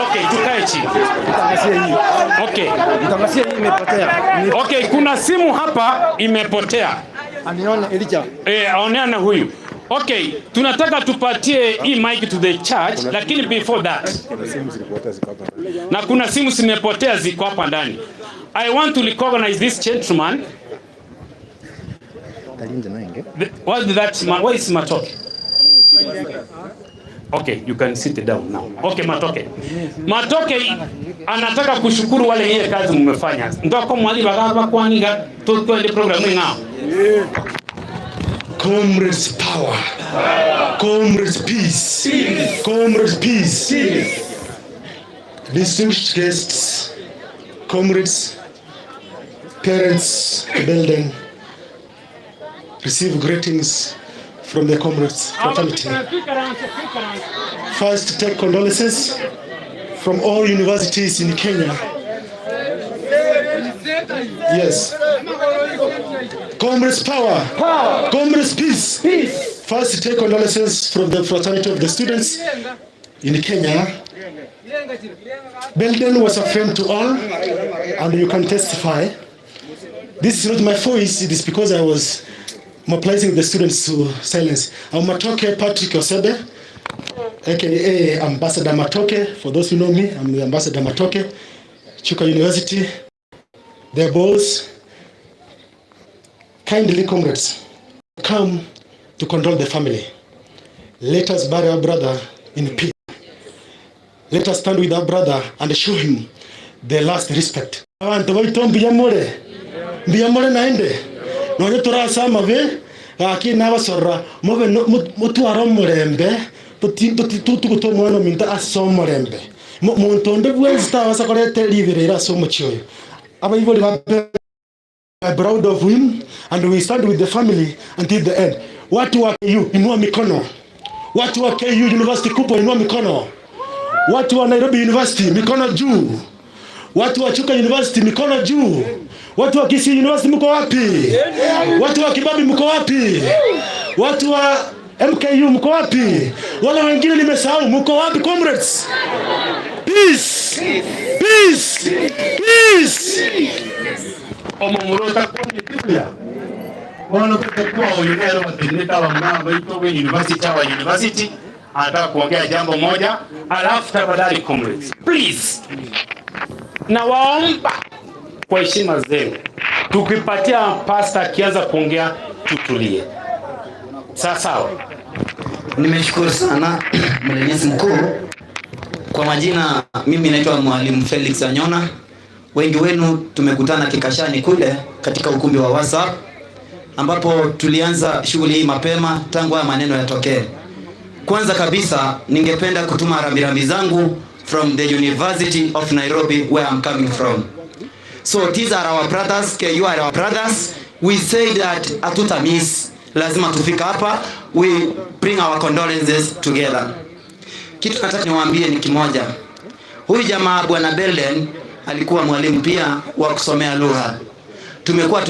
Okay, tukae chini. Okay. Mtangazie hii imepotea. Okay, kuna simu hapa imepotea. Aniona Elija. Aoneana huyu. Okay, tunataka tupatie hii mic to the church, lakini before that na kuna simu zimepotea ziko hapa ndani. I want to recognize this gentleman. What is that? Where is Matoke? Okay, you can sit down now. Okay, Matoke anataka kushukuru wale ile kazi mmefanya. Ndio kwa mwalimu bagaba kwaniga tutoe program ngao. Comrades power, comrades peace, comrades peace. Distinguished guests, comrades, parents, BELDEN, receive greetings from the comrades fraternity. First, take condolences from all universities in Kenya. Yes. Comrades power, comrades peace. First, take condolences from the fraternity of the students in Kenya. BELDEN was a friend to all, and you can testify. This is not my voice, it is because I was mobilizing the students to silence. I'm Matoke Patrick Osebe, aka Ambassador Matoke. For those who know me, I'm the Ambassador Matoke, Chuka University. Their balls. Kindly, comrades, come to condole the family. Let us bury our brother in peace. Let us stand with our brother and show him the last respect. Abantu baito mbiyamore naende nonye turasama be akina basora mobe mutwara murembe tutuguto mwana minta asomorembe montonde bwezi tabasa korete libirira somochyo abayibori ba I'm proud of him and we stand with the family until the end. Watu wa you inua mikono. Watu wa KU University kubwa inua mikono. Watu wa Nairobi University mikono juu. Watu wa Chuka University mikono juu. Watu wa Kisii University mko wapi? Watu wa Kibabi mko wapi? Watu wa MKU mko wapi? Wale wengine nimesahau mko wapi comrades? Peace. Peace. Peace. Omomurota kwa Biblia. Wana kwa uyero wateneta wa mama wetu wa university anataka kuongea jambo moja, alafu tafadhali comrades. Please. Na waomba kwa heshima zenu, tukipatia pastor akianza kuongea tutulie. Sawa. Nimeshukuru sana mwenyezi mkuu. Kwa majina mimi naitwa Mwalimu Felix Anyona. Wengi wenu tumekutana kikashani kule katika ukumbi wa WhatsApp ambapo tulianza shughuli hii mapema tangu haya maneno yatokee. Kwanza kabisa ningependa kutuma rambirambi zangu from the University of Nairobi where I'm coming from. So these are our brothers, KU are our brothers. We say that atuta miss, lazima tufika hapa, we bring our condolences together. Kitu nataka niwaambie ni kimoja. Huyu jamaa Bwana Belden alikuwa mwalimu pia wa kusomea lugha. Tumekuwa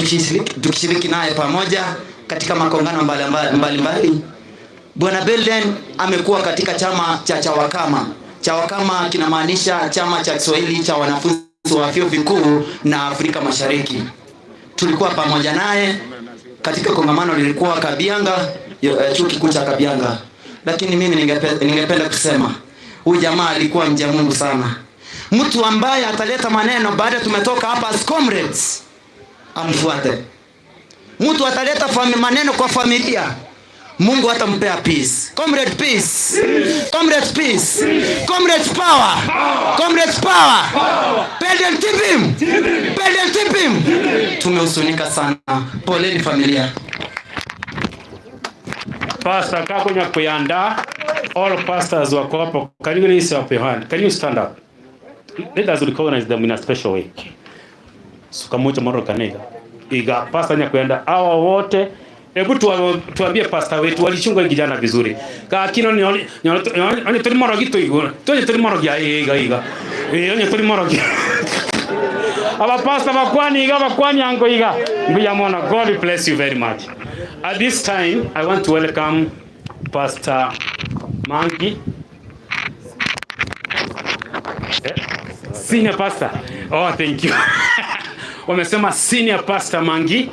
tukishiriki naye pamoja katika makongano mbalimbali. Bwana Belden amekuwa katika chama cha Chawakama. Chawakama kinamaanisha chama cha Kiswahili cha wanafunzi wa vyuo vikuu na Afrika Mashariki. Tulikuwa pamoja naye katika kongamano lilikuwa Kabianga, chuo kikuu cha Kabianga. Lakini mimi ningependa kusema huyu jamaa alikuwa mja Mungu sana. Mtu ambaye ataleta maneno baada tumetoka hapa as comrades, amfuate. Mtu ataleta maneno kwa familia, Mungu atampea peace. Comrade peace. Comrade peace. Comrade power. Comrade power. Belden tipim. Belden tipim. Tumehusunika sana. Poleni familia. Pastor Kakonya kuyanda. All pastors wako hapo. Can you raise up your hand? Can you stand up? Let us recognize them in a special way. Sukamoja moro kanega. Iga pastor Nyakuyanda hawa wote. Hebu tuambie pastor wetu walichunga kijana vizuri. Kakino ni tulimoro gitu igo. Tulimoro ya iga. Ni tulimoro. Aba pastor bakwani iga bakwani ango iga. Mbiyamona, God bless you very much. At this time I want to welcome Pastor Mangi. Senior pastor. Oh, thank you. Wamesema senior pastor Mangi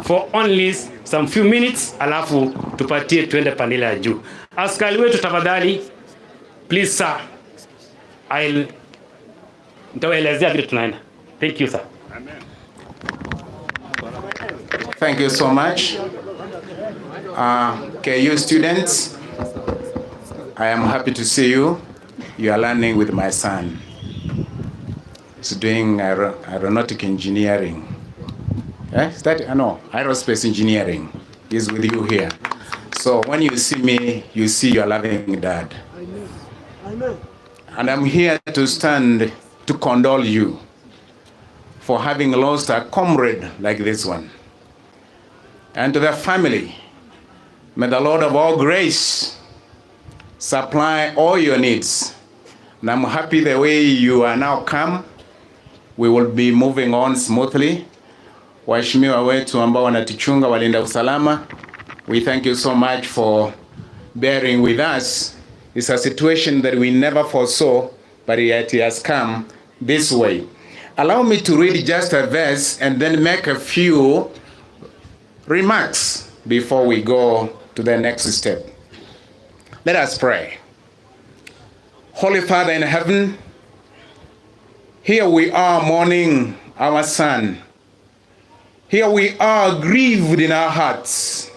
for only some few minutes, alafu tupatie tuende panela ya juu. Askari wetu tafadhali, please sir. Nitawaelezea vile tunaenda. Thank you sir. Amen. Thank you so much. KU students, I am happy to see you. You are learning with my son. He's doing aeronautic engineering. Is that, no, aerospace engineering. He's with you here. So when you see me, you see your loving dad. And I'm here to stand to condole you for having lost a comrade like this one. And to the family, may the Lord of all grace supply all your needs. And I'm happy the way you are now come. We will be moving on smoothly. Waheshimiwa wetu ambao wanatuchunga walinda usalama, we thank you so much for bearing with us. It's a situation that we never foresaw, but yet it has come this way. Allow me to read just a verse and then make a few remarks before we go to the next step. Let us pray. Holy Father in heaven, here we are mourning our son. Here we are grieved in our hearts.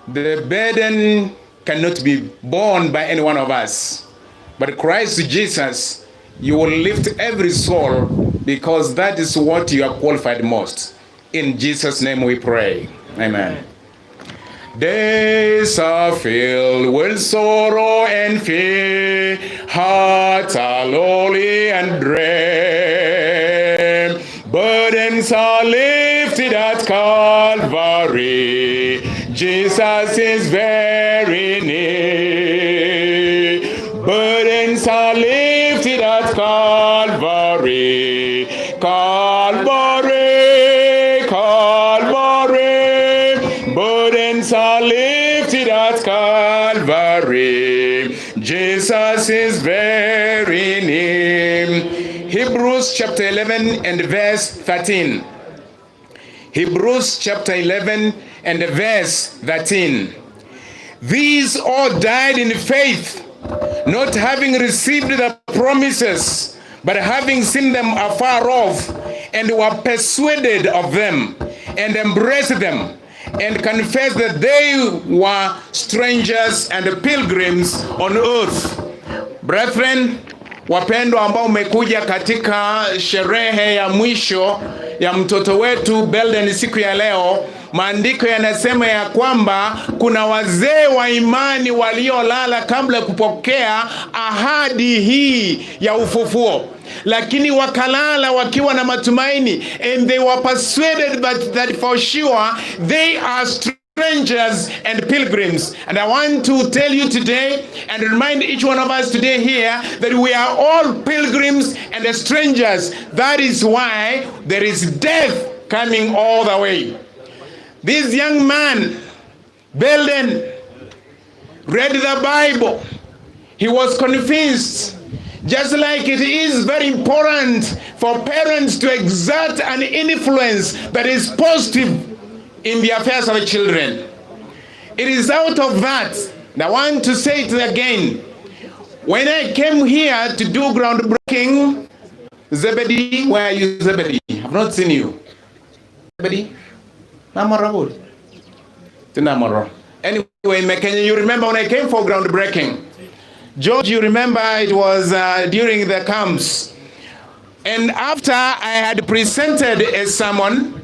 The burden cannot be borne by any one of us. But Christ Jesus, you will lift every soul because that is what you are qualified most. In Jesus' name we pray. Amen. Days are filled with sorrow and fear, hearts are lowly and dread. Burdens are lifted at Calvary, Jesus is very near. Calvary. Jesus is very near. Hebrews chapter 11 and verse 13. Hebrews chapter 11 and verse 13. These all died in faith, not having received the promises, but having seen them afar off, and were persuaded of them, and embraced them, and confessed that they were strangers and pilgrims on earth. Brethren, wapendwa ambao umekuja katika sherehe ya mwisho ya mtoto wetu BELDEN siku ya leo, maandiko yanasema ya kwamba kuna wazee wa imani waliolala kabla kupokea ahadi hii ya ufufuo, lakini wakalala wakiwa na matumaini, and they were persuaded that for sure they are strangers and pilgrims. And I want to tell you today and remind each one of us today here that we are all pilgrims and strangers. That is why there is death coming all the way. This young man, BELDEN, read the Bible. He was convinced, just like it is very important for parents to exert an influence that is positive in the affairs of children. It is out of that, and I want to say it again. When I came here to do groundbreaking, Zebedee, where are you, Zebedee? I've not seen you. Zebedee? Namoro. Anyway, can you remember when I came for groundbreaking? George, you remember it was during the camps. And after I had presented a sermon,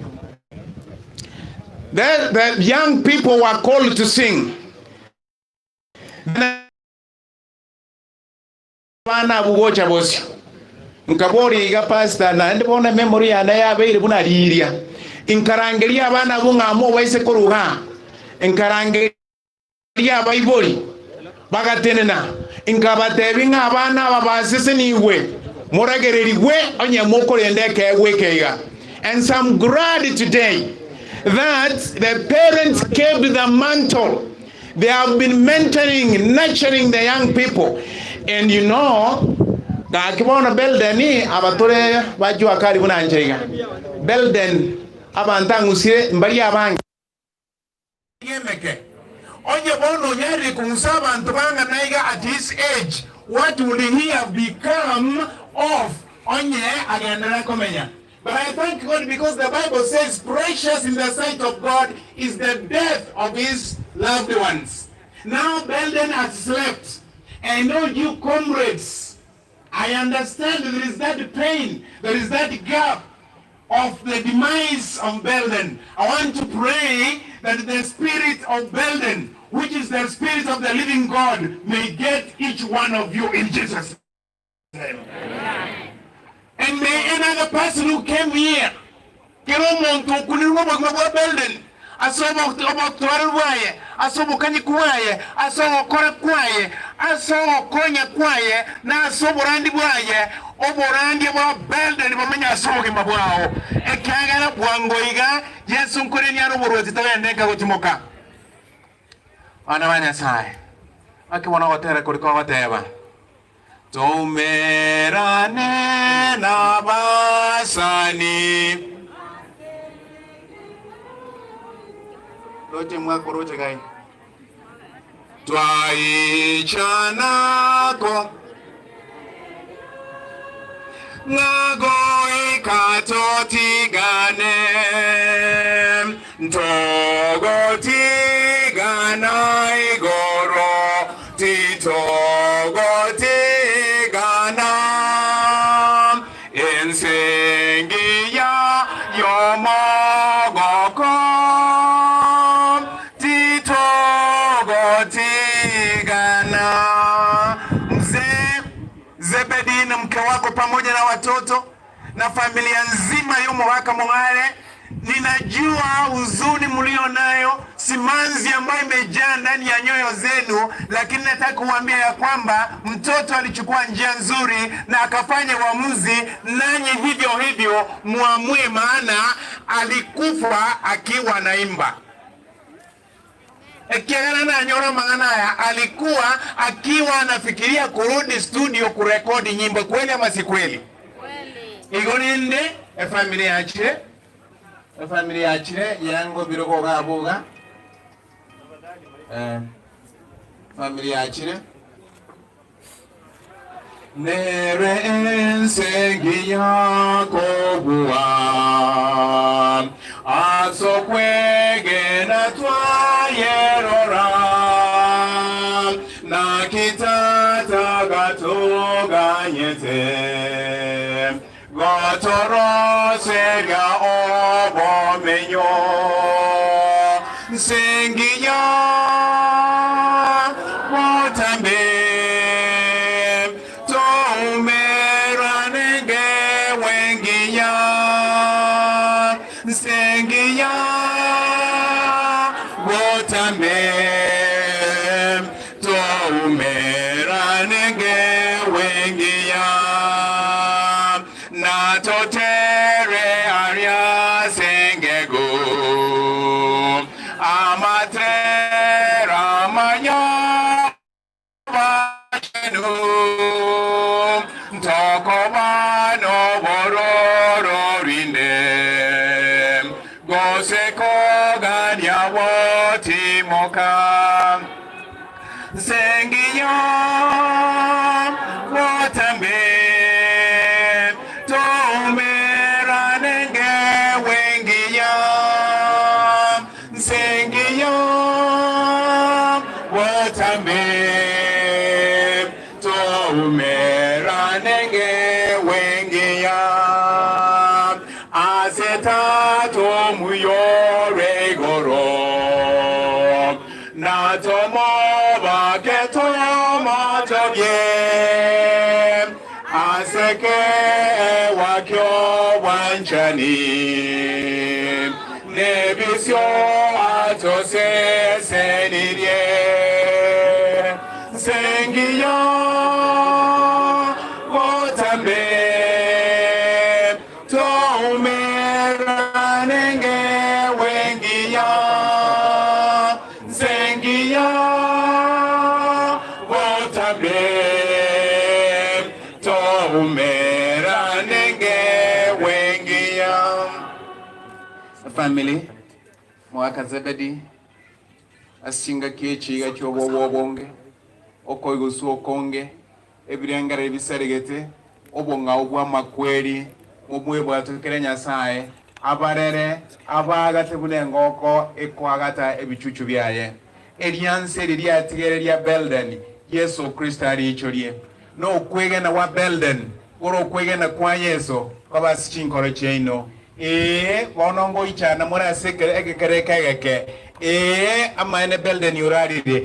the young people were called to sing. Nkabori iga pastor na ndibona memory ya na yabeire bunariria inkarangeria abana bungamo waise koruha inkarangeria Bible bagatenena inkabatebinga abana babasese niwe moragererigwe onye mokorendeke wekeiga. And so I'm glad today that the parents kept the mantle. They have been mentoring, nurturing the young people. And you know, kakibona BELDEN abatore bajua kari bunanjega. BELDEN abantangusire mbali abangi. Yemeke. Onye bono nyari kunsaba antubanga naiga at his age. What would he have become of onye agendera komenya? But I thank God because the Bible says precious in the sight of God is the death of his loved ones. Now BELDEN has slept. I know you comrades, I understand there is that pain, there is that gap of the demise of BELDEN. I want to pray that the spirit of BELDEN, which is the spirit of the living God, may get each one of you in Jesus' name. And may another person who came here, Kemunto, BELDEN, asomo twarwaye, asomo kanyikwaye, asomo korekwaye, asomo konyakwaye, na asomo randi bwaye, oborandi bwa BELDEN bamenya asomo kimabwao. Ekagala bwangoiga, Yesu nkureni aruburuzi tawendeka gutimoka. Ana banya sai. Akibona gotera kuriko goteba. Tomerane na basani. Lote mwako rote gai. Twaichanako Ngago ikatotigane Ntogotigana igoro Titogotigana Ensengia yomogoko Zebedee na mke wako pamoja na watoto na familia nzima yumo haka Mong'are. Ninajua huzuni mlio nayo, simanzi ambayo imejaa ndani ya nyoyo zenu, lakini nataka kuambia ya kwamba mtoto alichukua njia nzuri na akafanya uamuzi, nanyi hivyo hivyo muamue, maana alikufa akiwa naimba. Kiagana na nyora Manganaya alikuwa akiwa anafikiria kurudi studio kurekodi nyimbo, kweli ama si kweli? Igoninde familia achire yango biroko gabuga familia achire nerense giya kogua asokwege na twayerora na kitata gatoga nyete gotoro sega obo menyo sengiya wotambe tomera nege wengiya sengiya wotambe tomera nege wengiya na totere aria sengego amatrera manya bachenu tokobano borororinde goseko ganya wotimoka sengiyo wotambe tomera nenge wengiya sengiyo wotambe tomera nenge wengiya aseta tomuyore goro na tomo baketomo tobye aseke wakyo wanchani nebisyo atose senidye sengiyo wotambe tomera nenge wengiya sengiyo wotambe tomera nenge wengiya. Family mwaka zebedi asinga kichiga cyobobonge okoyigusu okonge ebirengare biseregete obonga obwa makweri mumwe bwatukire Nyasaye abarere abagate bunengoko ekwagata ebicucu byaye elyanse lyatigere lya BELDEN Yesu Kristo ali icholie no kwegena wa BELDEN oro kwegena kwa Yesu kwabasichinkoro cheino bonongo ichana mura sekere egekerekegeke amaene BELDEN urarire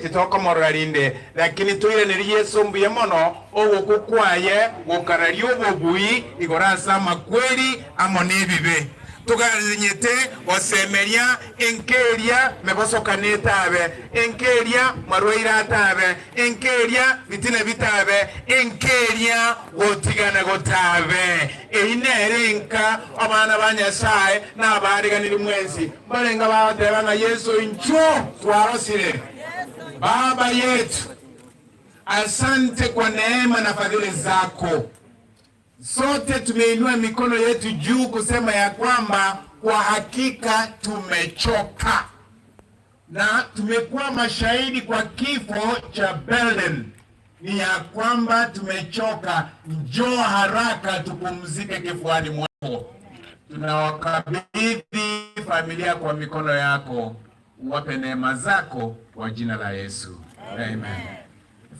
titoko morarinde lakini tuire ni Yesu mbuye mono owo kukwaye gukarari obobui igorasa makweri amonebibe tugazinyete osemeria enkeria mebosokanetabe enkeria marwaira tabe enkeria bitina bitabe enkeria gotigana gotabe einerenka abana banyasaye nabariganira mwezi barenga bateba na Yesu incho twarosire Baba yetu asante kwa neema na fadhili zako. Sote tumeinua mikono yetu juu kusema ya kwamba kwa hakika tumechoka na tumekuwa mashahidi kwa kifo cha BELDEN. Ni ya kwamba tumechoka, njoo haraka tupumzike kifuani mwako. Tunawakabidhi familia kwa mikono yako, uwape neema zako kwa jina la Yesu. Amen.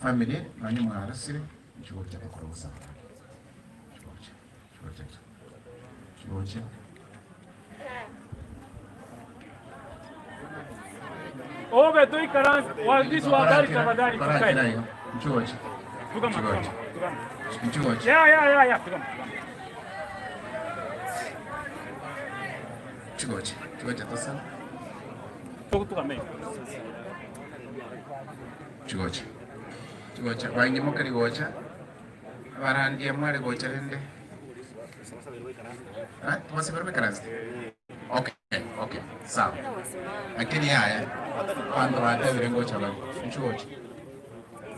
Familia, nani mwarasiri? Chuo cha kuruhusa. Chuo. Obe tu ikaransi waandishi wa habari tafadhali tukae. Chuo. Ya. Chuo sasa. Tukame. Chuo. Wangi mokari gocha. Barandi amware gocha rende. Wasi berbe karansi. Okay. Okay, sawa. Lakini haya kwanza watazile ngocha bali.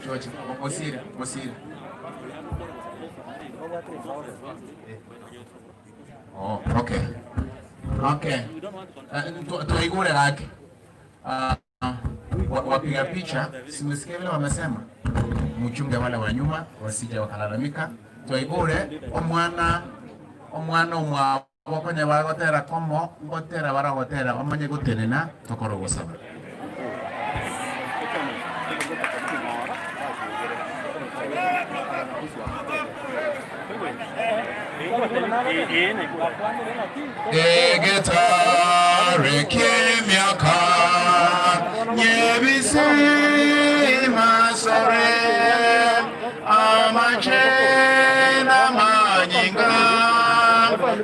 Chuochi. Mosiri. Oh, okay. Tuigure lake. Wapiga picha, simesikia vile wamesema. Mchunge wale wa nyuma wasije wakalalamika. Tuigure omwana wakonye baragotera komo gotera baragotera omanye gutenena tokoro gusaba. Getare kemiaka nyebise masore amachena manyinga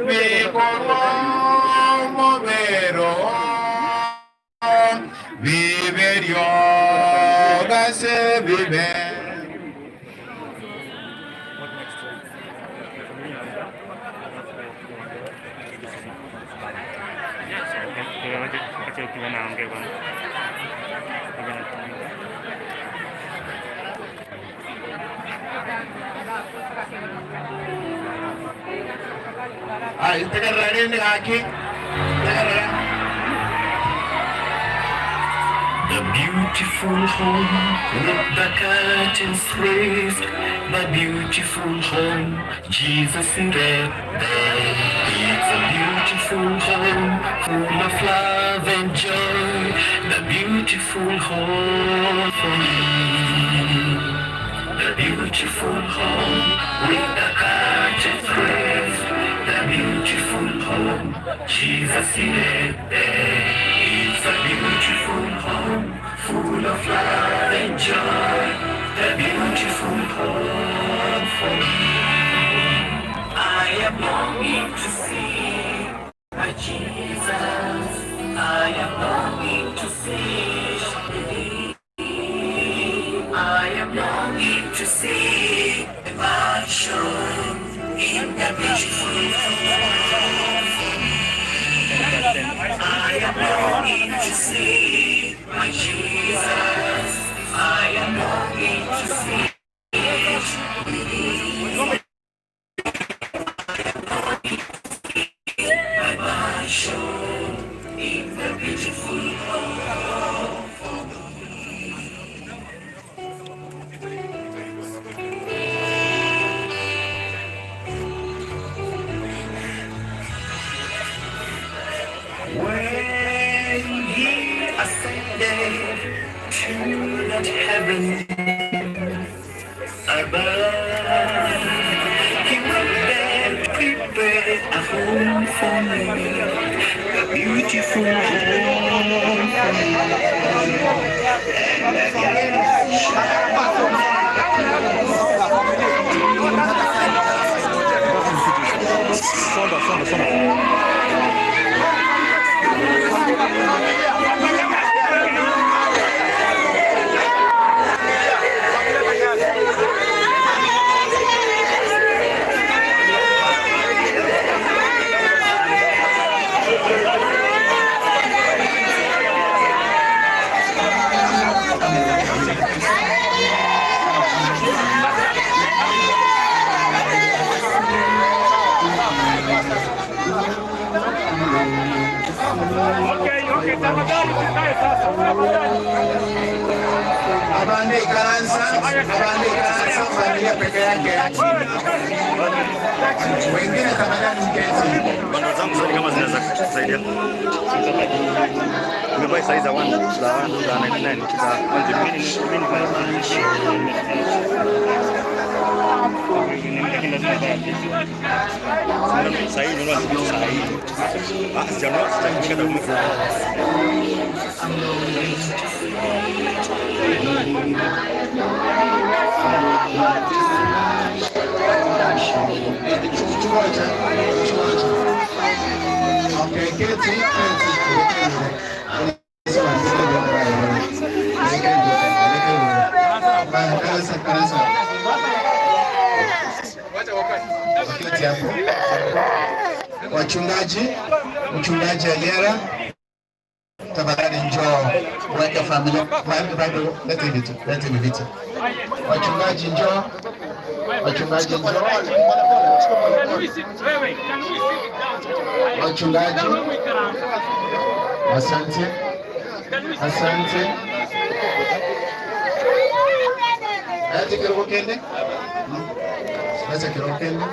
bikoro mobero viverio gase vive. The beautiful home with the curtains raised, the beautiful home, Jesus in there. It's a beautiful home full of love and joy, the beautiful home for me. The beautiful home with the curtains raised, the beautiful home, Jesus in there. It's a beautiful home, full of love and joy, the beautiful home for me. I am longing to see my Jesus. I am longing to see. I am longing to see my son in the beautiful home. I am longing to see my Jesus. I am longing to see my son in the beautiful home for me. When he ascended to that heaven above, he went there to prepare a home for me, a beautiful home for me. Abande karansa familia peke yake. Wengine tafadhali mketi. Bando zangu zote kama zinaweza kusaidia. Nimebaki size za 1 za 99 za Wachungaji, mchungaji Aliera tafadhali njoo uweke familia. Maana bado lete vitu. Wachungaji njoo. Wachungaji njoo. Wachungaji. Asante. Asante. Ati kirokende? Sasa kirokende?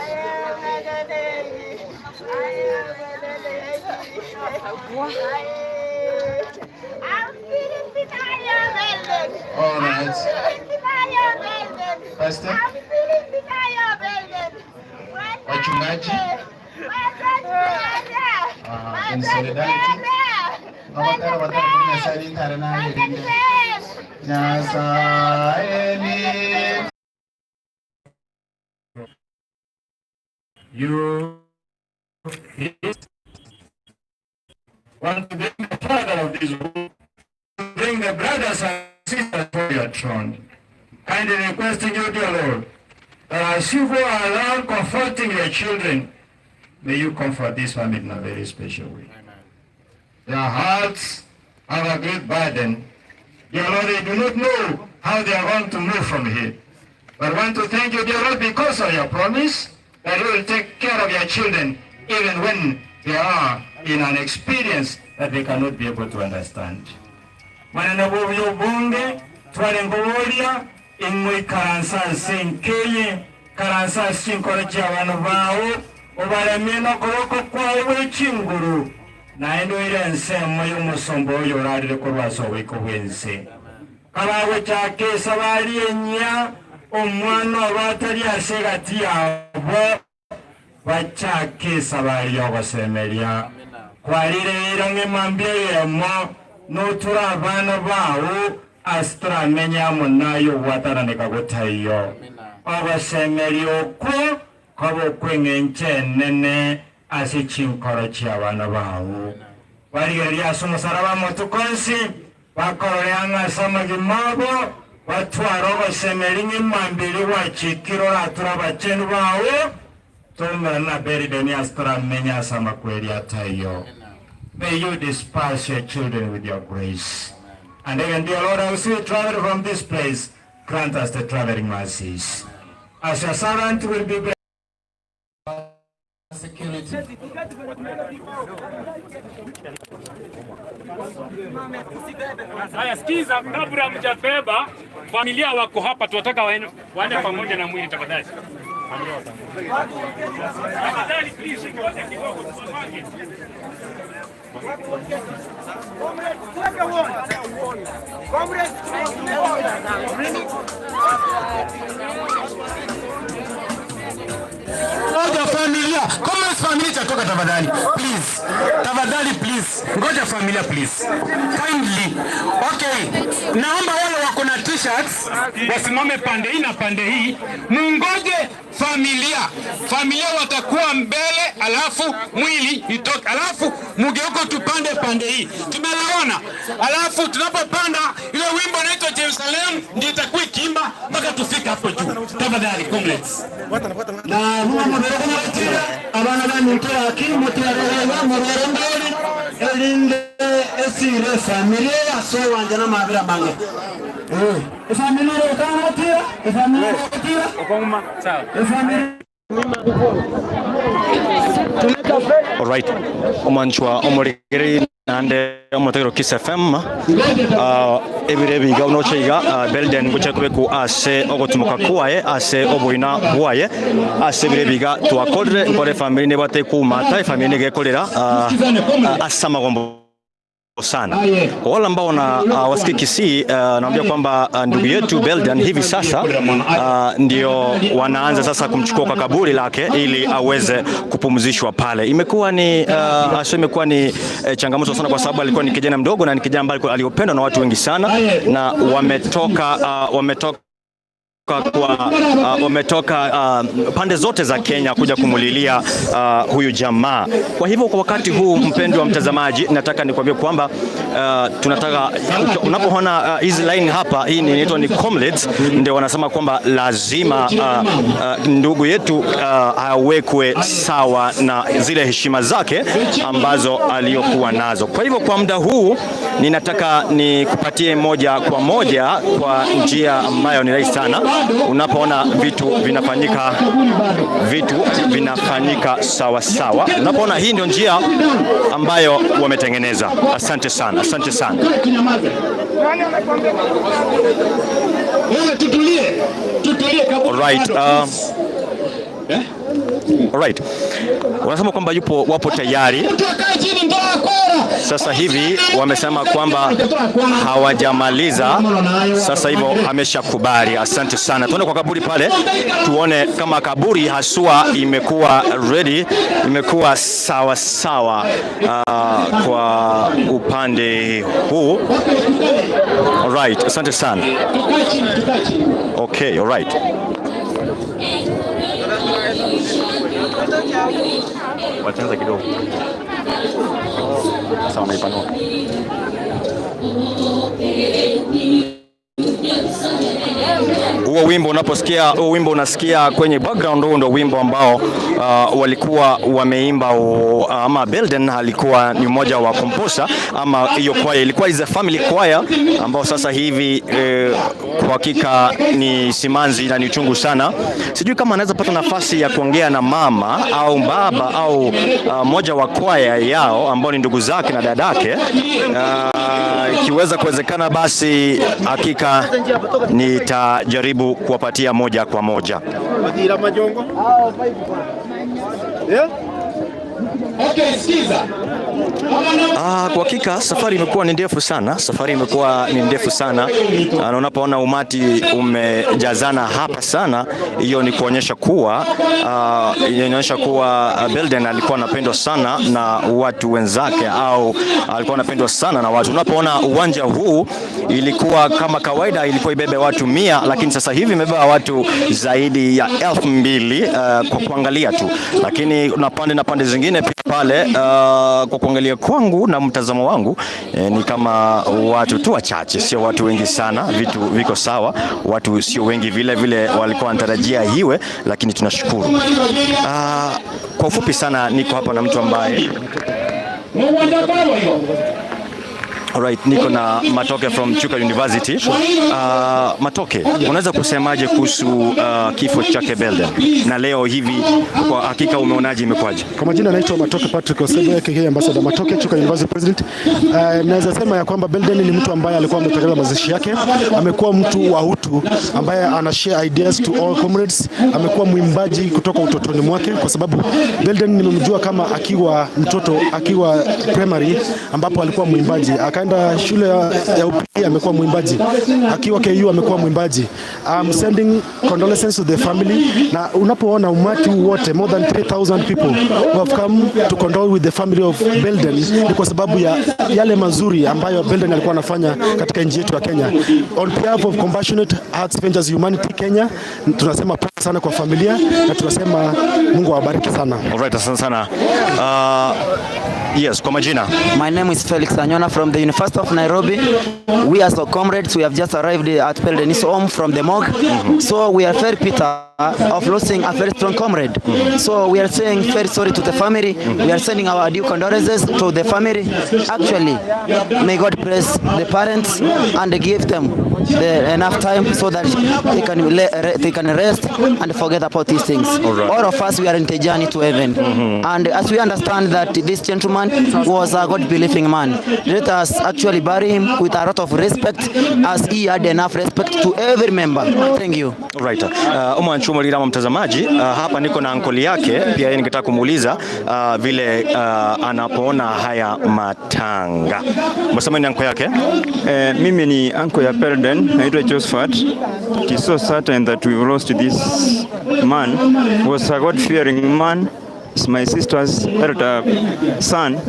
All right. Pastor? Wachungaji? In solidarity? You want to bring the father of this world, to bring the brothers and sisters to your throne. Kindly requesting you, dear Lord, that as you go around comforting your children, may you comfort this family in a very special way. Their hearts have a great burden. Dear Lord, they do not know how they are going to move from here. But I want to thank you, dear Lord, because of your promise that you will take care of your children even when they are in an experience that they cannot be able to understand. Manana bobyo bunge twale ngobolia imwe karansa senkeye karansa sinkore cy'abantu bawo obaramena koroko kwawe chinguru na endo ile nsemo y'umusombo yorarire ko basowe ko wense kabawe cyake sabali enya omwana batari asegati yabo bachake sabali yobasemeria kwaririra ngemambye yemo nutura abana bawo astra menya munayo wataraneka gutayo abasemerio ko kabo kwengenche nene asichinkoro cy'abana bawo barigeri asumusaraba mutukonsi bakororeanga samagimabo batwaro basemeri ngimambiri wachikiro ratura bachenu bawo tumana BELDEN astra menya samakweli atayo. May you disperse your children with your grace. And even, dear Lord, as we travel from this place, grant us the traveling mercies. As your servant will be blessed. Security. Haya, sikiza, kabla mjabeba familia wako hapa, tunataka waende pamoja na mwili tafadhali. Tafadhali please, ngoja kidogo tusimame. Ngoja familia, kama familia itatoka tafadhali, please. Tafadhali please. Ngoja familia please. Kindly. Okay. Naomba wale wako na t-shirts wasimame pande hii na pande hii. Mungoje familia. Familia watakuwa mbele, alafu mwili itoke. Alafu mugeuko tupande pande hii. Tumeelewana? Alafu tunapopanda ile wimbo unaitwa Jerusalem ndio itakuwa ikimba mpaka tufike hapo juu. Tafadhali comrades. Na abana banyukira akimutira rero murorondori elinde esire familia yaso wanje na mabira mange familia ukamutira familia ukutira ukoma sawa All right. Omanchwa omorigeri nande omotero Kisii FM ebirebi ga unoche iga BELDEN guchekube ku ase ogotumuka kuaye ase oboina buaye ase birebi ga twakodre nkore family ne bate ku mata family gekolera asama gombo sana. Kwa wale ambao wasiki Kisii naambia kwamba ndugu yetu BELDEN hivi sasa ndio wanaanza sasa kumchukua kwa kaburi lake ili aweze kupumzishwa pale. Imekuwa ni changamoto sana kwa sababu alikuwa ni kijana mdogo na ni kijana ambaye aliopendwa na watu wengi sana na wametoka pande zote za Kenya kuja kumulilia huyu jamaa. Kwa hivyo kwa wakati huu, mpendwa wa mtazamaji, nataka nikwambie kwamba tunataka unapoona hizi line hapa, hii inaitwa ni comedies, ndio wanasema kwamba lazima ndugu yetu awekwe sawa na zile heshima zake ambazo aliyokuwa nazo. Kwa hivyo kwa muda huu ninataka nikupatie moja kwa moja kwa njia ambayo ni rahisi sana. Unapoona vitu vinafanyika sawa sawa. Unapoona hii ndio njia ambayo wametengeneza. Asante sana, asante sana. Alright, alright. Wanasema kwamba wapo tayari. Sasa hivi wamesema kwamba hawajamaliza. Sasa hivyo ameshakubali. Asante sana. Tuone kwa kaburi pale. Tuone kama kaburi haswa imekuwa ready, imekuwa sawa sawa kwa upande huu. Alright, asante sana. Okay, alright. Watenza kidogo. Sasa wanaipanua. Huo wimbo unaposikia, huo wimbo unasikia kwenye background, huo ndio wimbo ambao walikuwa wameimba, ama BELDEN alikuwa ni mmoja wa composer, ama hiyo choir ilikuwa is a family choir ambao sasa hivi kwa hakika ni simanzi na ni uchungu sana. Sijui kama anaweza pata nafasi ya kuongea na mama au baba au mmoja wa choir yao ambao ni ndugu zake na dadake. Ikiweza kuwezekana basi hakika nitajaribu kuwapatia moja kwa moja. Kwa hakika safari imekuwa ni ndefu sana. Na unapoona umati umejazana hapa sana, hiyo ni kuonyesha kuwa BELDEN alikuwa anapendwa sana na watu wenzake, au alikuwa anapendwa sana na watu. Unapoona uwanja huu ilikuwa kama kawaida ilikuwa ibebe watu 100, lakini sasa hivi imebeba watu zaidi ya 2000 kwa kuangalia tu. Lakini na pande zingine pia pale kwa kuangalia kwangu na mtazamo wangu ni kama watu tu wachache, sio watu wengi sana. Vitu viko sawa, watu sio wengi vile walikuwa wanatarajia iwe, lakini tunashukuru. Kwa ufupi sana niko hapa na mtu ambaye Alright, niko na Matoke from Chuka University. Matoke, unaweza kusemaje kuhusu kifo chake BELDEN? Na leo hivi kwa hakika umeonaje, imekwaje? Kwa majina naitwa Matoke Patrick Osoro, aka Ambassador Matoke, Chuka University President. Naweza sema ya kwamba BELDEN ni mtu ambaye alikuwa ametekeleza mazishi yake. Amekuwa mtu wa utu ambaye ana share ideas to all comrades. Amekuwa mwimbaji kutoka utotoni mwake, kwa sababu BELDEN nimemjua kama akiwa mtoto, akiwa primary ambapo alikuwa mwimbaji. Akaenda shule ya upili amekuwa mwimbaji. Akiwa KU amekuwa mwimbaji. I'm sending condolences to the family. Na unapoona umati wote, more than 3,000 people who have come to condole with the family of BELDEN, ni kwa sababu ya yale mazuri ambayo BELDEN alikuwa anafanya katika nchi yetu ya Kenya. On behalf of Compassionate Hearts Ventures Humanity Kenya, tunasema pole sana kwa familia na tunasema Mungu awabariki sana. Alright, asante sana. Yes, kwa majina. My name is Felix Anyona from the University of Nairobi. We as comrades, we have just arrived at BELDEN's home from the morgue. So we are very bitter of losing a very strong comrade. So we are saying very sorry to the family. We are sending our due condolences to the family. Actually, may God bless the parents and give them enough time so that they can rest and forget about these things. All of us, we are in the journey to heaven. And as we understand that this gentleman was a God-believing man, let us actually bury him with a lot of respect, as he had enough respect to every member. Thank you. Right. Umwanchumulira mtazamaji, hapa niko na ankoli yake, pia yeye ningetaka kumuuliza vile anapoona haya matanga. Msema ni anko yake? Mimi ni anko ya BELDEN, naitwa Josephat. It is so certain that we lost this man. He was a God-fearing man. It's my sister's elder son,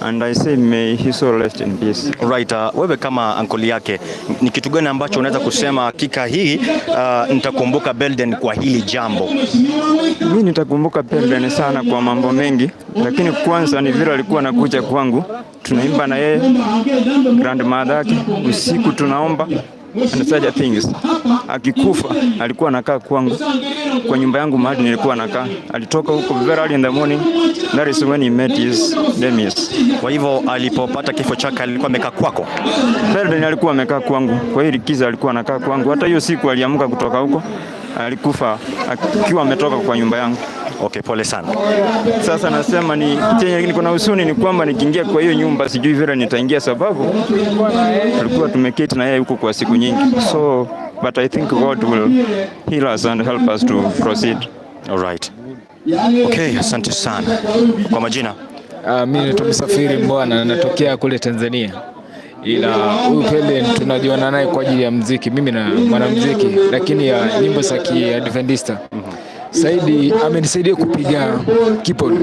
and I say may he so rest in peace. Right, wewe kama ankoli yake, ni kitu gani ambacho unaweza kusema hakika hii nitakumbuka BELDEN kwa hili jambo? Mimi nitakumbuka BELDEN sana kwa mambo mengi, lakini kwanza ni vile alikuwa anakuja kwangu, tunaimba na yeye, grandmother yake, usiku tunaomba and such things. Akikufa alikuwa anakaa kwangu, kwa nyumba yangu mahali nilikuwa nakaa. Alitoka huko very early in the morning. That is when he met his demise. Kwa hivyo alipopata kifo chake alikuwa amekaa kwako? Belden alikuwa amekaa kwangu. Kwa hiyo likiza alikuwa anakaa kwangu. Hata hiyo siku aliamka kutoka huko, alikufa akiwa ametoka kwa nyumba yangu. Okay, pole sana. Sasa nasema ni chenye niko na huzuni ni kwamba nikiingia kwa hiyo nyumba sijui vile nitaingia, sababu tulikuwa tumeketi na yeye huko kwa siku nyingi. So but I think God will heal us and help us to proceed. All right. Okay, asante sana. Kwa majina? Mimi naitwa Msafiri Mbwana, natokea kule Tanzania. Ila huyu Belden tunajiona naye kwa ajili ya muziki. Mimi na mwanamuziki lakini ya nyimbo za Kiadventista. Saidi amenisaidia kupiga keyboard.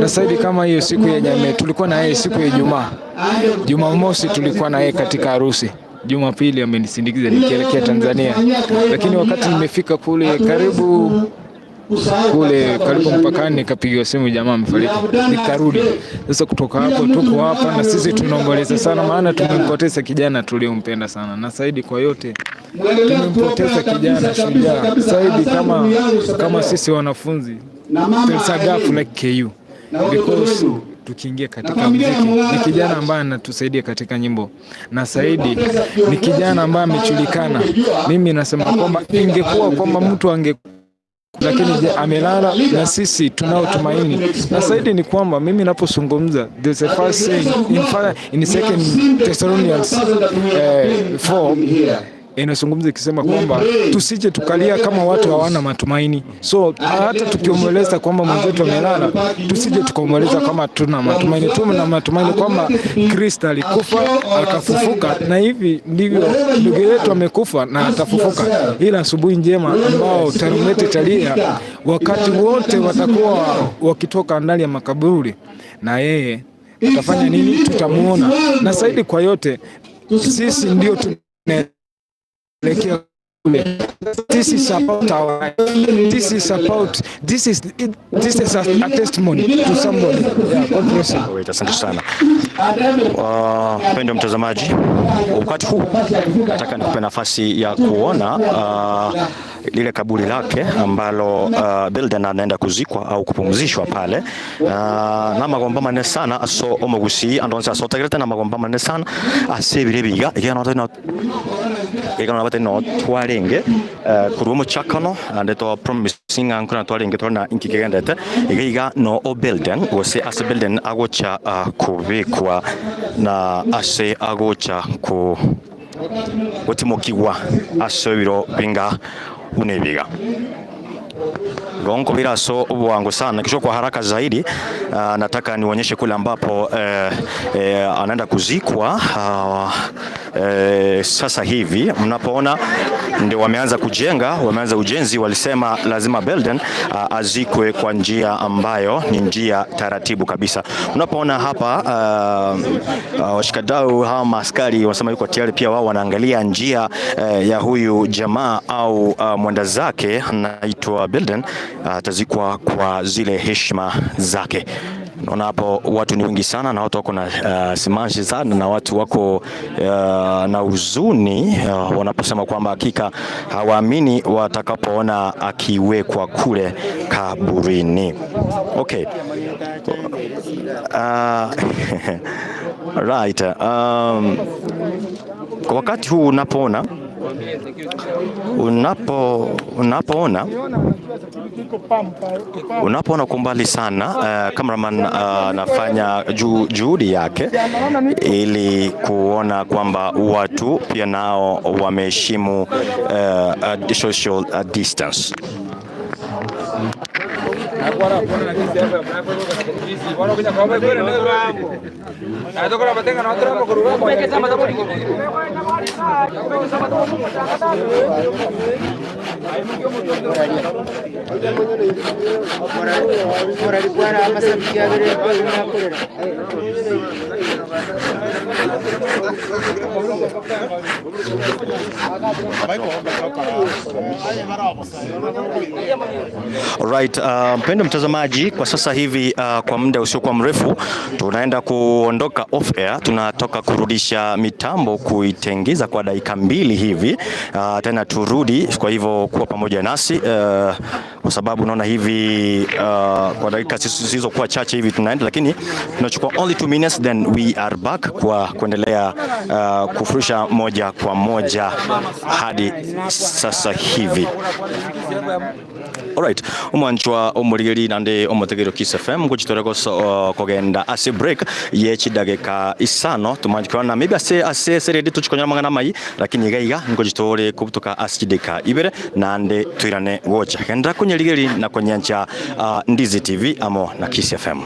Na Saidi kama hiyo siku ya Nyame tulikuwa na yeye siku ya Ijumaa. Jumamosi tulikuwa na yeye katika harusi. Jumapili amenisindikiza nikielekea Tanzania. Lakini wakati nimefika kule karibu mpakani nikapigiwa simu, jamaa amefariki. Nikarudi. Sasa kutoka hapo tuko hapa na sisi tunaomboleza sana, maana tumempoteza kijana tuliompenda sana. Na Saidi kwa yote tumempoteza kijana shujaa. Saidi kama sisi wanafunzi tulisagafu like KU because tukiingia katika muziki ni kijana ambaye anatusaidia katika nyimbo, na Saidi ni kijana ambaye amechulikana. Mimi nasema kwamba ingekuwa kwamba mtu lakini amelala na sisi tunao tumaini. Na Saidi ni kwamba mimi ninapozungumza there's a first saying in 2 Thessalonians 4 inazungumza ikisema kwamba tusije tukalia kama watu hawana matumaini. So hata tukiomboleza kwamba mwenzetu amelala, tusije tukaomboleza kama tuna matumaini. Tuna matumaini kwamba Kristo alikufa akafufuka, na hivi ndivyo ndugu yetu amekufa na atafufuka. Ila asubuhi njema ambao tarumbeta italia wakati wote watakuwa wakitoka ndani ya makaburi, na yeye atafanya nini? Tutamuona. Na Saidi kwa yote sisi ndio this is about our life. This is a testimony to somebody. Yeah, God bless you. Wait, asante sana. Pendo mtazamaji, wakati huu nataka nikupe nafasi ya kuona lile kaburi lake ambalo Belden anaenda kuzikwa au kupumzishwa pale. Na magomba manene sana aso Gusii andonse aso tagrete na magomba manene sana asebire biga igana bateno twarenge kurumo chakano ndeto promising ankuna twarenge twana inkigendete igiga no Belden wose ase Belden agocha kubikwa na ase agocha ku utimokigwa asebiro binga unebiga gongo biraso ubuwango sana. Kisho kwa haraka zaidi nataka nionyeshe kule ambapo anaenda kuzikwa. Sasa hivi mnapoona ndio wameanza ujenzi. Walisema lazima Belden azikwe kwa njia ambayo ni njia taratibu kabisa. Unapoona hapa washikadau hawa maaskari wanasema yuko tayari, pia wao wanaangalia njia ya huyu jamaa au mwenda zake anaitwa Belden atazikwa kwa zile heshima zake. Naona hapo watu ni wengi sana, na watu wako na simanzi sana, na watu wako na huzuni wanaposema kwamba hakika hawaamini watakapoona akiwekwa kule kaburini. Okay. Right. Kwa wakati huu unapoona kumbali sana, cameraman anafanya juhudi yake ili kuona kwamba watu pia nao wameheshimu social distance. Right, mpendo mtazamaji, kwa sasa hivi kwa muda usiokuwa mrefu tunaenda kuondoka off air, tunatoka kurudisha mitambo kuitengeza kwa dakika 2 hivi, tena turudi. Kwa hivyo kuwa pamoja nasi kwa sababu naona hivi kwa dakika zisizokuwa chache hivi tunaenda, lakini tunachukua only 2 minutes then we are back kwa kuendelea kufurusha moja kwa moja hadi sasa hivi. Alright, umwanchwa omurigeri nande omotegero Kiss FM nguchitoreko kogenda ase break yechidageka isano tumanjikana maybe ase seredi tuchikonya mangana mai, lakini gaiga ngojitore kubutuka asideka ibere nande tuirane gocha kenda kunyerigeri na konyancha NDIZI TV amo na Kiss FM.